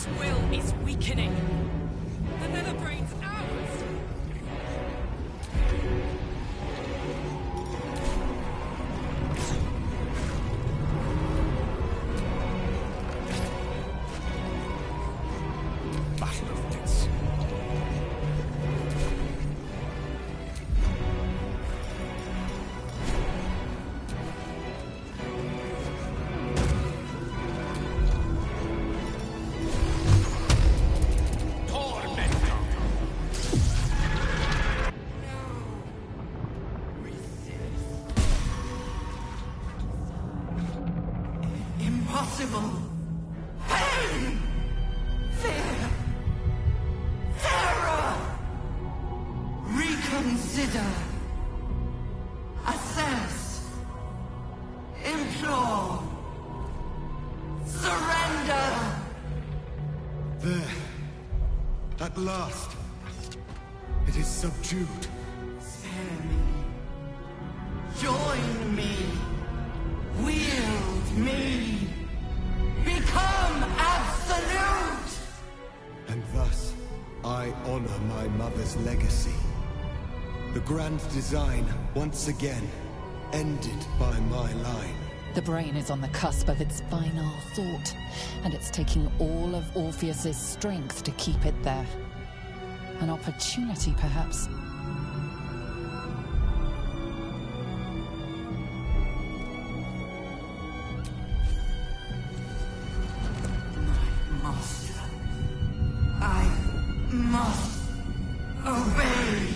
This will is weakening. The Netherbrain's ours! Battle of Wits. Impossible. Pain! Fear! Terror! Reconsider. Assess. Implore. Surrender! There. At last. It is subdued. Spare me. Join me. Wield me. Become absolute! And thus, I honor my mother's legacy. The grand design, once again, ended by my line. The brain is on the cusp of its final thought, and it's taking all of Orpheus's strength to keep it there. An opportunity, perhaps. Master, I must obey.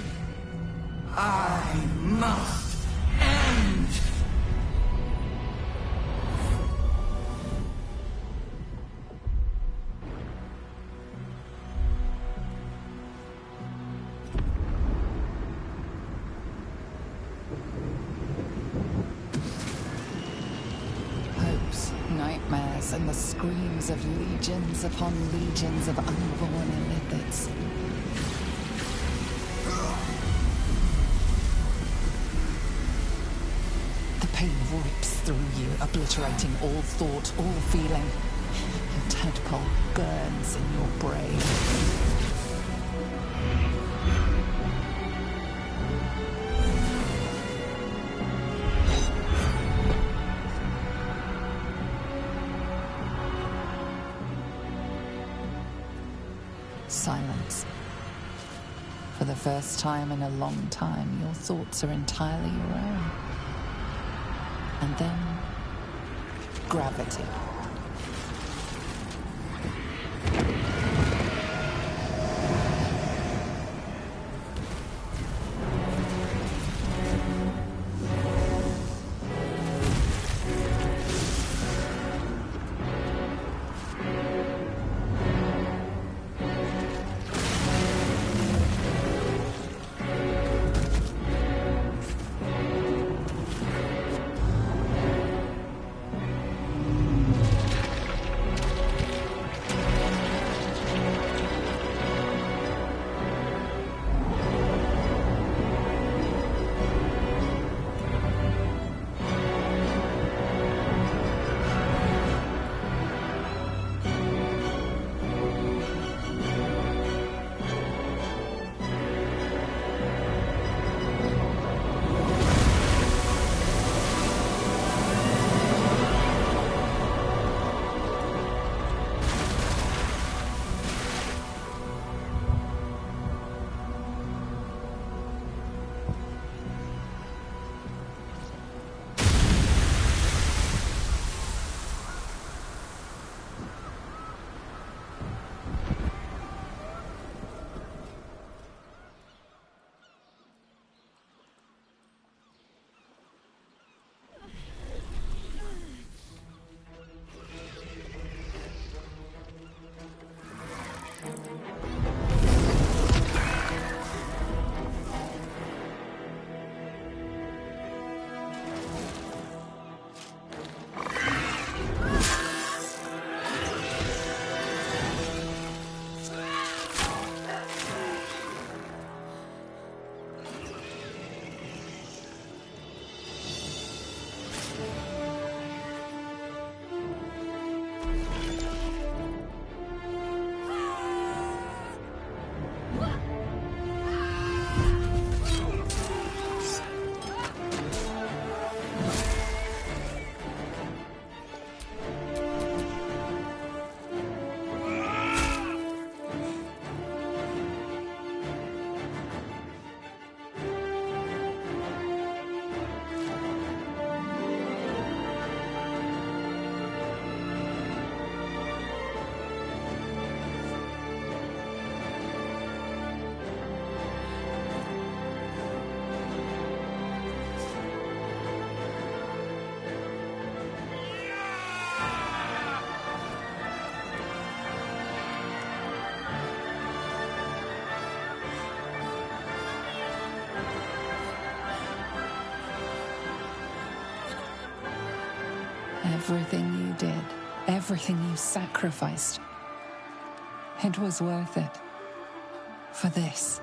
I must end. Hopes, nightmares, and the screams of legions upon legions of unborn illithids. The pain rips through you, obliterating all thought, all feeling. Your tadpole burns in your brain. Silence. For the first time in a long time, your thoughts are entirely your own. And then, gravity. Everything you did, everything you sacrificed, it was worth it. For this.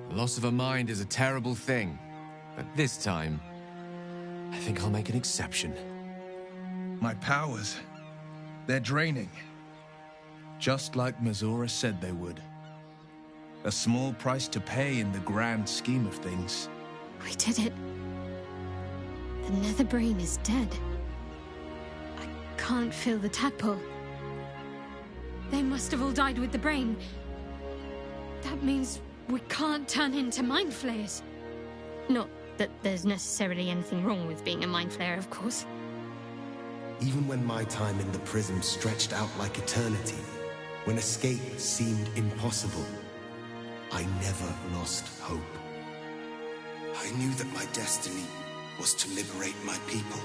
The loss of a mind is a terrible thing, but this time, I think I'll make an exception. My powers, they're draining. Just like Mazora said they would. A small price to pay in the grand scheme of things. We did it. The Netherbrain is dead. I can't feel the tadpole. They must have all died with the brain. That means we can't turn into mind flayers. Not that there's necessarily anything wrong with being a mind flayer, of course. Even when my time in the prism stretched out like eternity, when escape seemed impossible, I never lost hope. I knew that my destiny was to liberate my people,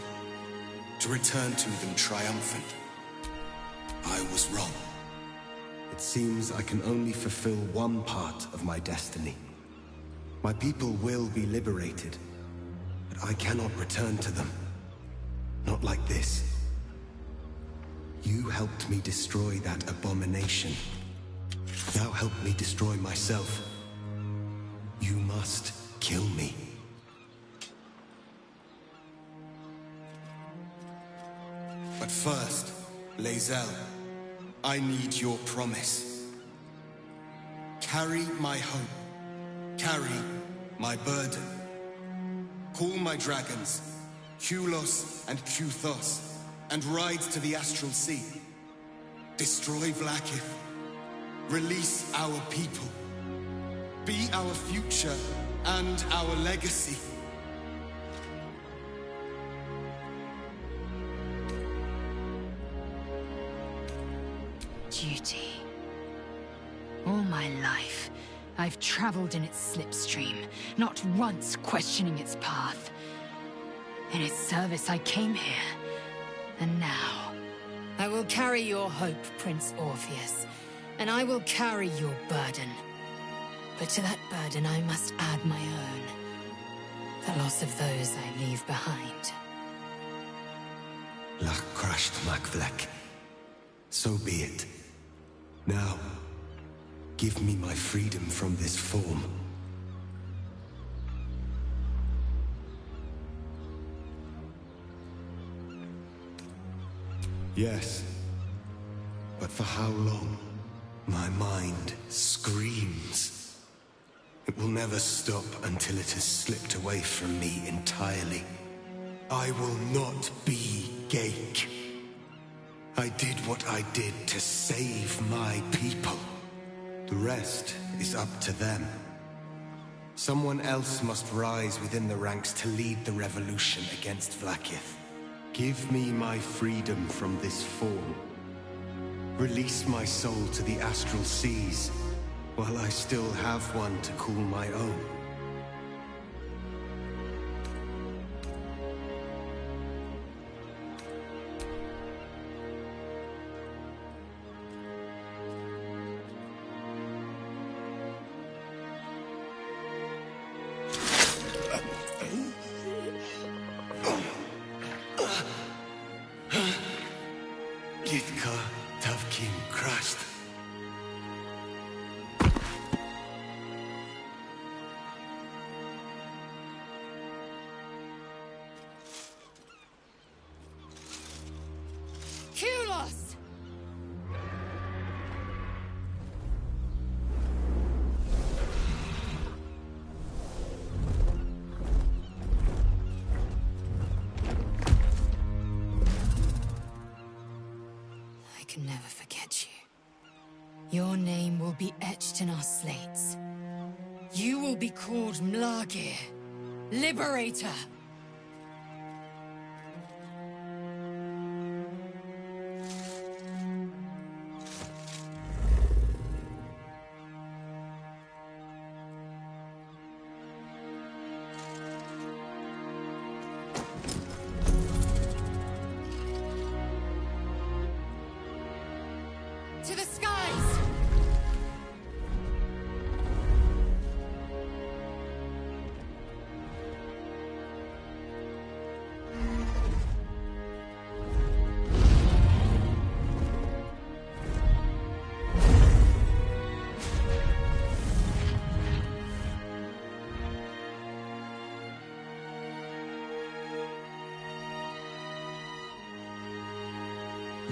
to return to them triumphant. I was wrong. It seems I can only fulfill one part of my destiny. My people will be liberated, but I cannot return to them. Not like this. You helped me destroy that abomination. Now help me destroy myself. You must kill me. But first, Lae'zel, I need your promise. Carry my hope. Carry my burden. Call my dragons, Kulos and Kuthos, and ride to the Astral Sea. Destroy Vlaakith. Release our people. Be our future and our legacy. Duty. All my life, I've traveled in its slipstream, not once questioning its path. In its service I came here, and now I will carry your hope, Prince Orpheus, and I will carry your burden. But to that burden I must add my own. The loss of those I leave behind. Lach crashed Makvlek. So be it. Now, give me my freedom from this form. Yes, but for how long? My mind screams. It will never stop until it has slipped away from me entirely. I will not be Ghaik. I did what I did to save my people. The rest is up to them. Someone else must rise within the ranks to lead the revolution against Vlaakith. Give me my freedom from this form. Release my soul to the astral seas, while I still have one to call my own. Yitka Tavkin crashed. Kulos! I can never forget you. Your name will be etched in our slates. You will be called Mlagir, Liberator.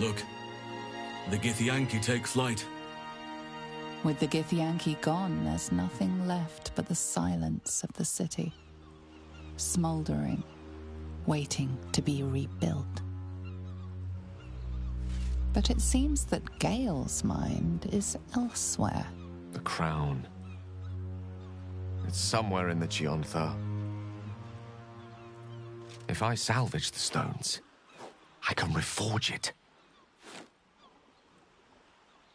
Look, the Githyanki take flight. With the Githyanki gone, there's nothing left but the silence of the city, smoldering, waiting to be rebuilt. But it seems that Gale's mind is elsewhere. The crown. It's somewhere in the Chiontha. If I salvage the stones, I can reforge it.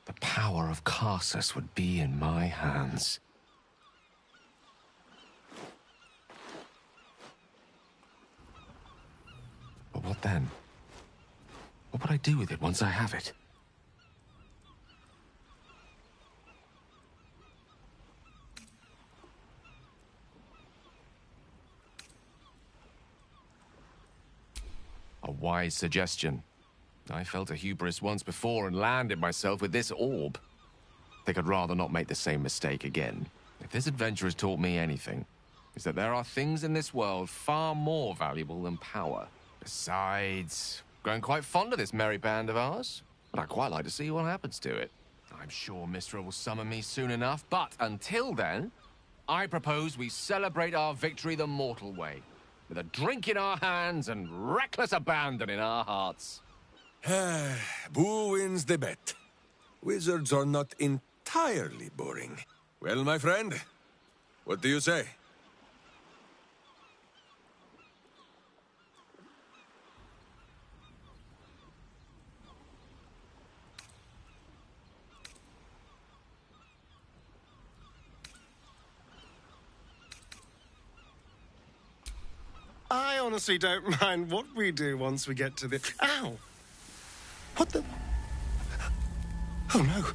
The power of Karsus would be in my hands. But what then? What would I do with it once I have it? A wise suggestion. I felt a hubris once before and landed myself with this orb. I think I'd rather not make the same mistake again. If this adventure has taught me anything, it's that there are things in this world far more valuable than power. Besides, growing quite fond of this merry band of ours, and I'd quite like to see what happens to it. I'm sure Mistra will summon me soon enough, but until then, I propose we celebrate our victory the mortal way, with a drink in our hands and reckless abandon in our hearts. Who wins the bet? Wizards are not entirely boring. Well, my friend, what do you say? I honestly don't mind what we do once we get to the... Ow! What the... Oh, no.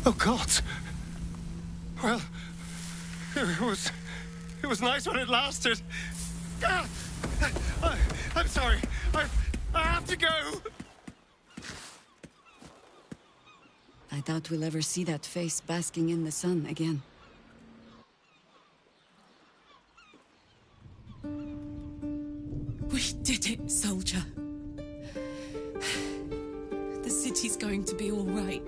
Oh, God. Well, it was nice when it lasted. Ah! I'm sorry. I have to go. I doubt we'll ever see that face basking in the sun again. We did it, soldier. The city's going to be all right.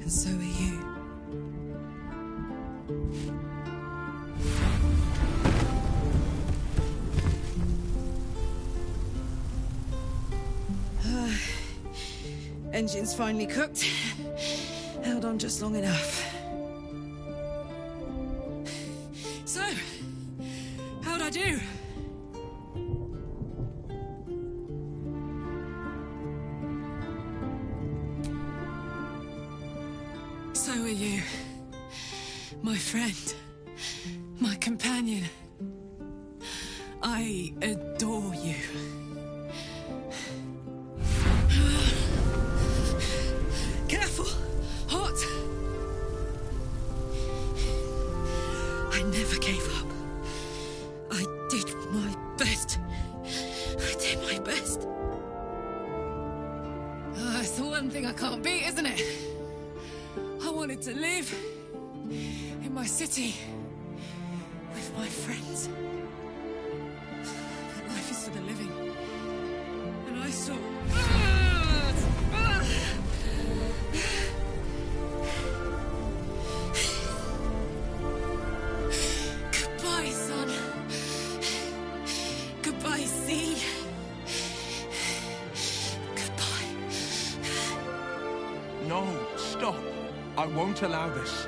And so are you. Engine's finally cooked. Held on just long enough. So, how'd I do? So are you. My friend. My companion. I adore you. Careful! Hot! I never gave up. I did my best. I did my best. It's the one thing I can't beat, isn't it? I wanted to live in my city with my friends. But life is for the living. And I saw... Goodbye, son. Goodbye, sea. Goodbye. No, stop. I won't allow this.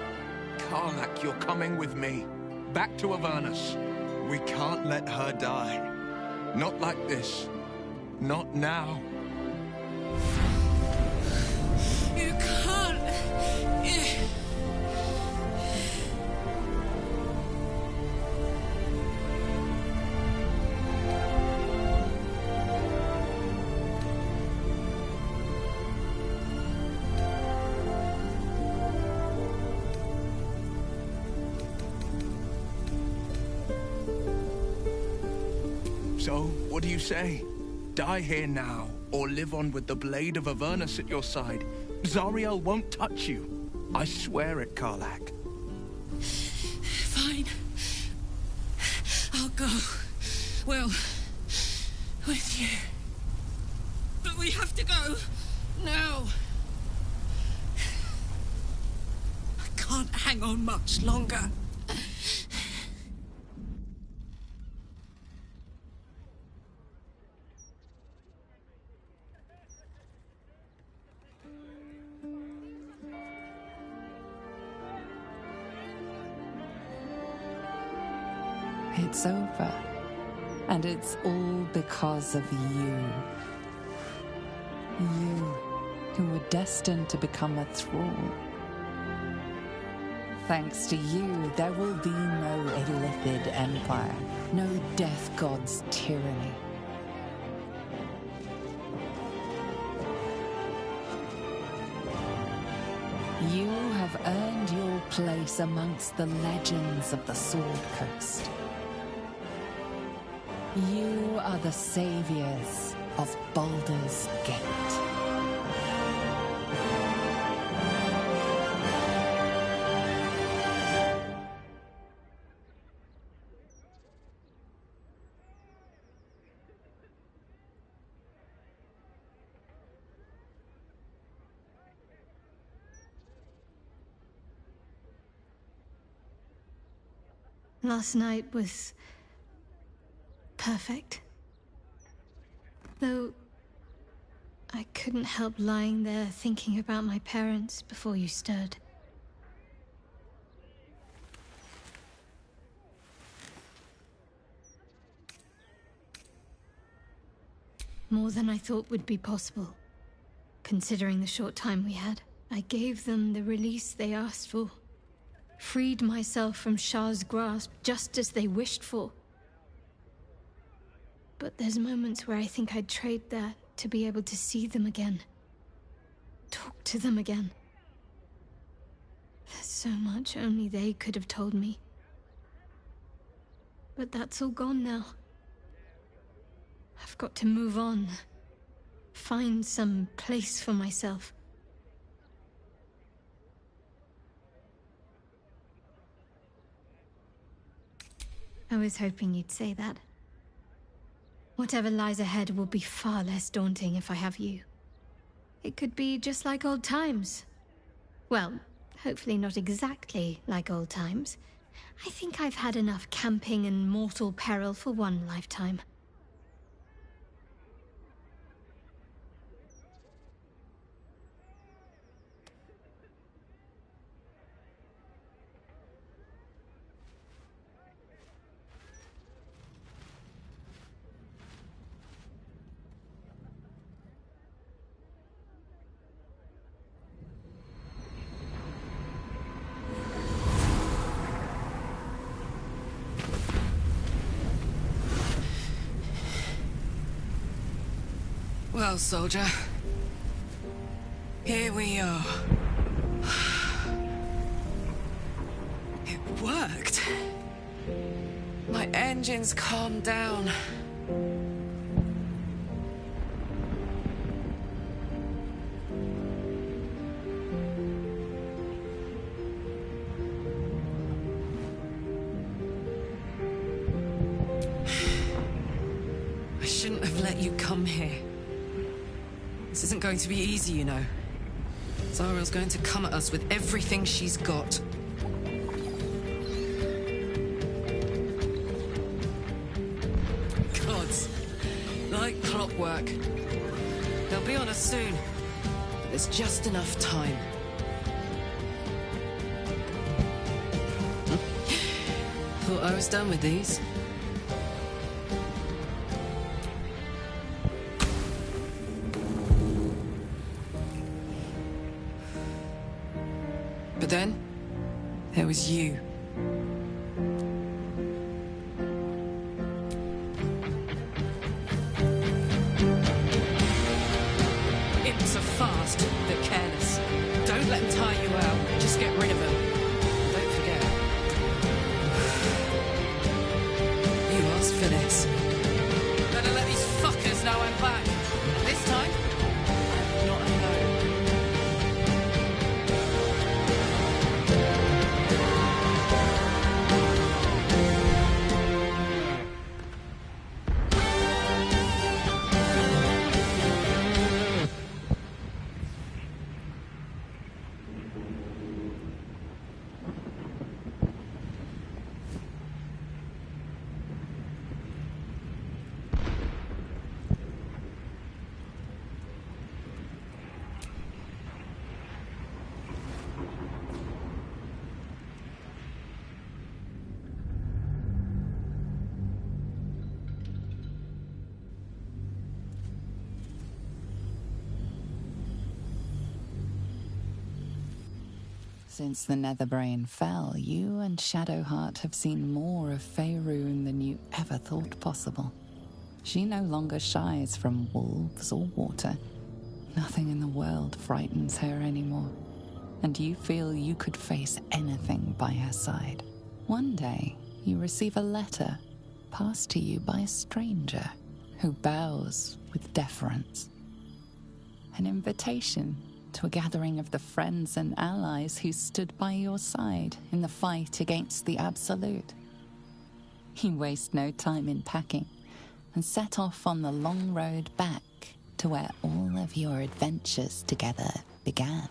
Karlach, you're coming with me. Back to Avernus. We can't let her die. Not like this. Not now. You can't. So, what do you say? Die here now, or live on with the blade of Avernus at your side. Zariel won't touch you. I swear it, Karlach. Fine. I'll go. Well, with you. But we have to go now. I can't hang on much longer. It's over. And it's all because of you. You, who were destined to become a thrall. Thanks to you, there will be no Illithid empire, no death god's tyranny. You have earned your place amongst the legends of the Sword Coast. You are the saviors of Baldur's Gate. Last night was perfect. Though I couldn't help lying there thinking about my parents before you stirred. More than I thought would be possible, considering the short time we had. I gave them the release they asked for. Freed myself from Shah's grasp just as they wished for. But there's moments where I think I'd trade that to be able to see them again. Talk to them again. There's so much only they could have told me. But that's all gone now. I've got to move on. Find some place for myself. I was hoping you'd say that. Whatever lies ahead will be far less daunting if I have you. It could be just like old times. Well, hopefully not exactly like old times. I think I've had enough camping and mortal peril for one lifetime. Well, soldier, here we are. It worked. My engines calmed down. I shouldn't have let you come here. This isn't going to be easy, you know. Zariel's going to come at us with everything she's got. Gods, like clockwork. They'll be on us soon, but there's just enough time. Thought I was done with these. But then, there was you. Imps are fast, but careless. Don't let them tire you out. Just get rid of them. Don't forget. You asked for this. Better let these fuckers know I'm back. This time, not alone. Since the Netherbrain fell, you and Shadowheart have seen more of Faerun than you ever thought possible. She no longer shies from wolves or water. Nothing in the world frightens her anymore, and you feel you could face anything by her side. One day, you receive a letter passed to you by a stranger who bows with deference. An invitation to a gathering of the friends and allies who stood by your side in the fight against the Absolute. You waste no time in packing and set off on the long road back to where all of your adventures together began.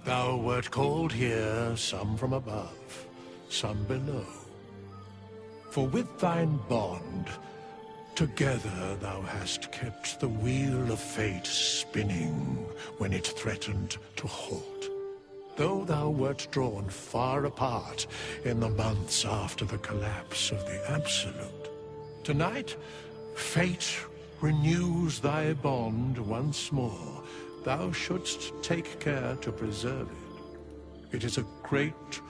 Thou wert called here, some from above, some below. For with thine bond, together thou hast kept the wheel of fate spinning when it threatened to halt. Though thou wert drawn far apart in the months after the collapse of the Absolute, tonight, fate renews thy bond once more. Thou shouldst take care to preserve it. It is a great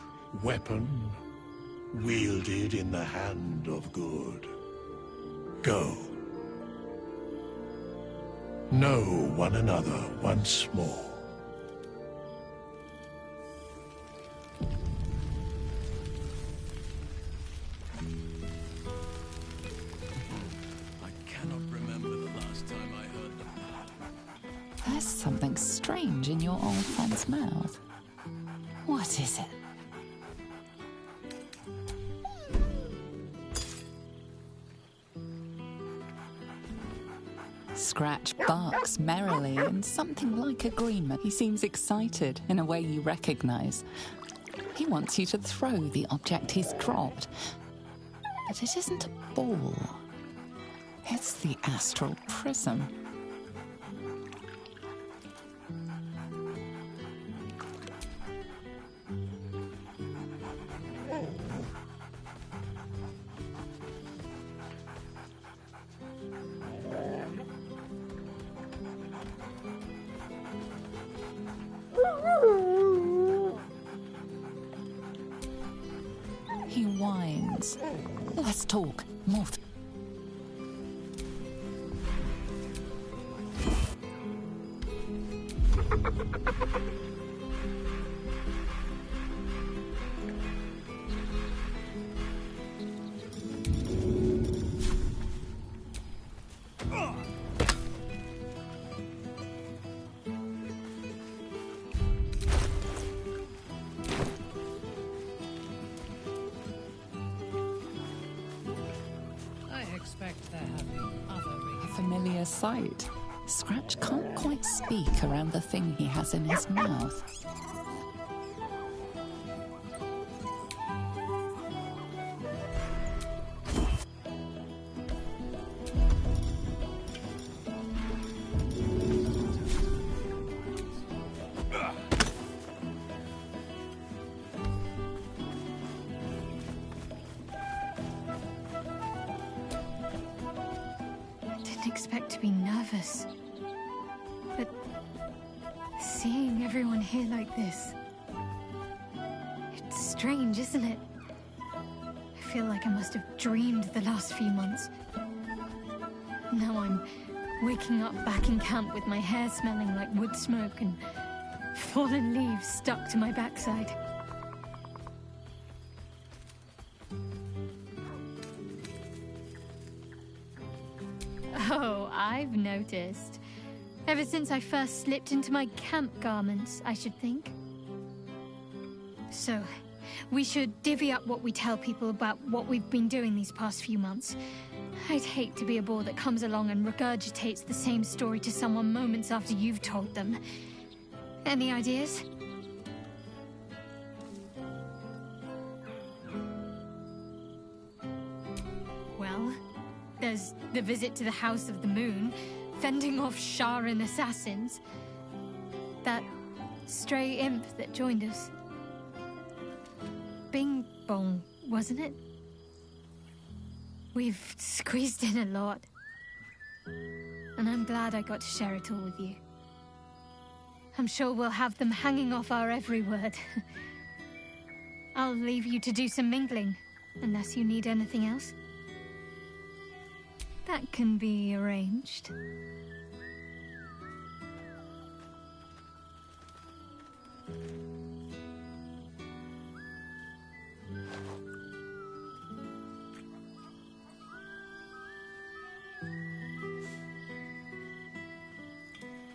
weapon, wielded in the hand of good. Go. Know one another once more. I cannot remember the last time I heard them. There's something strange in your old friend's mouth. What is it? Scratch barks merrily in something like agreement. He seems excited in a way you recognize. He wants you to throw the object he's dropped. But it isn't a ball. It's the astral prism. He whines. Let's talk. More. A sight. Scratch can't quite speak around the thing he has in his mouth. Expect to be nervous, but seeing everyone here like this, it's strange, isn't it? I feel like I must have dreamed the last few months. Now I'm waking up back in camp with my hair smelling like wood smoke and fallen leaves stuck to my backside. Oh, I've noticed. Ever since I first slipped into my camp garments, I should think. So, we should divvy up what we tell people about what we've been doing these past few months. I'd hate to be a bore that comes along and regurgitates the same story to someone moments after you've told them. Any ideas? Well, there's the visit to the House of the Moon, fending off Sharan assassins. That stray imp that joined us. Bing Bong, wasn't it? We've squeezed in a lot. And I'm glad I got to share it all with you. I'm sure we'll have them hanging off our every word. I'll leave you to do some mingling, unless you need anything else. That can be arranged.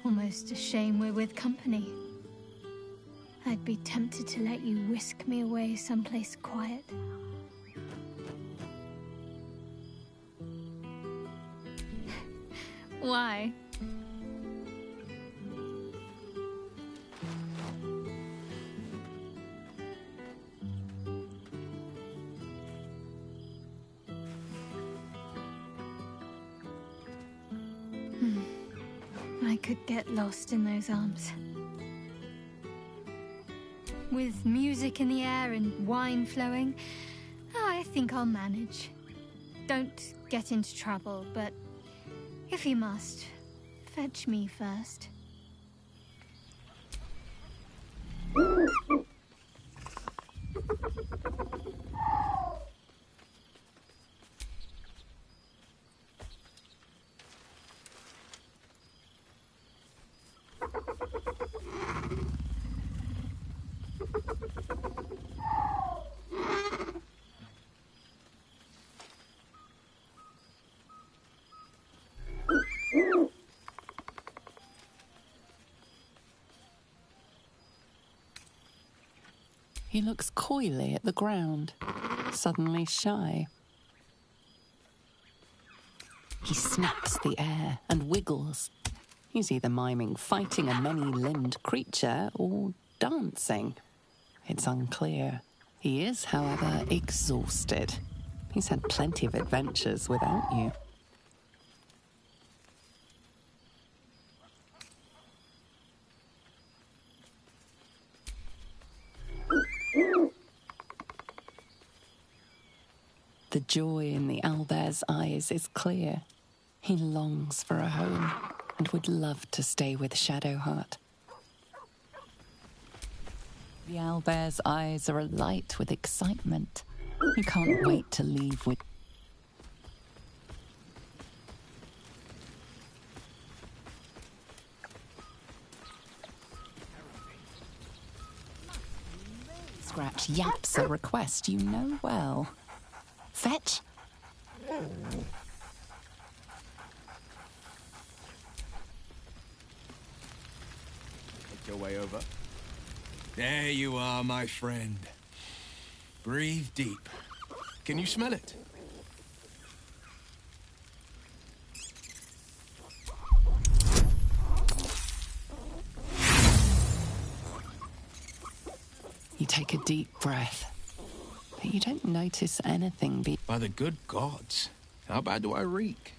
Almost a shame we're with company. I'd be tempted to let you whisk me away someplace quiet. Why? I could get lost in those arms. With music in the air and wine flowing, I think I'll manage. Don't get into trouble, but if you must, fetch me first. He looks coyly at the ground, suddenly shy. He snaps the air and wiggles. He's either miming fighting a many-limbed creature or dancing. It's unclear. He is, however, exhausted. He's had plenty of adventures without you. The joy in the owlbear's eyes is clear. He longs for a home and would love to stay with Shadowheart. The owlbear's eyes are alight with excitement. He can't wait to leave with... Scratch yaps a request you know well. Fetch? Make your way over. There you are, my friend. Breathe deep. Can you smell it? You take a deep breath. You don't notice anything. By the good gods, how bad do I reek?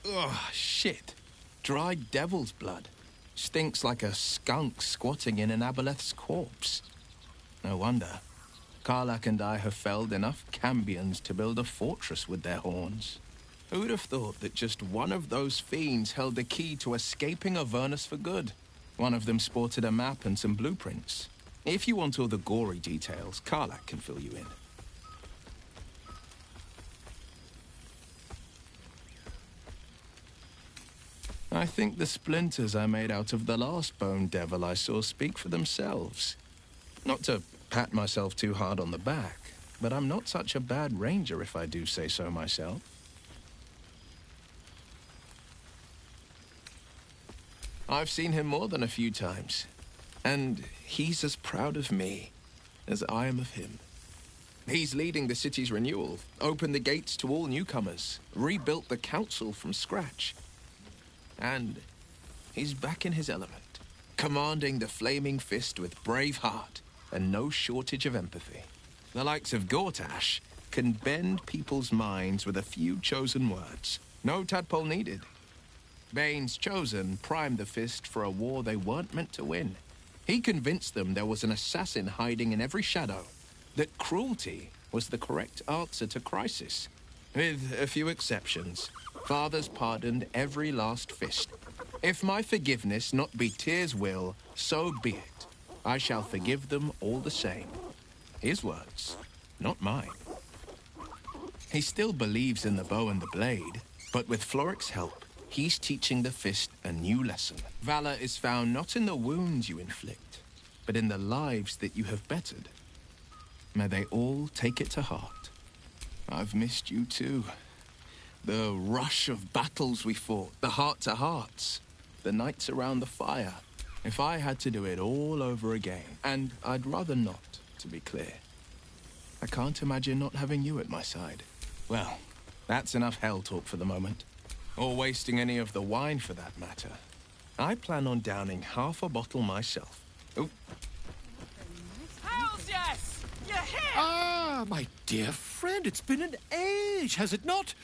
Ugh, shit. Dried devil's blood. Stinks like a skunk squatting in an aboleth's corpse. No wonder. Karlach and I have felled enough Cambions to build a fortress with their horns. Who'd have thought that just one of those fiends held the key to escaping Avernus for good? One of them sported a map and some blueprints. If you want all the gory details, Karlach can fill you in. I think the splinters I made out of the last bone devil I saw speak for themselves. Not to pat myself too hard on the back, but I'm not such a bad ranger if I do say so myself. I've seen him more than a few times. And he's as proud of me as I am of him. He's leading the city's renewal, opened the gates to all newcomers, rebuilt the council from scratch. And he's back in his element, commanding the flaming fist with brave heart and no shortage of empathy. The likes of Gortash can bend people's minds with a few chosen words. No tadpole needed. Bane's chosen primed the Fist for a war they weren't meant to win. He convinced them there was an assassin hiding in every shadow, that cruelty was the correct answer to crisis. With a few exceptions, fathers pardoned every last Fist. If my forgiveness not be Tyr's will, so be it. I shall forgive them all the same. His words, not mine. He still believes in the bow and the blade, but with Floric's help, he's teaching the Fist a new lesson. Valor is found not in the wounds you inflict, but in the lives that you have bettered. May they all take it to heart. I've missed you too. The rush of battles we fought, the heart-to-hearts, the nights around the fire. If I had to do it all over again, and I'd rather not, to be clear. I can't imagine not having you at my side. Well, that's enough hell talk for the moment. Or wasting any of the wine for that matter. I plan on downing half a bottle myself. Oh. Hells yes! You're here! Ah, my dear friend, it's been an age, has it not?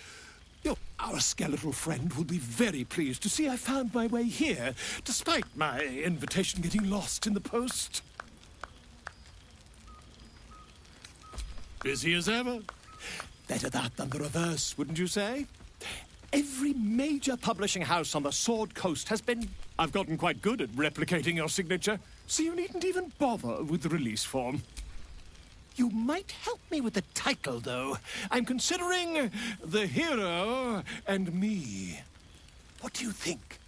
Our skeletal friend will be very pleased to see I found my way here, despite my invitation getting lost in the post. Busy as ever. Better that than the reverse, wouldn't you say? Every major publishing house on the Sword Coast has been... I've gotten quite good at replicating your signature, so you needn't even bother with the release form. You might help me with the title, though. I'm considering The Hero and Me. What do you think?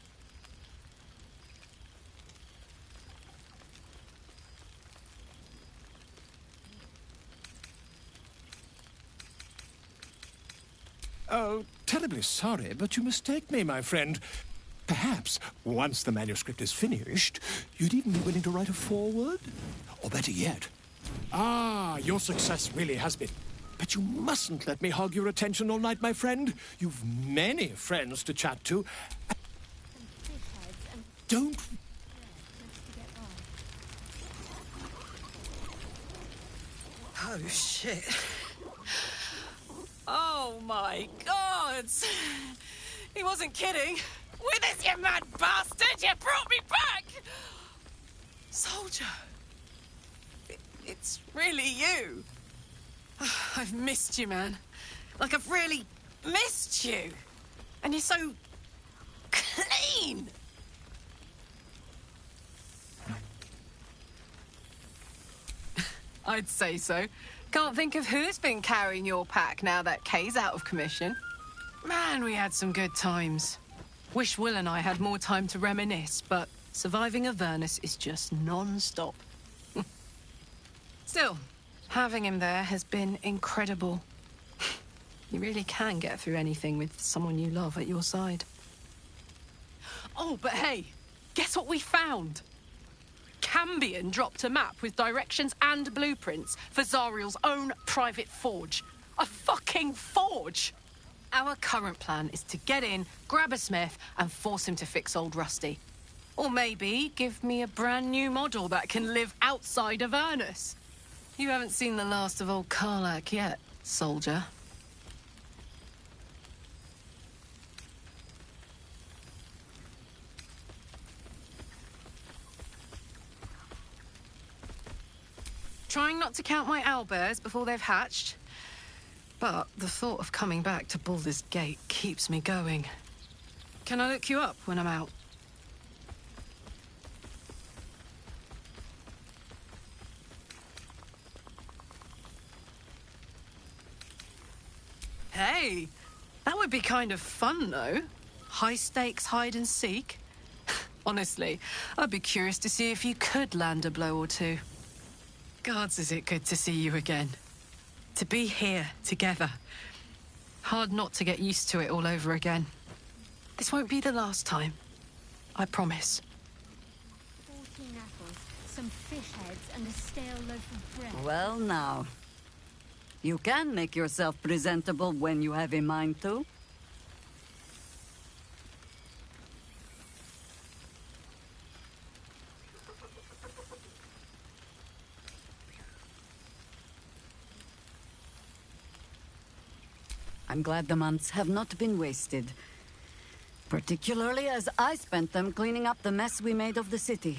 Oh, terribly sorry, but you mistake me, my friend. Perhaps, once the manuscript is finished, you'd even be willing to write a foreword? Or better yet... Ah, your success really has been... But you mustn't let me hog your attention all night, my friend. You've many friends to chat to. Don't... Oh, shit. Oh, my God. He wasn't kidding. With us, you mad bastard! You brought me back! Soldier. It's really you. I've missed you, man. Like, I've really missed you. And you're so... clean! I'd say so. Can't think of who's been carrying your pack now that Kay's out of commission. Man, we had some good times. Wish Will and I had more time to reminisce, but surviving Avernus is just non-stop. Still, having him there has been incredible. You really can get through anything with someone you love at your side. Oh, but hey, guess what we found? Cambion dropped a map with directions and blueprints for Zariel's own private forge. A fucking forge! Our current plan is to get in, grab a smith, and force him to fix old Rusty. Or maybe give me a brand new model that can live outside of Avernus. You haven't seen the last of old Karlach yet, soldier. Trying not to count my owlbears before they've hatched. But the thought of coming back to Baldur's Gate keeps me going. Can I look you up when I'm out? Hey, that would be kind of fun, though. High stakes hide and seek. Honestly, I'd be curious to see if you could land a blow or two. Gods, is it good to see you again. To be here, together. Hard not to get used to it all over again. This won't be the last time. I promise. 14 apples, some fish heads, and a stale loaf of bread. Well, now. You can make yourself presentable when you have a mind to. I'm glad the months have not been wasted. Particularly as I spent them cleaning up the mess we made of the city.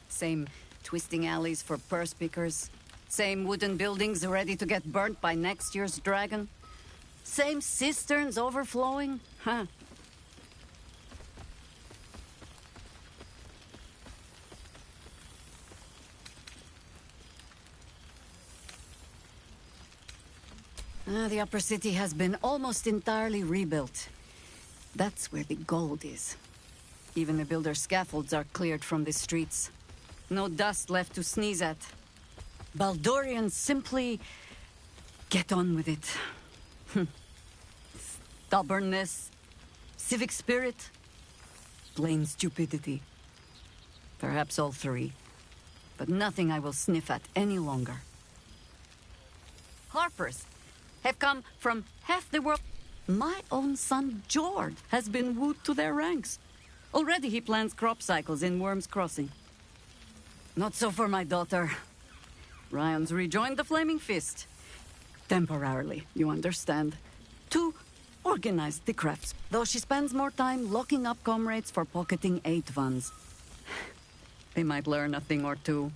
Same twisting alleys for purse pickers. Same wooden buildings ready to get burnt by next year's dragon. Same cisterns overflowing. Huh. The upper city has been almost entirely rebuilt. That's where the gold is. Even the builder's scaffolds are cleared from the streets. No dust left to sneeze at. Baldurians simply get on with it. Stubbornness, civic spirit, plain stupidity. Perhaps all three, but nothing I will sniff at any longer. Harpers have come from half the world. My own son, Jord, has been wooed to their ranks. Already he plans crop cycles in Worm's Crossing. Not so for my daughter. Ryan's rejoined the Flaming Fist. Temporarily, you understand. To organize the crafts, though she spends more time locking up comrades for pocketing 8 ones. They might learn a thing or two,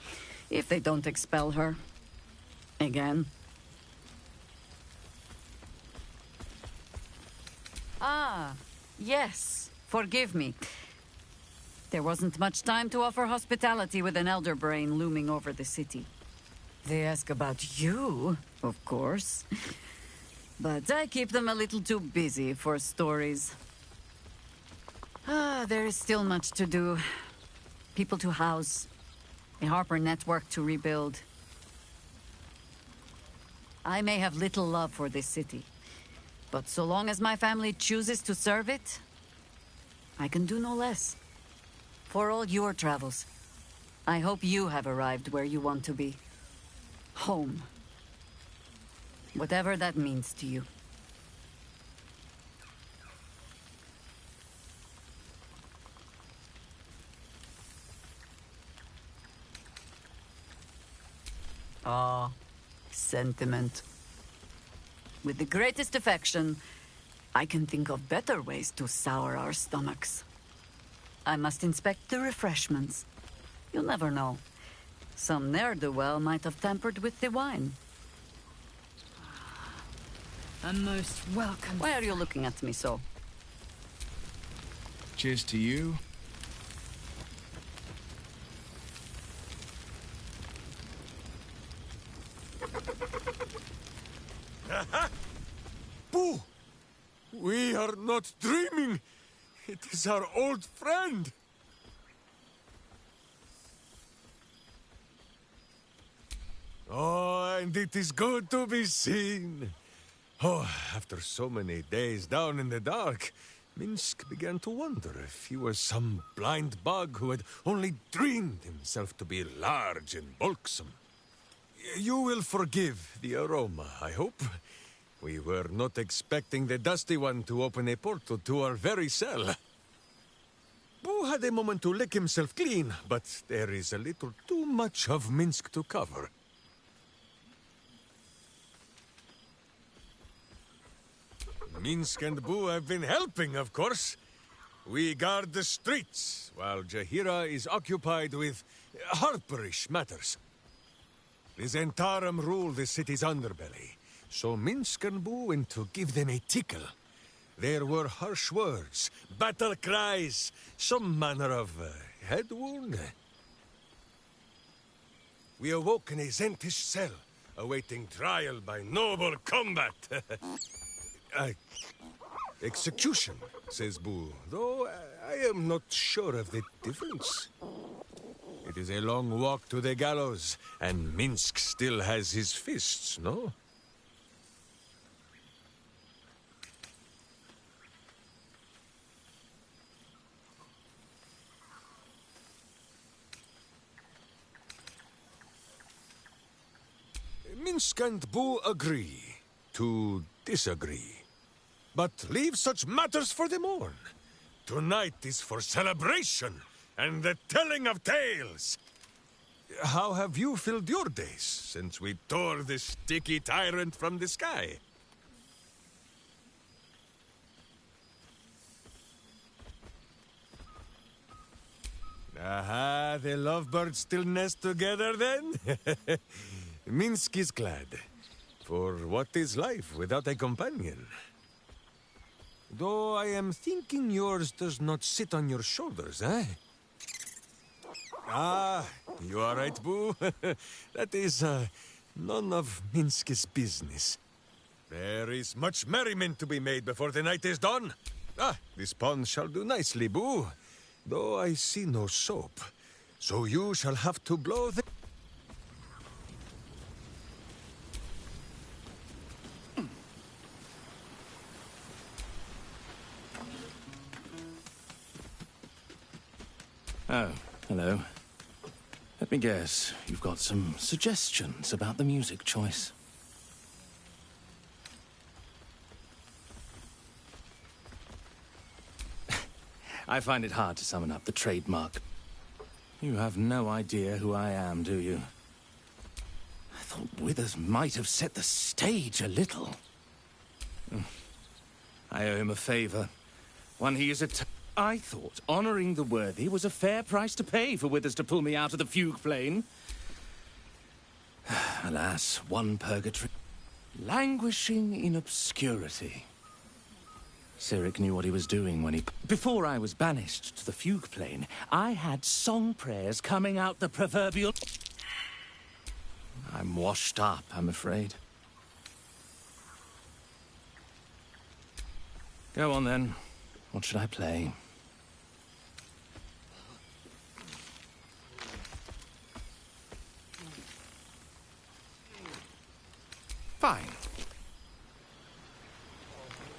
if they don't expel her. Again. Ah, yes. Forgive me. There wasn't much time to offer hospitality with an elder brain looming over the city. They ask about you, of course. But I keep them a little too busy for stories. There is still much to do. People to house. A Harper network to rebuild. I may have little love for this city. But so long as my family chooses to serve it, I can do no less. For all your travels, I hope you have arrived where you want to be. Home. Whatever that means to you. Ah, sentiment. With the greatest affection, I can think of better ways to sour our stomachs. I must inspect the refreshments. You'll never know. Some ne'er-do-well might have tampered with the wine. A most welcome. Why are you looking at me so? Cheers to you. Boo! We are not dreaming. It is our old friend. Oh, and it is good to be seen. Oh, after so many days down in the dark, Minsk began to wonder if he was some blind bug who had only dreamed himself to be large and bulksome. You will forgive the aroma, I hope. We were not expecting the Dusty One to open a portal to our very cell. Boo had a moment to lick himself clean, but there is a little too much of Minsk to cover. Minsk and Boo have been helping, of course. We guard the streets, while Jahira is occupied with harperish matters. The Zentarum rule the city's underbelly, so Minsk and Boo went to give them a tickle. There were harsh words, battle cries, some manner of head wound. We awoke in a Zentish cell, awaiting trial by noble combat. Execution, says Boo, though I am not sure of the difference. It is a long walk to the gallows, and Minsk still has his fists, no? Minsk and Boo agree to disagree. But leave such matters for the morn. Tonight is for celebration and the telling of tales. How have you filled your days since we tore this sticky tyrant from the sky? Aha, the lovebirds still nest together then? Minsk is glad. For what is life without a companion? Though I am thinking yours does not sit on your shoulders, eh? Ah, you are right, Boo. That is, none of Minsk's business. There is much merriment to be made before the night is done. Ah, this pond shall do nicely, Boo. Though I see no soap. So you shall have to blow the... Oh, hello. Let me guess, you've got some suggestions about the music choice. I find it hard to summon up the trademark. You have no idea who I am, do you? I thought Withers might have set the stage a little. I owe him a favor. One he is I thought honoring the worthy was a fair price to pay for Withers to pull me out of the fugue plane. Alas, one purgatory. Languishing in obscurity. Cyric knew what he was doing when he... Before I was banished to the fugue plane, I had song prayers coming out the proverbial... I'm washed up, I'm afraid. Go on then. What should I play? Fine.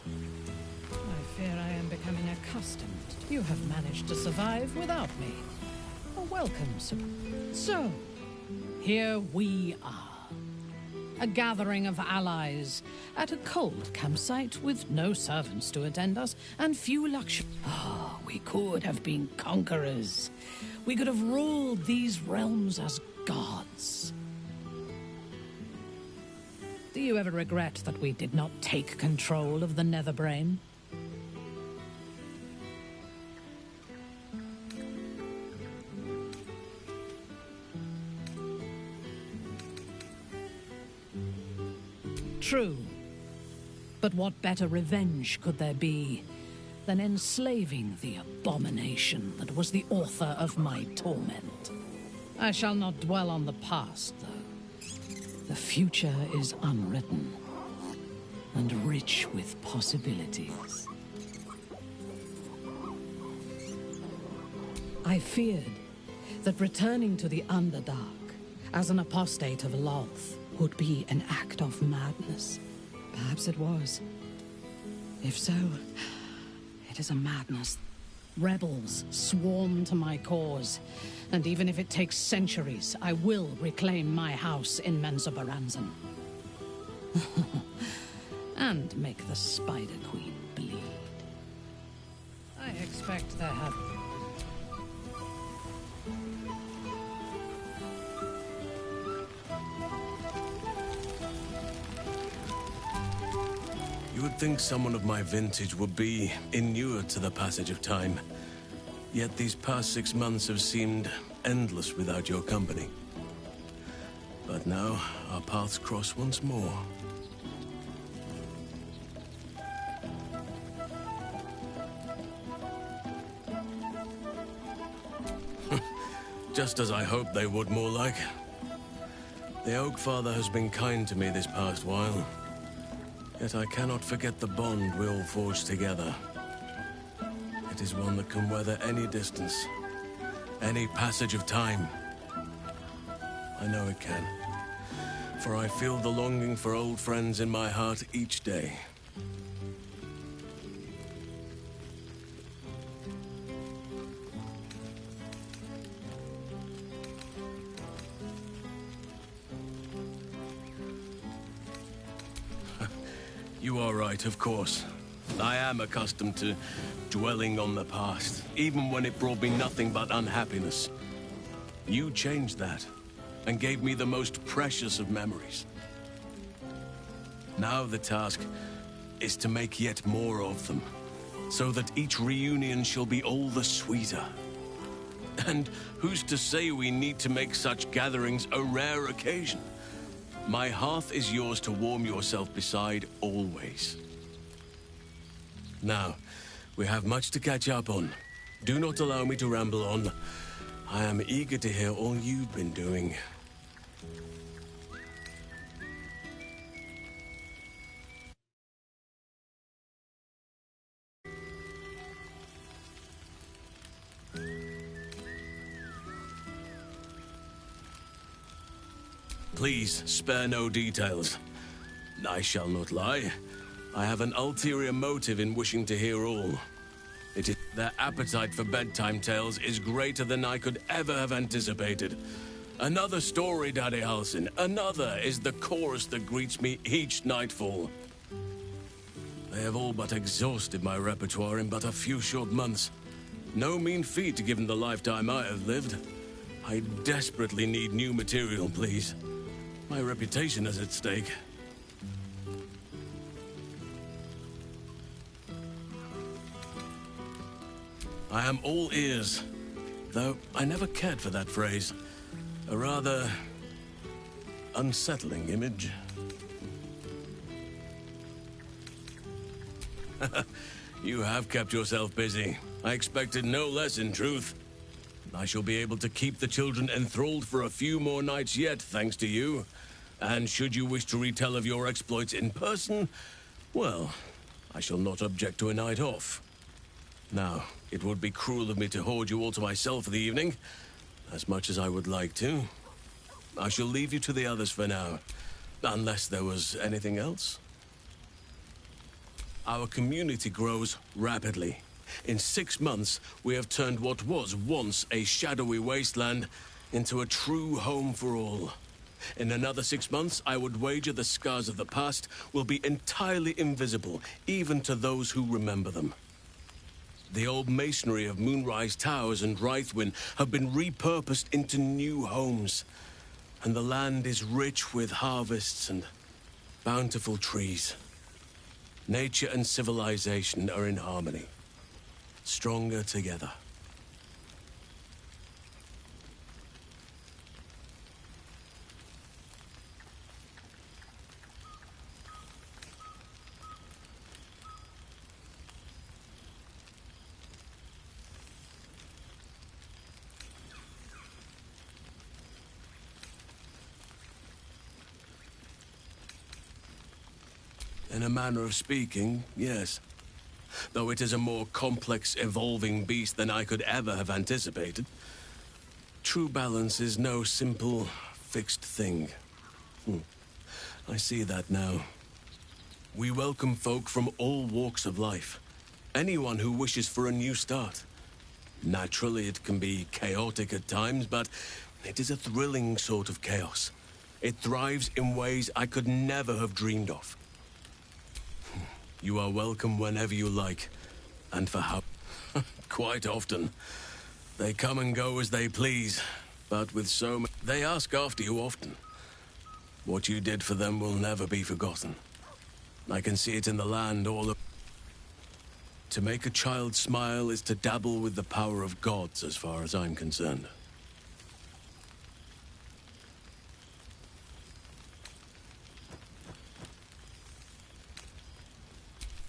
I fear I am becoming accustomed. You have managed to survive without me. A welcome, sir. So, here we are. A gathering of allies at a cold campsite with no servants to attend us and few luxuries. Ah, we could have been conquerors. We could have ruled these realms as gods. Do you ever regret that we did not take control of the Netherbrain? True. But what better revenge could there be than enslaving the abomination that was the author of my torment? I shall not dwell on the past, though. The future is unwritten and rich with possibilities. I feared that returning to the Underdark as an apostate of Lolth would be an act of madness. Perhaps it was. If so, it is a madness. Rebels swarm to my cause, and even if it takes centuries, I will reclaim my house in Menzoberranzan. And make the Spider Queen bleed. I expect there have... You would think someone of my vintage would be inured to the passage of time. Yet these past 6 months have seemed endless without your company. But now, our paths cross once more. Just as I hoped they would, more like. The Oak Father has been kind to me this past while. Yet I cannot forget the bond we all forged together. It is one that can weather any distance, any passage of time. I know it can, for I feel the longing for old friends in my heart each day. You are right, of course. I am accustomed to dwelling on the past, even when it brought me nothing but unhappiness. You changed that, and gave me the most precious of memories. Now the task is to make yet more of them, so that each reunion shall be all the sweeter. And who's to say we need to make such gatherings a rare occasion? My hearth is yours to warm yourself beside always. Now, we have much to catch up on. Do not allow me to ramble on. I am eager to hear all you've been doing. Please, spare no details. I shall not lie. I have an ulterior motive in wishing to hear all. It is their appetite for bedtime tales is greater than I could ever have anticipated. Another story, Daddy Halsin. Another is the chorus that greets me each nightfall. They have all but exhausted my repertoire in but a few short months. No mean feat given the lifetime I have lived. I desperately need new material, please. My reputation is at stake. I am all ears, though I never cared for that phrase. A rather unsettling image. You have kept yourself busy. I expected no less, in truth. I shall be able to keep the children enthralled for a few more nights yet, thanks to you. And should you wish to retell of your exploits in person, well, I shall not object to a night off. Now, it would be cruel of me to hoard you all to myself for the evening, as much as I would like to. I shall leave you to the others for now, unless there was anything else. Our community grows rapidly. In 6 months, we have turned what was once a shadowy wasteland into a true home for all. In another 6 months, I would wager the scars of the past will be entirely invisible, even to those who remember them. The old masonry of Moonrise Towers and Rythwin have been repurposed into new homes, and the land is rich with harvests and bountiful trees. Nature and civilization are in harmony, stronger together. In a manner of speaking, yes. Though it is a more complex, evolving beast than I could ever have anticipated. True balance is no simple, fixed thing. I see that now. We welcome folk from all walks of life. Anyone who wishes for a new start. Naturally, it can be chaotic at times, but it is a thrilling sort of chaos. It thrives in ways I could never have dreamed of. You are welcome whenever you like, and for how... Quite often. They come and go as they please, but with so many... They ask after you often. What you did for them will never be forgotten. I can see it in the land all of... To make a child smile is to dabble with the power of gods, as far as I'm concerned.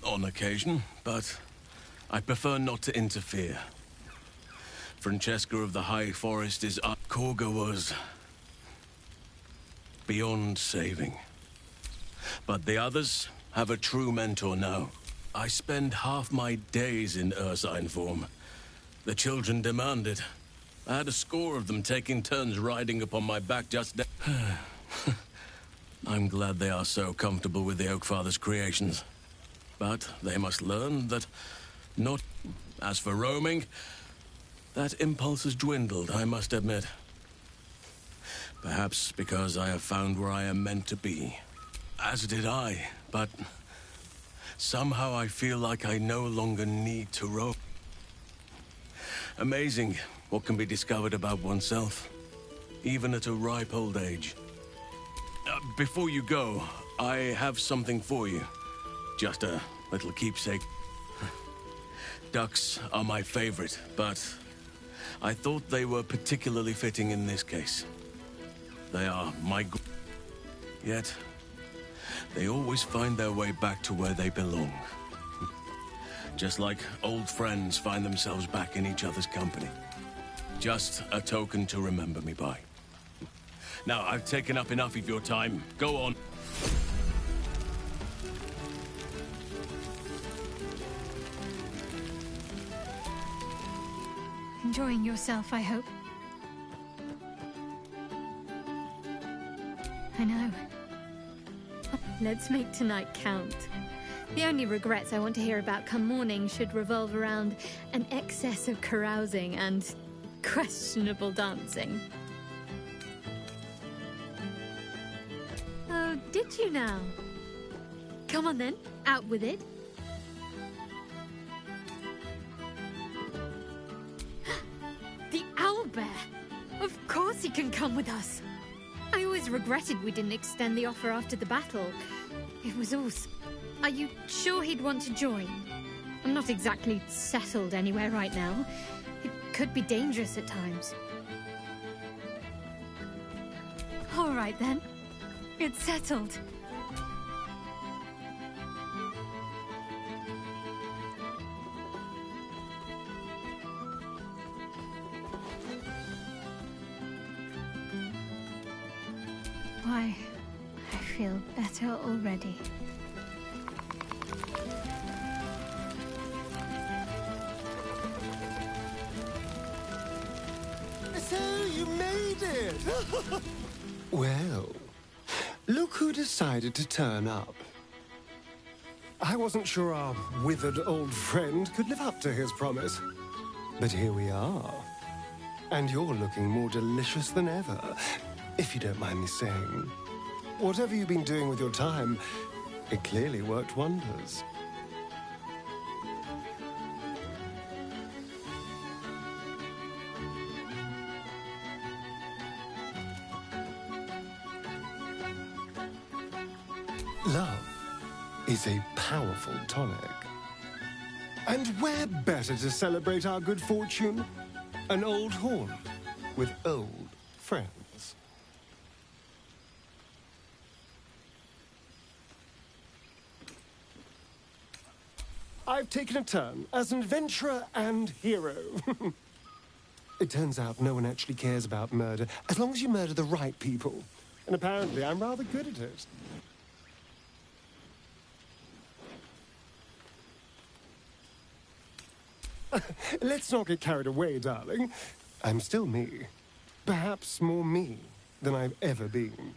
On occasion, but I prefer not to interfere. Francesca of the High Forest is up. Korga was beyond saving. But the others have a true mentor now. I spend half my days in ursine form. The children demand it. I had a score of them taking turns riding upon my back just now. I'm glad they are so comfortable with the Oakfather's creations. But they must learn that not... As for roaming, that impulse has dwindled, I must admit. Perhaps because I have found where I am meant to be. As did I, but somehow I feel like I no longer need to roam. Amazing what can be discovered about oneself, even at a ripe old age. Before you go, I have something for you. Just a little keepsake. Ducks are my favorite, but I thought they were particularly fitting in this case. They are my... Yet, they always find their way back to where they belong. Just like old friends find themselves back in each other's company. Just a token to remember me by. Now, I've taken up enough of your time. Go on. Enjoying yourself, I hope. I know. Let's make tonight count. The only regrets I want to hear about come morning should revolve around an excess of carousing and questionable dancing. Oh, did you now? Come on then, out with it. The owlbear! Of course he can come with us. I always regretted we didn't extend the offer after the battle. It was all... Are you sure he'd want to join? I'm not exactly settled anywhere right now. It could be dangerous at times. All right then. It's settled. Why, I feel better already. So you made it! Well, look who decided to turn up. I wasn't sure our withered old friend could live up to his promise. But here we are. And you're looking more delicious than ever, if you don't mind me saying. Whatever you've been doing with your time, it clearly worked wonders. Love is a powerful tonic. And where better to celebrate our good fortune? An old haunt with old friends. I've taken a turn as an adventurer and hero. It turns out no one actually cares about murder as long as you murder the right people. And apparently I'm rather good at it. Let's not get carried away, darling. I'm still me. Perhaps more me than I've ever been.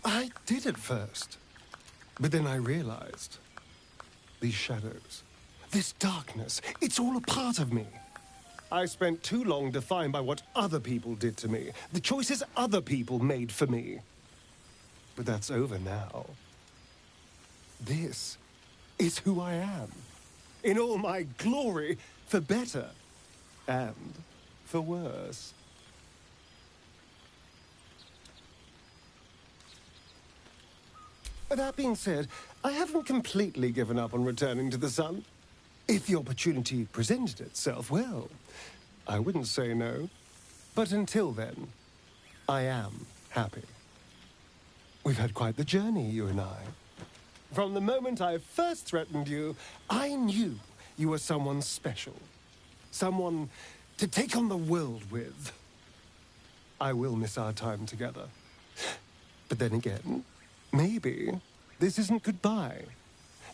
I did at first. But then I realized. These shadows, this darkness, it's all a part of me. I spent too long defined by what other people did to me, the choices other people made for me. But that's over now. This is who I am. In all my glory, for better and for worse. That being said, I haven't completely given up on returning to the sun. If the opportunity presented itself, well, I wouldn't say no. But until then, I am happy. We've had quite the journey, you and I. From the moment I first threatened you, I knew you were someone special. Someone to take on the world with. I will miss our time together. But then again, maybe this isn't goodbye.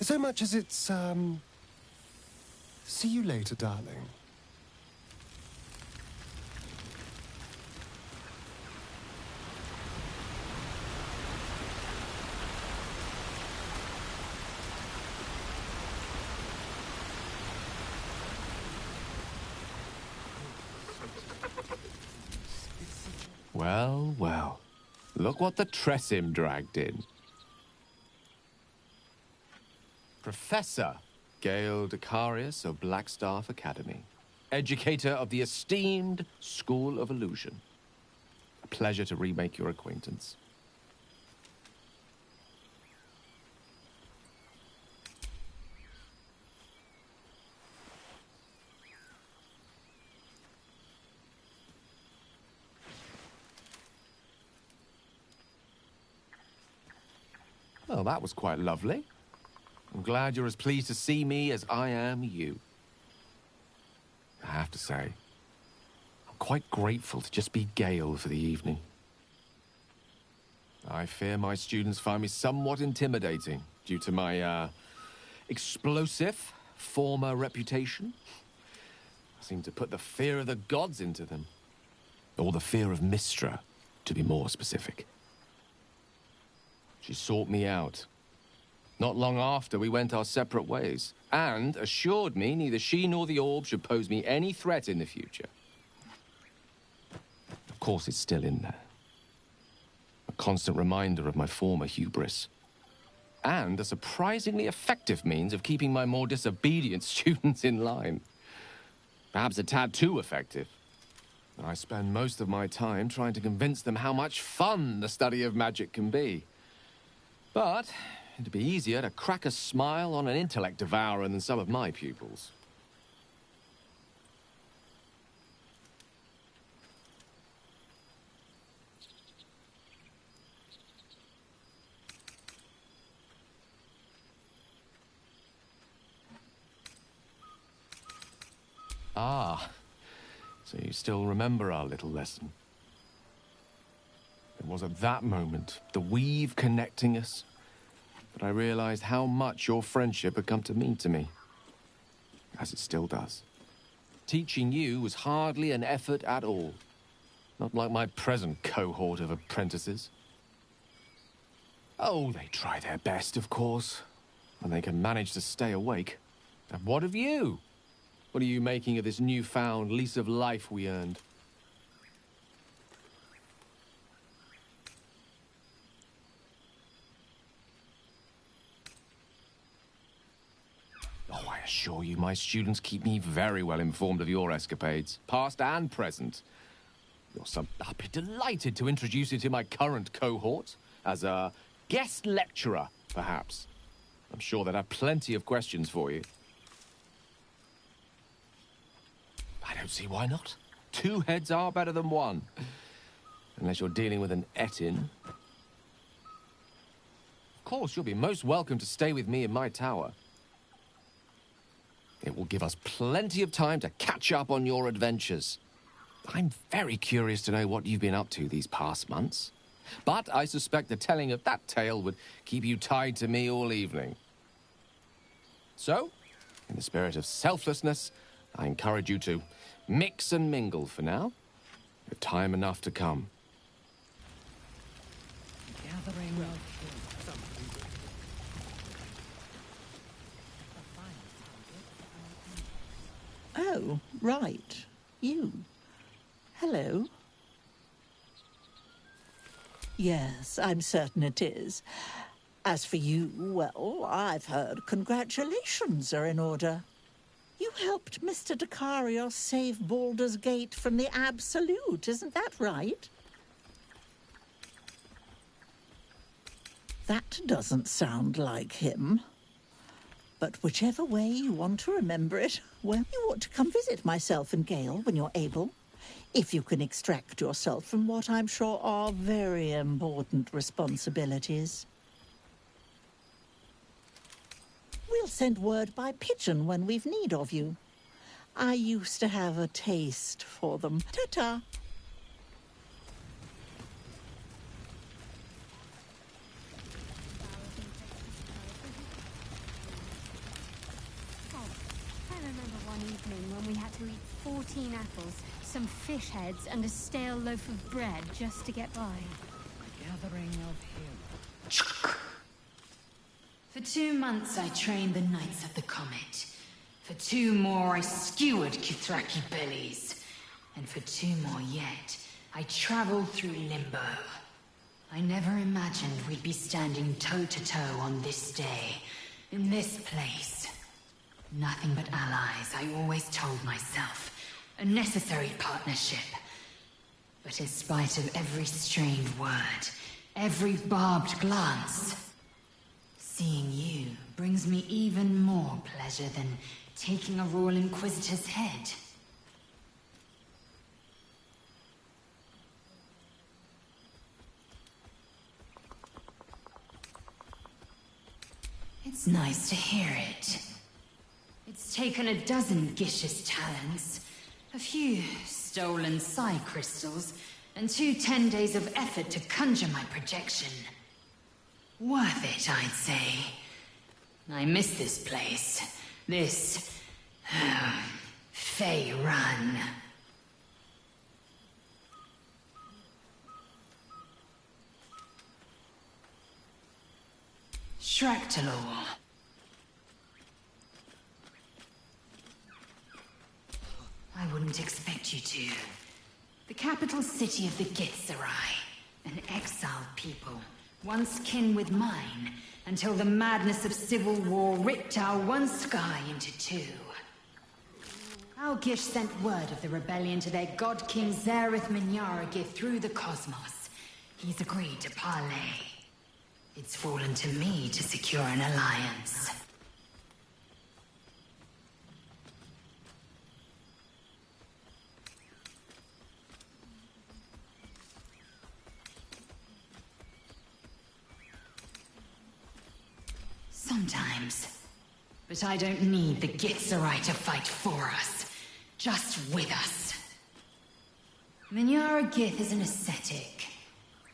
So much as it's, see you later, darling. Well, well. Look what the Tressim dragged in. Professor Gale Decarius of Blackstaff Academy. Educator of the esteemed School of Illusion. A pleasure to remake your acquaintance. Well, that was quite lovely. I'm glad you're as pleased to see me as I am you. I have to say, I'm quite grateful to just be Gale for the evening. I fear my students find me somewhat intimidating due to my, explosive former reputation. I seem to put the fear of the gods into them. Or the fear of Mystra, to be more specific. She sought me out. Not long after, we went our separate ways, and assured me neither she nor the orb should pose me any threat in the future. Of course, it's still in there. A constant reminder of my former hubris. And a surprisingly effective means of keeping my more disobedient students in line. Perhaps a tad too effective. I spend most of my time trying to convince them how much fun the study of magic can be. But it'd be easier to crack a smile on an intellect devourer than some of my pupils. Ah, so you still remember our little lesson. It was at that moment, the weave connecting us, that I realized how much your friendship had come to mean to me. As it still does. Teaching you was hardly an effort at all. Not like my present cohort of apprentices. Oh, they try their best, of course, when they can manage to stay awake. And what of you? What are you making of this newfound lease of life we earned? Oh, I assure you, my students keep me very well informed of your escapades, past and present. I'd be delighted to introduce you to my current cohort as a guest lecturer, perhaps. I'm sure they'd have plenty of questions for you. I don't see why not. 2 heads are better than 1. Unless you're dealing with an Etin. Of course, you'll be most welcome to stay with me in my tower. It will give us plenty of time to catch up on your adventures. I'm very curious to know what you've been up to these past months. But I suspect the telling of that tale would keep you tied to me all evening. So, in the spirit of selflessness, I encourage you to mix and mingle for now, with time enough to come. Gathering of Oh, right. You. Hello. Yes, I'm certain it is. As for you, well, I've heard congratulations are in order. You helped Mr. Dacarios save Baldur's Gate from the Absolute, isn't that right? That doesn't sound like him. But whichever way you want to remember it, well, you ought to come visit myself and Gale when you're able. If you can extract yourself from what I'm sure are very important responsibilities. We'll send word by pigeon when we've need of you. I used to have a taste for them. Ta-ta. I remember one evening when we had to eat 14 apples, some fish heads, and a stale loaf of bread just to get by. gathering of heroes. For 2 months I trained the Knights of the Comet. For 2 more I skewered Kithraki bellies. And for 2 more yet, I traveled through Limbo. I never imagined we'd be standing toe-to-toe on this day, in this place. Nothing but allies, I always told myself. A necessary partnership. But in spite of every strained word, every barbed glance, seeing you brings me even more pleasure than taking a Royal Inquisitor's head. It's nice to hear it. It's taken a dozen Gish's talents, a few stolen psi crystals, and 2 10 days of effort to conjure my projection. Worth it, I'd say. I miss this place. This... Fey Run. Shractalor. I wouldn't expect you to. The capital city of the Githzerai, an exiled people, once kin with mine, until the madness of civil war ripped our one sky into 2. Our Gish sent word of the rebellion to their god king Zareth Minyaragith through the cosmos. He's agreed to parley. It's fallen to me to secure an alliance. Sometimes. But I don't need the Githzerai to fight for us. Just with us. Minyaragith is an ascetic.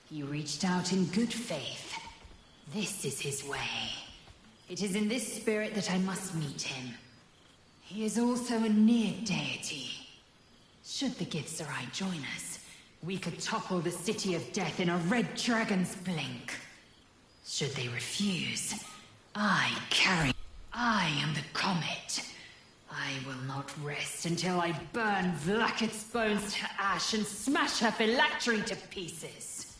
He reached out in good faith. This is his way. It is in this spirit that I must meet him. He is also a near deity. Should the Githzerai join us, we could topple the City of Death in a red dragon's blink. Should they refuse, I am the comet. I will not rest until I burn Vlaakith's bones to ash and smash her phylactery to pieces.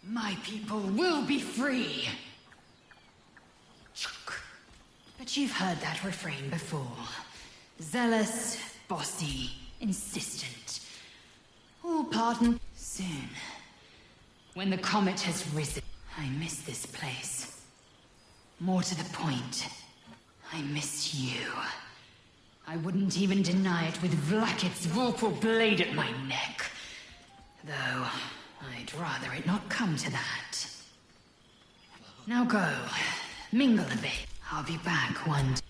My people will be free. But you've heard that refrain before. Zealous, bossy, insistent. All pardon soon. When the comet has risen, I miss this place. More to the point, I miss you. I wouldn't even deny it with Vlaakith's vorpal blade at my neck. Though, I'd rather it not come to that. Now go, mingle a bit. I'll be back one day.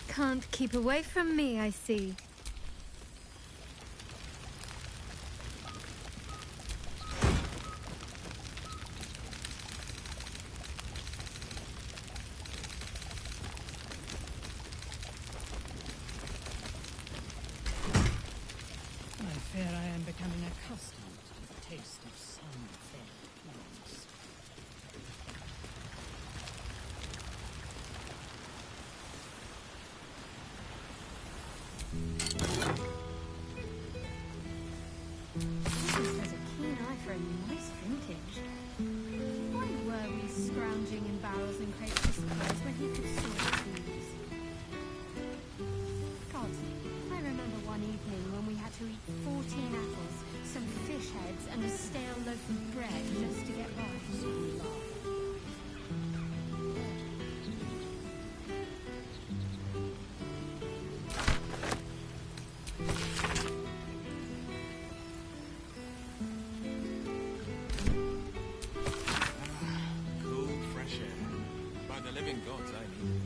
Can't keep away from me, I see. I fear I am becoming accustomed to the taste of some fairy plants. Has a keen eye for a nice vintage. Why were we scrounging in barrels and crates for supplies when he could source these? God, I remember one evening when we had to eat 14 apples, some fish heads, and a stale loaf of bread just to get by. Cool, fresh air. By the living gods, I need.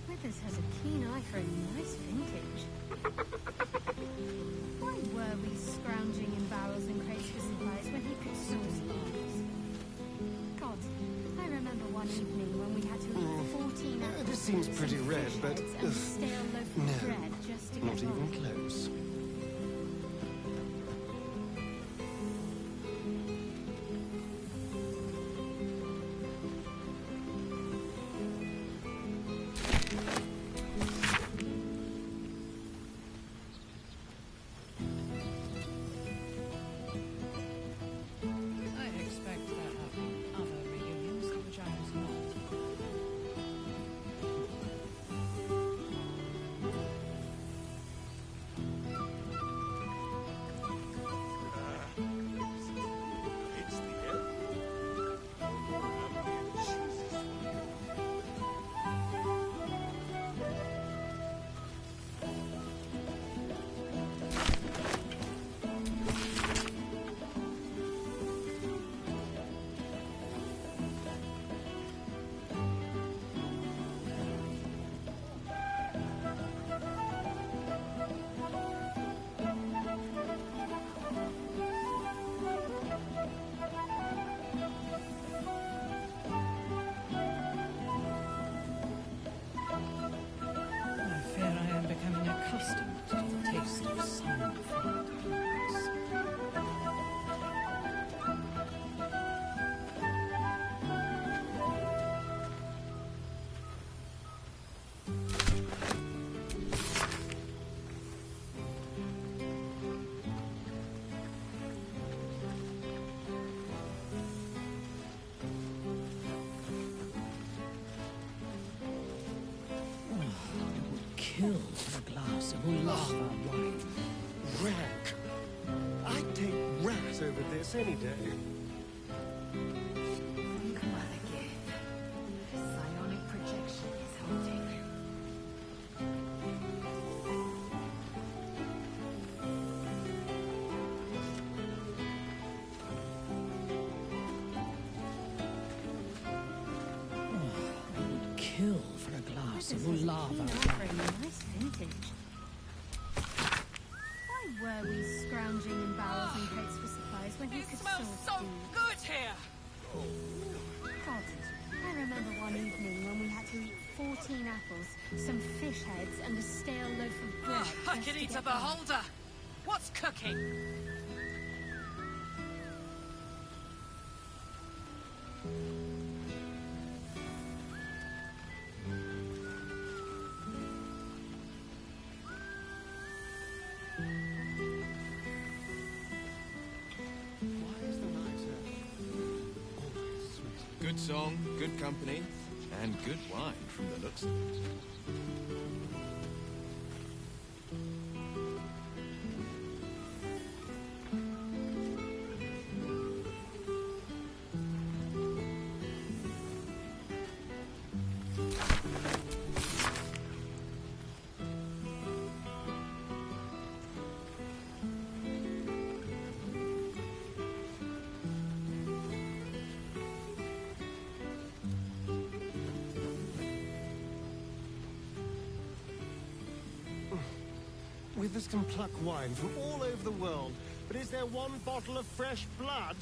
Withers has a keen eye for a nice vintage. Why were we scrounging in barrels and crates for supplies when he could source these? God, I remember one evening when we had to eat 14 apples. This seems pretty some red, fish but heads, and a stale loaf of no, bread just to not get even by. close. I expect there have been other reunions at which I was not. kill for a glass of Ulava wine. Rank. I'd take rat over this any day. Psionic projection is haunting. Kill for a glass of Ulava wine. Nice vintage. Why were we scrounging in barrels and crates for supplies when he could smells source so food? good here! God, I remember one evening when we had to eat 14 apples, some fish heads, and a stale loaf of bread. I just could to eat a get by. beholder! What's cooking? Good song, good company, and good wine from the looks of it. Withers can pluck wine from all over the world, but is there one bottle of fresh blood?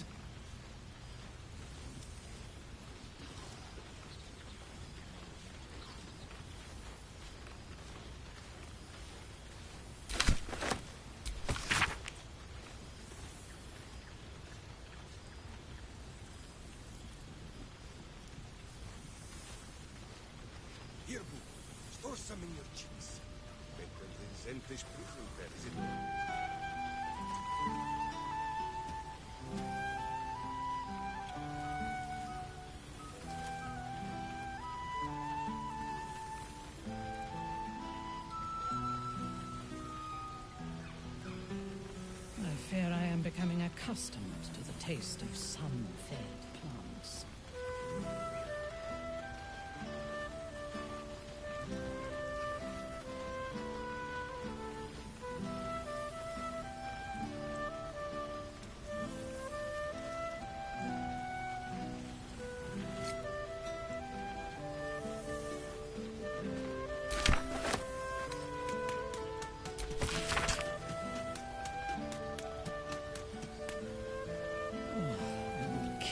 Here, boo. Store some in your cheeks. Better than Zentish prison bed, is it? I fear I am becoming accustomed to the taste of sun-fed plants.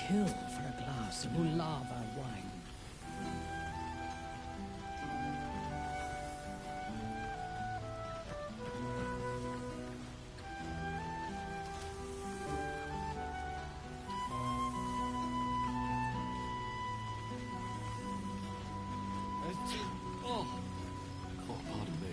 Kill for a glass of Ulava wine. Oh, pardon me.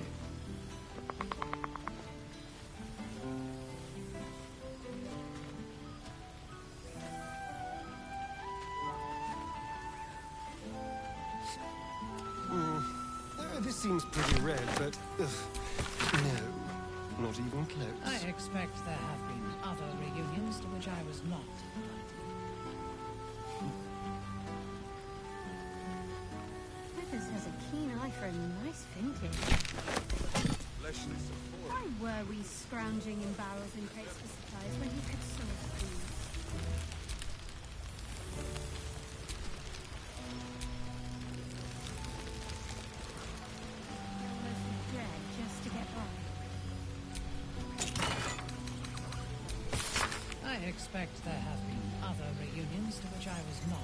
This seems pretty red, but no, not even close. I expect there have been other reunions to which I was not Withers has a keen eye for a nice vintage. Why were we scrounging in barrels and crates for supplies when he could source food? I expect there have been other reunions to which I was not.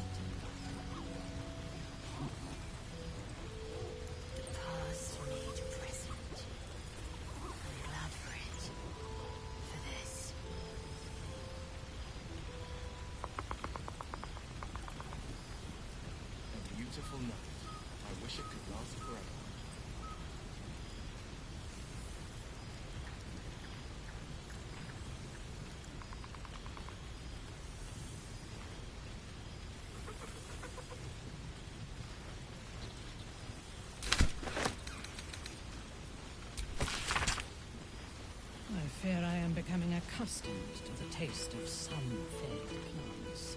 The past made present. I'm glad for it. For this. A beautiful night. I wish it could last forever. accustomed to the taste of sun-fed plants.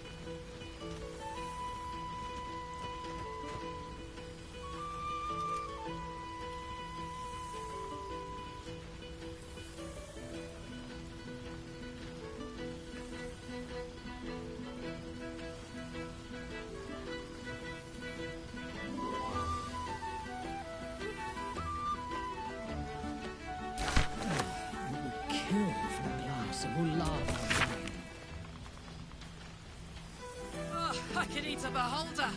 Oh, I can eat a beholder!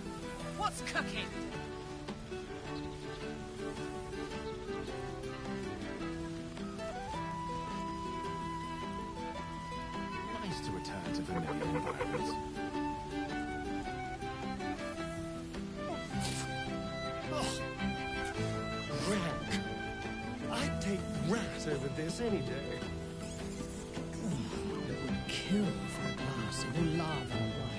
What's cooking? Nice to return to familiar environments. Rat. I'd take rat over this any day. I would kill for a glass of lava wine.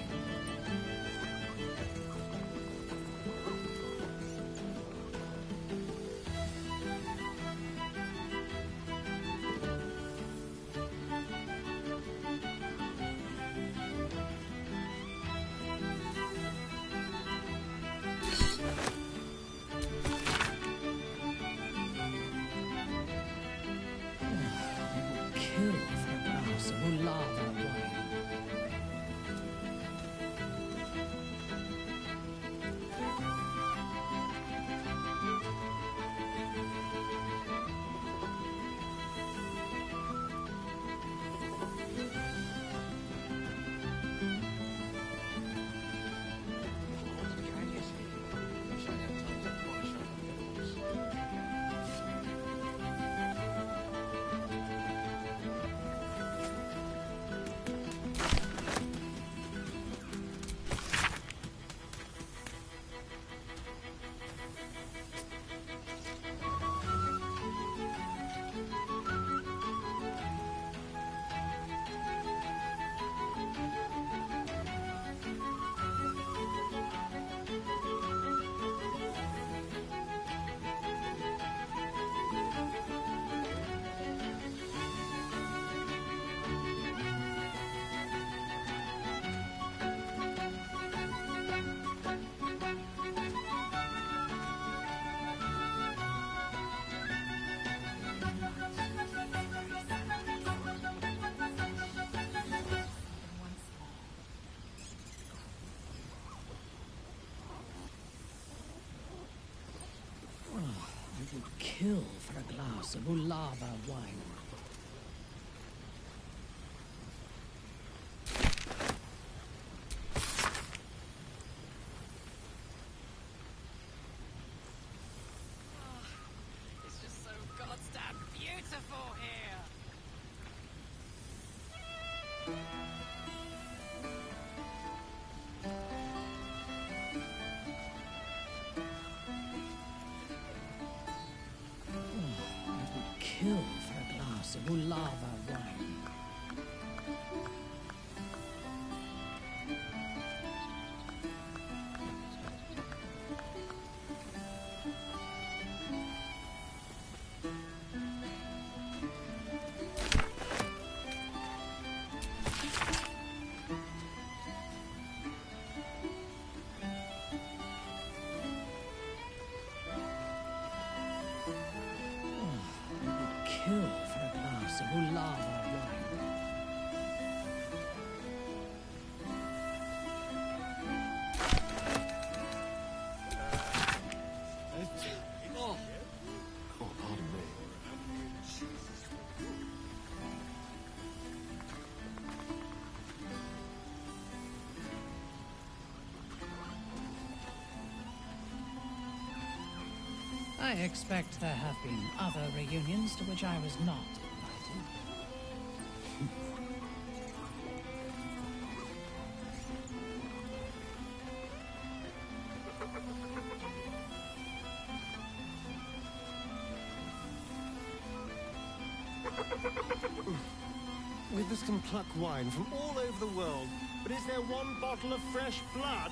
Kill for a glass of lava wine. I would kill for a glass of lava wine. It's just so goddamn beautiful here! Kill for a glass of lava wine. Kill for a glass of lava wine. Oh, pardon me. I expect there have been other reunions to which I was not invited. Withers can pluck wine from all over the world, but is there one bottle of fresh blood?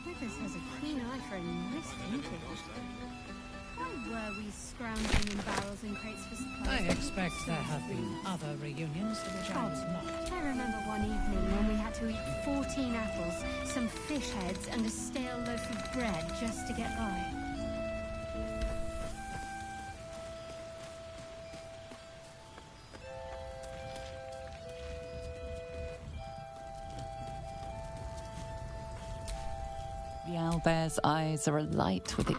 Withers has a keen eye for a nice vintage. Why Were we scrounging in barrels and crates for supplies? I expect there have been other reunions to which I was not. I remember one evening when we had to eat 14 apples, some fish heads, and a stale loaf of bread just to get by. The owlbear's eyes are alight with it.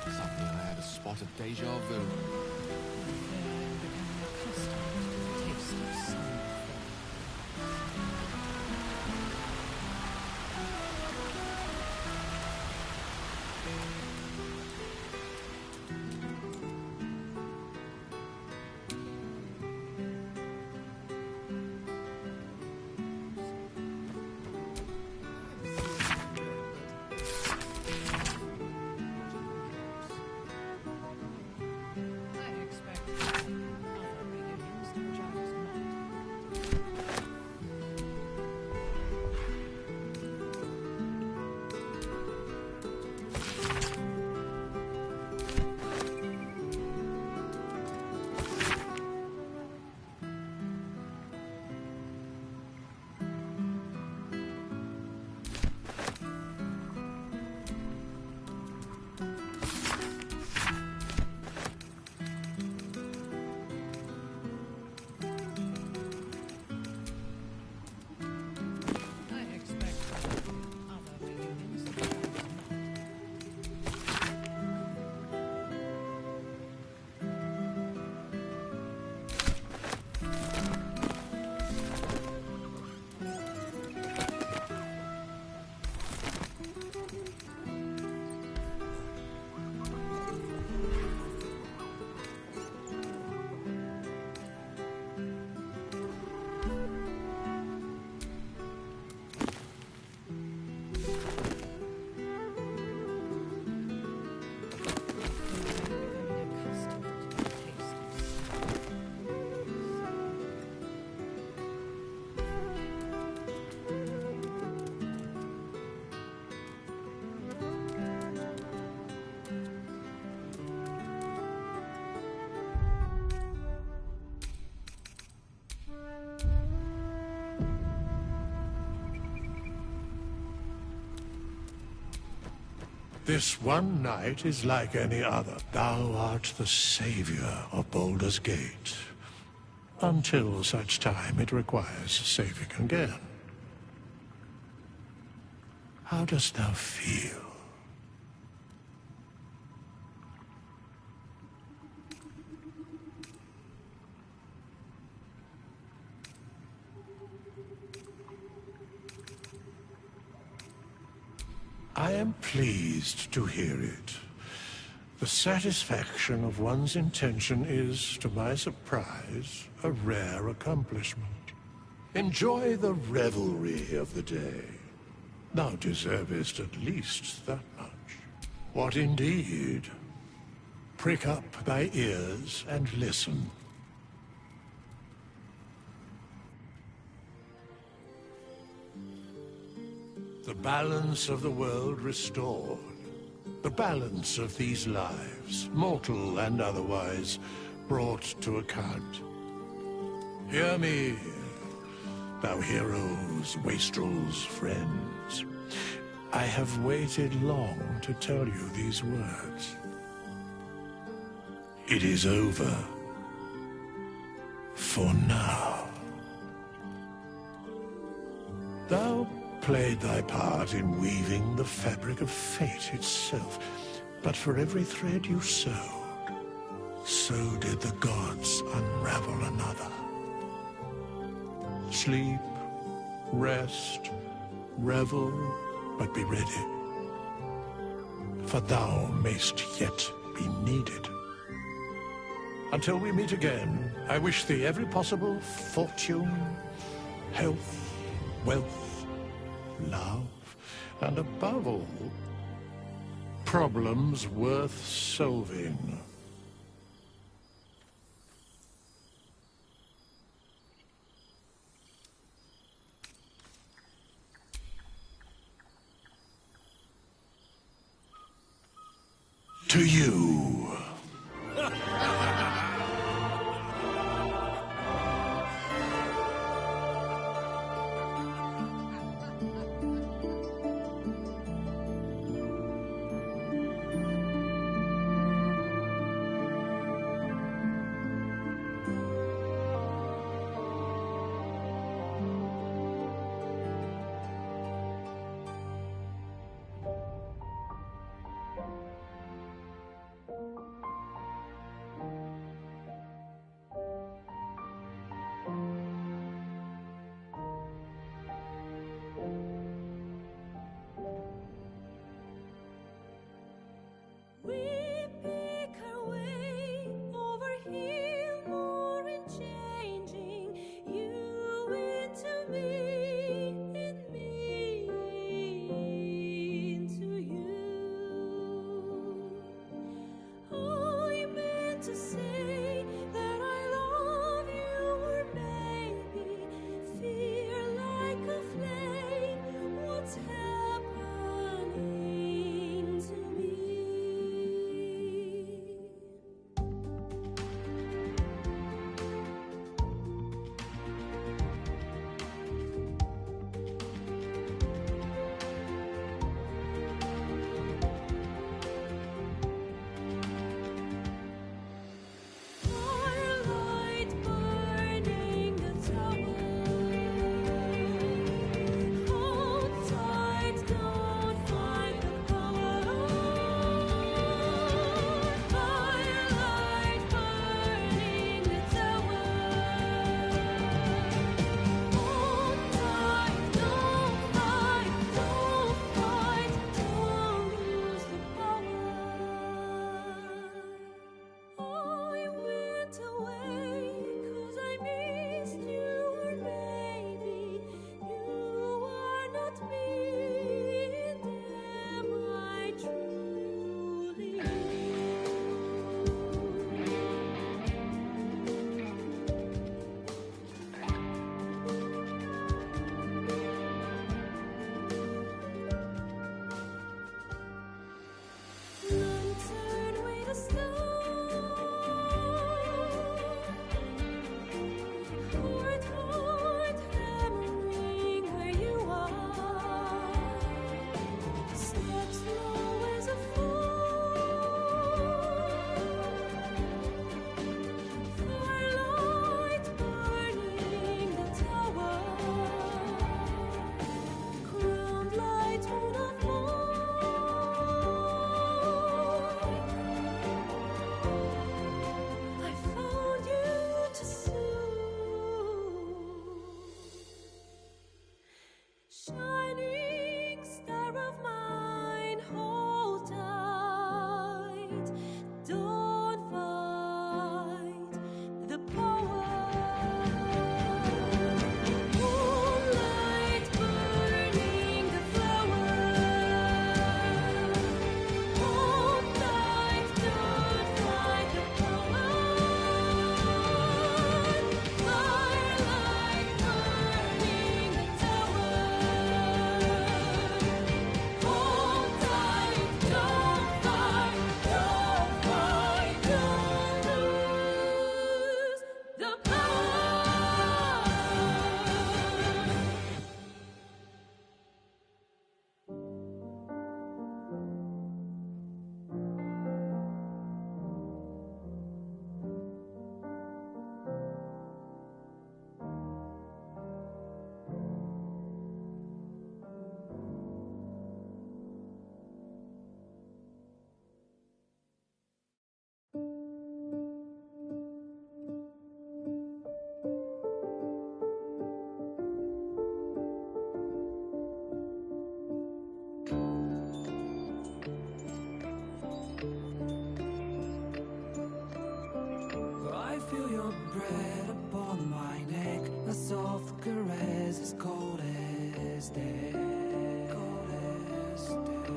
Suddenly I had a spot of deja vu. This one night is like any other. Thou art the savior of Baldur's Gate. Until such time it requires saving again. How dost thou feel? I am pleased to hear it. The satisfaction of one's intention is, to my surprise, a rare accomplishment. Enjoy the revelry of the day. Thou deservest at least that much. What indeed? Prick up thy ears and listen. The balance of the world restored. The balance of these lives, mortal and otherwise, brought to account. Hear me, thou heroes, wastrels, friends. I have waited long to tell you these words. It is over. For now. Thou played thy part in weaving the fabric of fate itself, but for every thread you sewed, so did the gods unravel another. Sleep, rest, revel, but be ready, for thou mayst yet be needed. Until we meet again, I wish thee every possible fortune, health, wealth, love, and above all, problems worth solving. To you. feel your breath upon my neck, a soft caress as cold as death. Cold as death.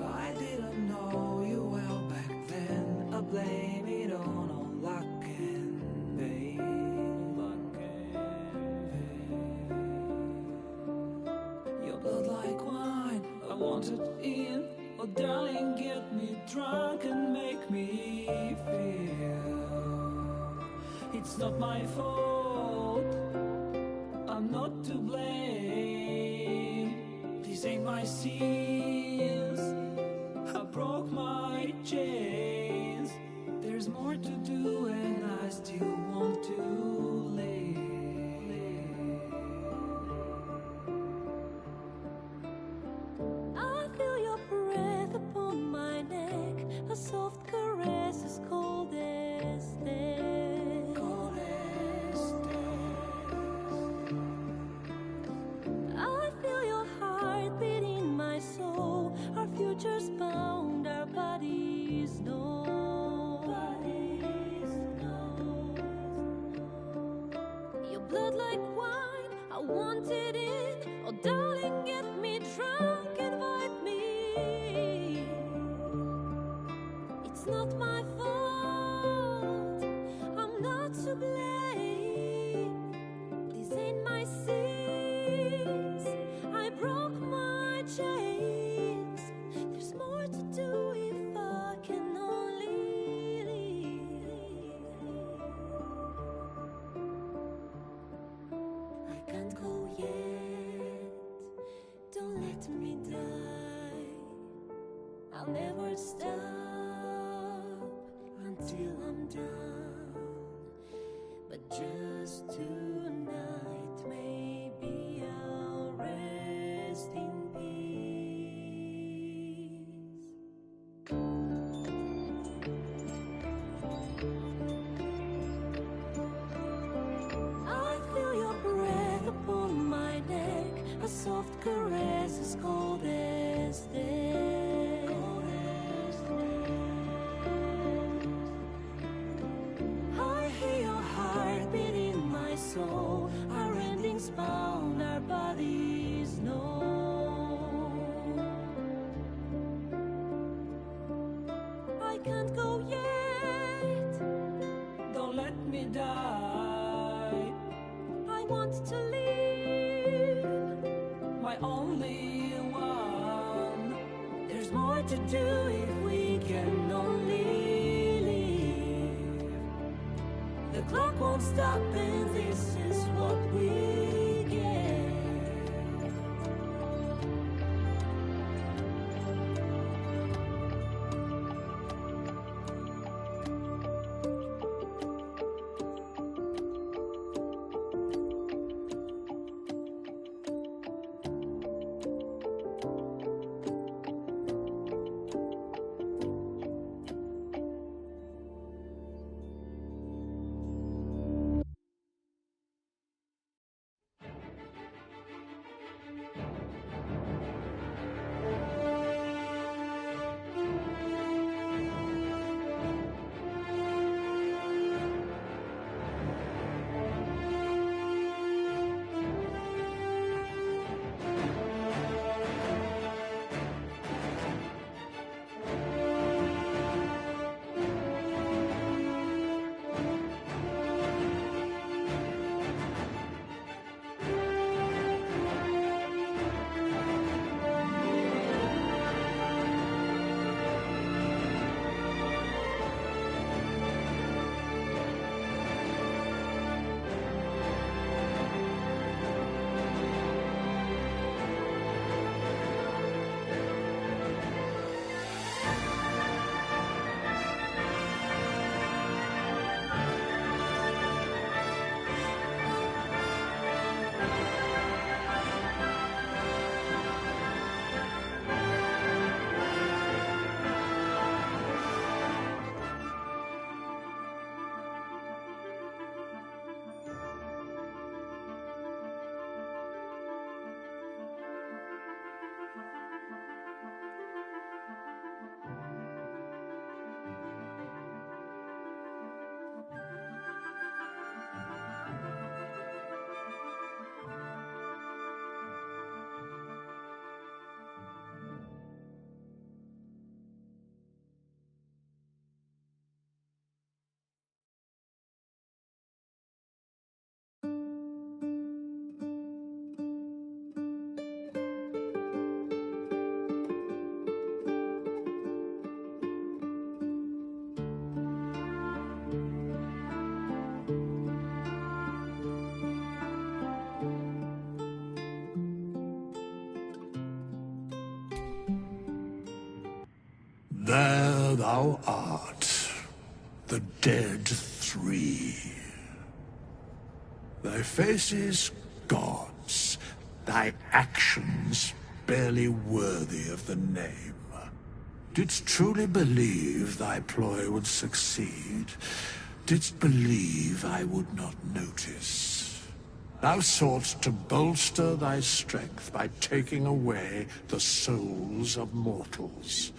I didn't know you well back then. I blame it on all luck and vain. Luck and vain. Your blood like wine, I want it in. Oh darling, get me drunk and make me feel it's not my fault, I'm not to blame. These ain't my sins, I broke my chains. There's more to do and I still want to live. I feel your breath upon my neck, a soft caress as cold as death. Cold as death. I feel your heart beat in my soul, our futures bound, our bodies know. Bodies know. Your blood like wine, I want it in. Oh darling, get me drunk, invite me. It's not my fault, I'm not to blame. These ain't my sins, I broke my chains. There's more to do if I can only leave. I can't go yet, don't let me die. I'll never stop until I'm done. But just tonight, maybe I'll rest in peace. I feel your breath upon my neck, a soft caress as cold as death. Cold as death. I hear your heart beat in my soul, our endings bound, our bodies know. I can't go yet, Don't let me die. I want to live, My only one. There's more to do if we can only live. The clock won't stop and this is what we get. There thou art, the dead three. Thy faces gods, thy actions barely worthy of the name. Didst truly believe thy ploy would succeed? Didst believe I would not notice? Thou soughtst to bolster thy strength by taking away the souls of mortals.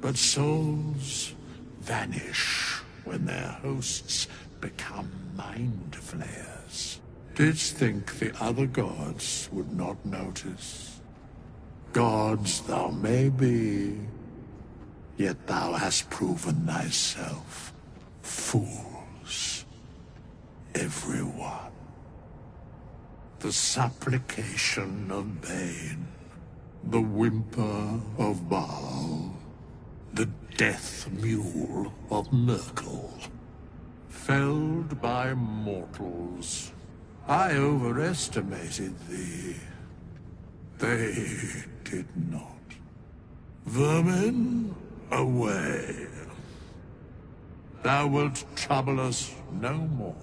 But souls vanish when their hosts become mind flayers. Didst think the other gods would not notice? Gods thou may be, yet thou hast proven thyself fools, everyone. The supplication of Bane, the whimper of Baal, the death mule of Merkel. Felled by mortals, I overestimated thee. They did not. Vermin, away. Thou wilt trouble us no more.